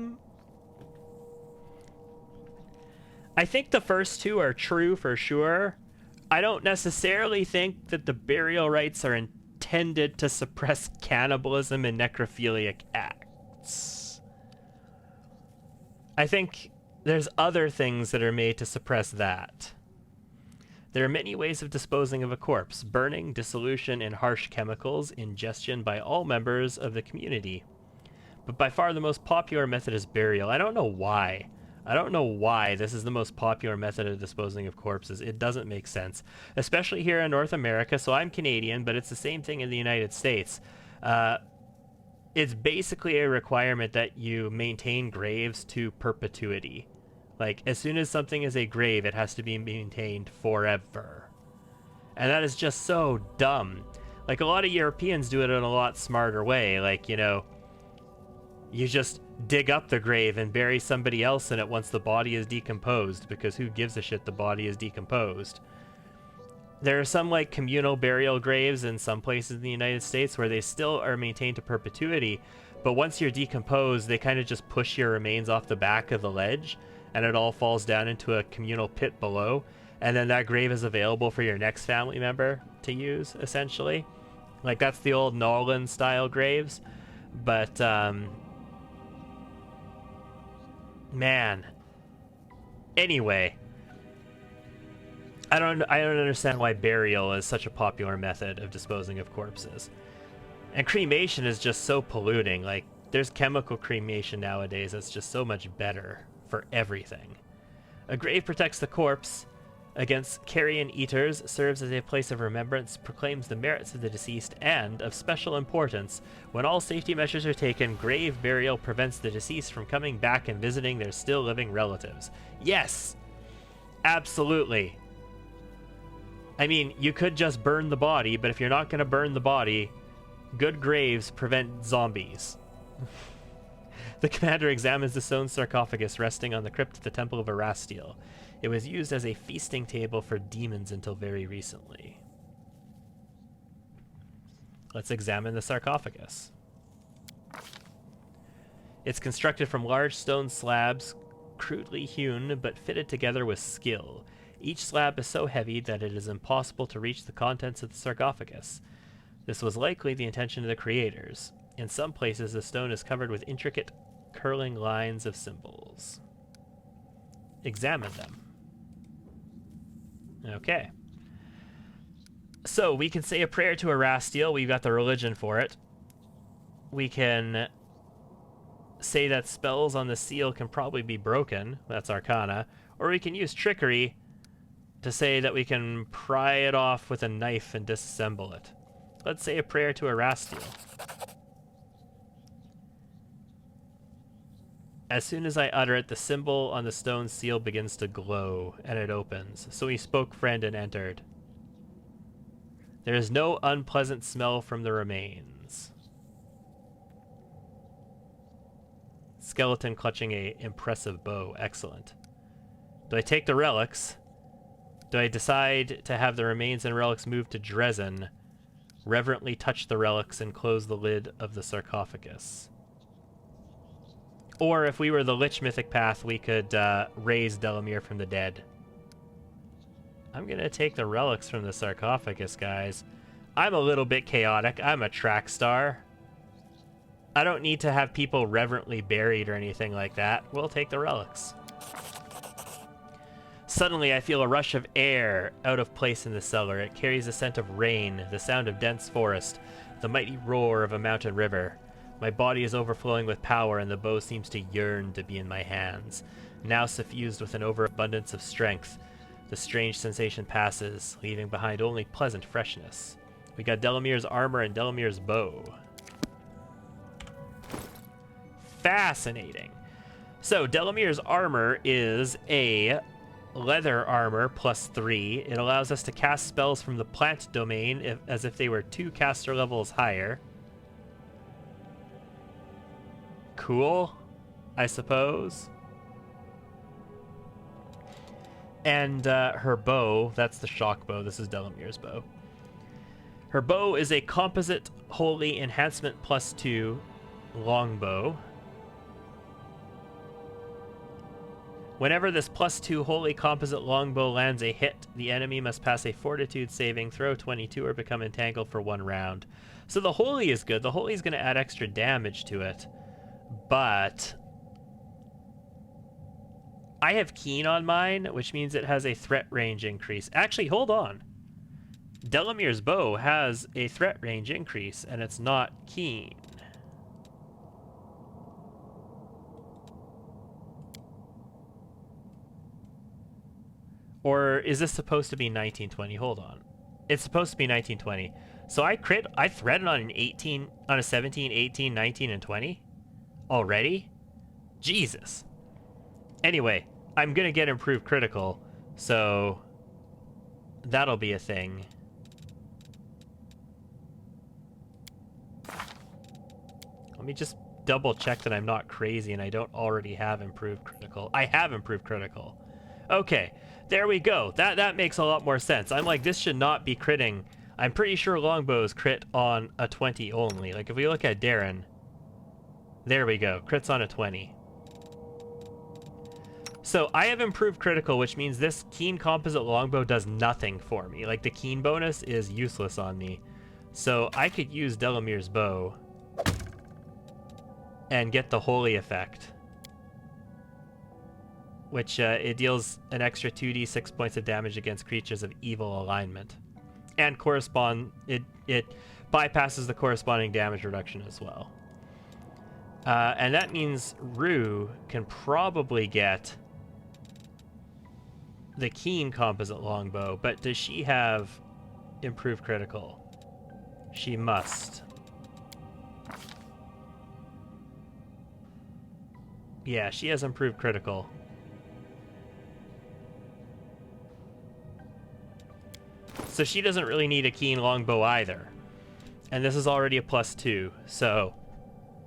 think the first two are true for sure. I don't necessarily think that the burial rites are intended to suppress cannibalism and necrophiliac acts. I think there's other things that are made to suppress that. There are many ways of disposing of a corpse: burning, dissolution in harsh chemicals, ingestion by all members of the community. But by far the most popular method is burial. I don't know why. I don't know why this is the most popular method of disposing of corpses. It doesn't make sense. Especially here in North America, so I'm Canadian, but it's the same thing in the United States. It's basically a requirement that you maintain graves to perpetuity. Like, as soon as something is a grave, it has to be maintained forever. And that is just so dumb. Like, a lot of Europeans do it in a lot smarter way. Like, you know, you just dig up the grave and bury somebody else in it once the body is decomposed, because who gives a shit the body is decomposed. There are some, like, communal burial graves in some places in the United States where they still are maintained to perpetuity, but once you're decomposed, they kind of just push your remains off the back of the ledge, and it all falls down into a communal pit below, and then that grave is available for your next family member to use, essentially. Like, that's the old Nolan-style graves, but, man. Anyway, I don't understand why burial is such a popular method of disposing of corpses. And cremation is just so polluting. Like, there's chemical cremation nowadays that's just so much better for everything. A grave protects the corpse against carrion eaters, serves as a place of remembrance, proclaims the merits of the deceased, and, of special importance, when all safety measures are taken, grave burial prevents the deceased from coming back and visiting their still living relatives. Yes! Absolutely. I mean, you could just burn the body, but if you're not going to burn the body, good graves prevent zombies. The commander examines the stone sarcophagus resting on the crypt of the Temple of Erastiel. It was used as a feasting table for demons until very recently. Let's examine the sarcophagus. It's constructed from large stone slabs, crudely hewn but fitted together with skill. Each slab is so heavy that it is impossible to reach the contents of the sarcophagus. This was likely the intention of the creators. In some places, the stone is covered with intricate, curling lines of symbols. Examine them. Okay. So, we can say a prayer to Erastiel. We've got the religion for it. We can say that spells on the seal can probably be broken. That's Arcana. Or we can use trickery to say that we can pry it off with a knife and disassemble it. Let's say a prayer to Erastiel. As soon as I utter it, the symbol on the stone seal begins to glow, and it opens. So he spoke, friend, and entered. There is no unpleasant smell from the remains. Skeleton clutching a impressive bow. Excellent. Do I take the relics? Do I decide to have the remains and relics moved to Dresden? Reverently touch the relics and close the lid of the sarcophagus. Or if we were the Lich Mythic Path, we could raise Delamere from the dead. I'm gonna take the relics from the sarcophagus, guys. I'm a little bit chaotic. I'm a track star. I don't need to have people reverently buried or anything like that. We'll take the relics. Suddenly, I feel a rush of air out of place in the cellar. It carries the scent of rain, the sound of dense forest, the mighty roar of a mountain river. My body is overflowing with power, and the bow seems to yearn to be in my hands. Now suffused with an overabundance of strength, the strange sensation passes, leaving behind only pleasant freshness. We got Delamere's armor and Delamere's bow. Fascinating. So, Delamere's armor is a leather armor +3. It allows us to cast spells from the plant domain as if they were 2 caster levels higher. Cool, I suppose. And her bow, that's the shock bow. This is Delamere's bow. Her bow is a composite holy enhancement +2 longbow. Whenever this +2 holy composite longbow lands a hit, the enemy must pass a fortitude saving throw 22 or become entangled for 1 round. So the holy is good. The holy is going to add extra damage to it. But I have keen on mine, which means it has a threat range increase. Actually, hold on. Delamere's bow has a threat range increase, and it's not keen. Or is this supposed to be 1920? Hold on. It's supposed to be 1920. So I threaded on a 17, 18, 19, and 20 already? Jesus. Anyway, I'm going to get improved critical, so that'll be a thing. Let me just double check that I'm not crazy and I don't already have improved critical. I have improved critical. Okay. There we go. That makes a lot more sense. I'm like, this should not be critting. I'm pretty sure longbows crit on a 20 only. Like, if we look at Darren, there we go. Crits on a 20. So I have improved critical, which means this keen composite longbow does nothing for me. Like, the keen bonus is useless on me. So I could use Delamere's bow and get the holy effect, which it deals an extra 2d6 points of damage against creatures of evil alignment. And it bypasses the corresponding damage reduction as well. And that means Rue can probably get the keen composite longbow, but does she have improved critical? She must. Yeah, she has improved critical. So she doesn't really need a keen longbow either. And this is already a +2, so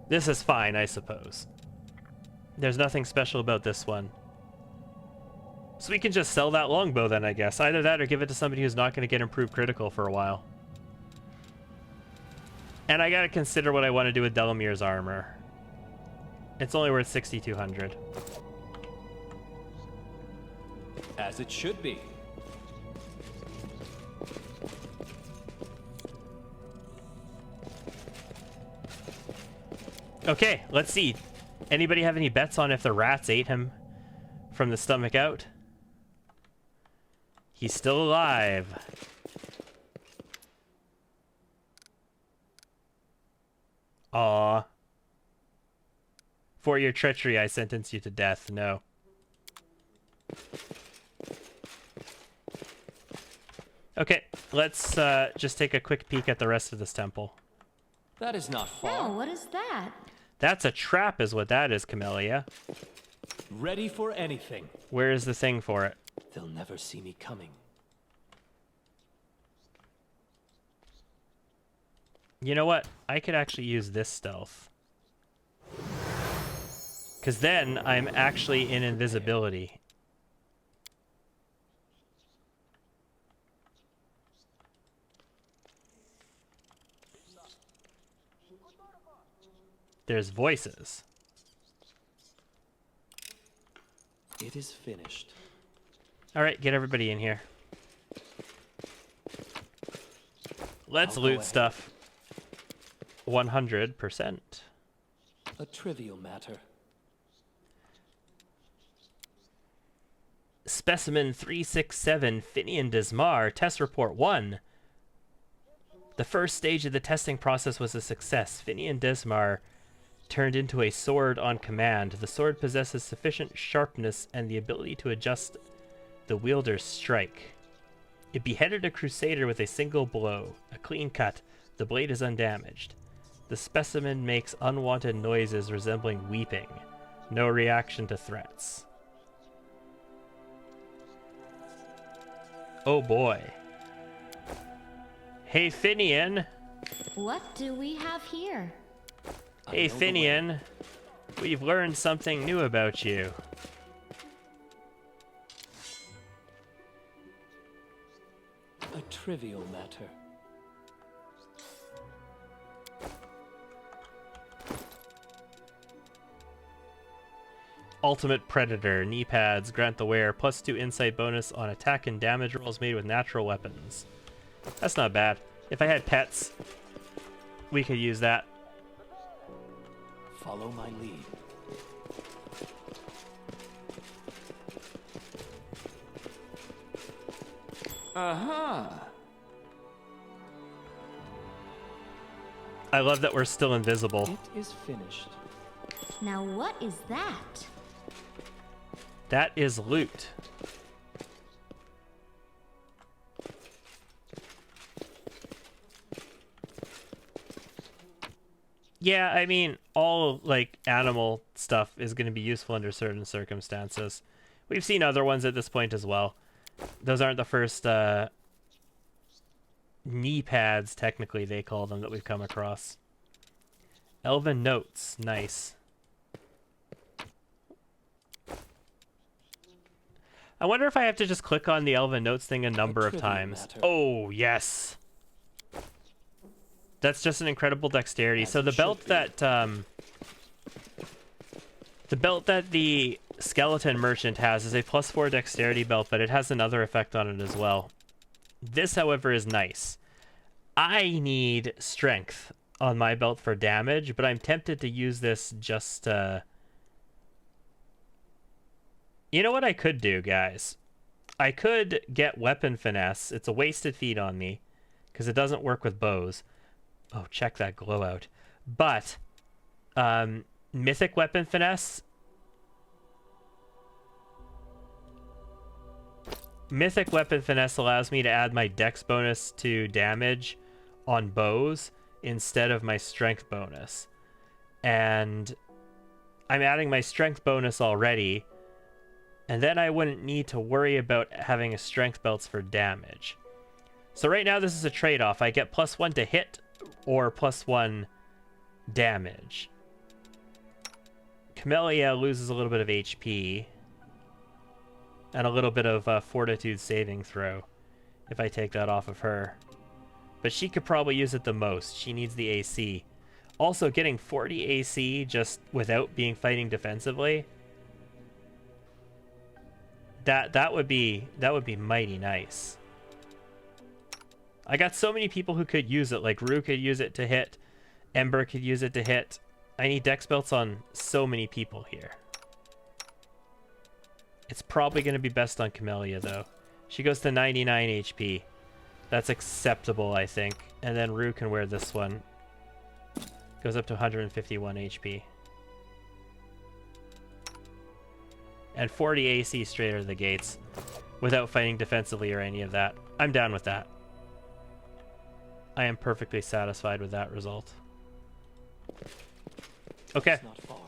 this is fine, I suppose. There's nothing special about this one. So we can just sell that longbow then, I guess. Either that or give it to somebody who's not going to get improved critical for a while. And I gotta consider what I want to do with Delamere's armor. It's only worth 6,200. As it should be. Okay, let's see. Anybody have any bets on if the rats ate him from the stomach out? He's still alive. Aw. For your treachery, I sentence you to death. No. Okay, let's just take a quick peek at the rest of this temple. That is not far. Oh, what is that? That's a trap is what that is, Camellia. Ready for anything. Where is the thing for it? They'll never see me coming. You know what? I could actually use this stealth. Because then I'm actually in invisibility. There's voices. It is finished. All right, get everybody in here. Let's I'll go loot ahead. stuff. 100%. A trivial matter. Specimen 367, Finian Dismar, test report 1. The first stage of the testing process was a success. Finian Dismar turned into a sword on command. The sword possesses sufficient sharpness and the ability to adjust the wielder's strike. It beheaded a crusader with a single blow. A clean cut. The blade is undamaged. The specimen makes unwanted noises resembling weeping. No reaction to threats. Oh boy. Hey Finian. What do we have here? Hey know the way. Finian. We've learned something new about you. A trivial matter. Ultimate Predator, knee pads, grant the wearer +2 insight bonus on attack and damage rolls made with natural weapons. That's not bad. If I had pets, we could use that. Follow my lead. I love that we're still invisible. It is finished. Now what is that? That is loot. Yeah, I mean, all like animal stuff is going to be useful under certain circumstances. We've seen other ones at this point as well. Those aren't the first knee pads, technically they call them, that we've come across. Elven notes, nice. I wonder if I have to just click on the Elven Notes thing a number of trivial times. matter. Oh, yes. That's just an incredible dexterity. As So the it belt should be. that the skeleton merchant has is a +4 dexterity belt, but it has another effect on it as well. This, however, is nice. I need strength on my belt for damage, but I'm tempted to use this just You know what I could do, guys? I could get weapon finesse. It's a wasted feat on me because it doesn't work with bows. Oh, check that glow out. But mythic weapon finesse. Mythic weapon finesse allows me to add my dex bonus to damage on bows instead of my strength bonus. And I'm adding my strength bonus already. And then I wouldn't need to worry about having a strength belts for damage. So right now this is a trade-off. I get +1 to hit or +1 damage. Camellia loses a little bit of HP. And a little bit of fortitude saving throw if I take that off of her. But she could probably use it the most. She needs the AC. Also, getting 40 AC just without being fighting defensively, that would be mighty nice. I got so many people who could use it. Like Rue could use it to hit. Ember could use it to hit. I need dex belts on so many people here. It's probably going to be best on Camellia, though. She goes to 99 HP. That's acceptable, I think. And then Rue can wear this one. Goes up to 151 HP. And 40 AC straight out of the gates. Without fighting defensively or any of that. I'm down with that. I am perfectly satisfied with that result. Okay. It's not far.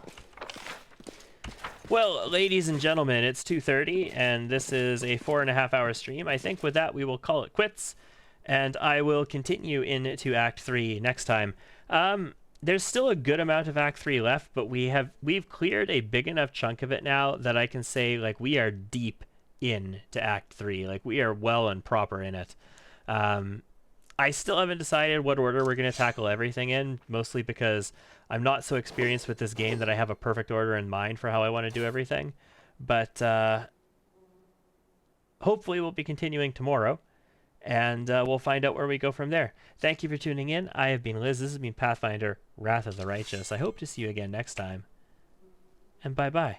Well, ladies and gentlemen, it's 2:30, and this is a 4.5-hour stream. I think with that, we will call it quits, and I will continue into Act 3 next time. There's still a good amount of Act 3 left, but we've cleared a big enough chunk of it now that I can say, like, we are deep into Act 3. Like, we are well and proper in it. I still haven't decided what order we're going to tackle everything in, mostly because I'm not so experienced with this game that I have a perfect order in mind for how I want to do everything. But hopefully we'll be continuing tomorrow, and we'll find out where we go from there. Thank you for tuning in. I have been Liz. This has been Pathfinder, Wrath of the Righteous. I hope to see you again next time. And bye-bye.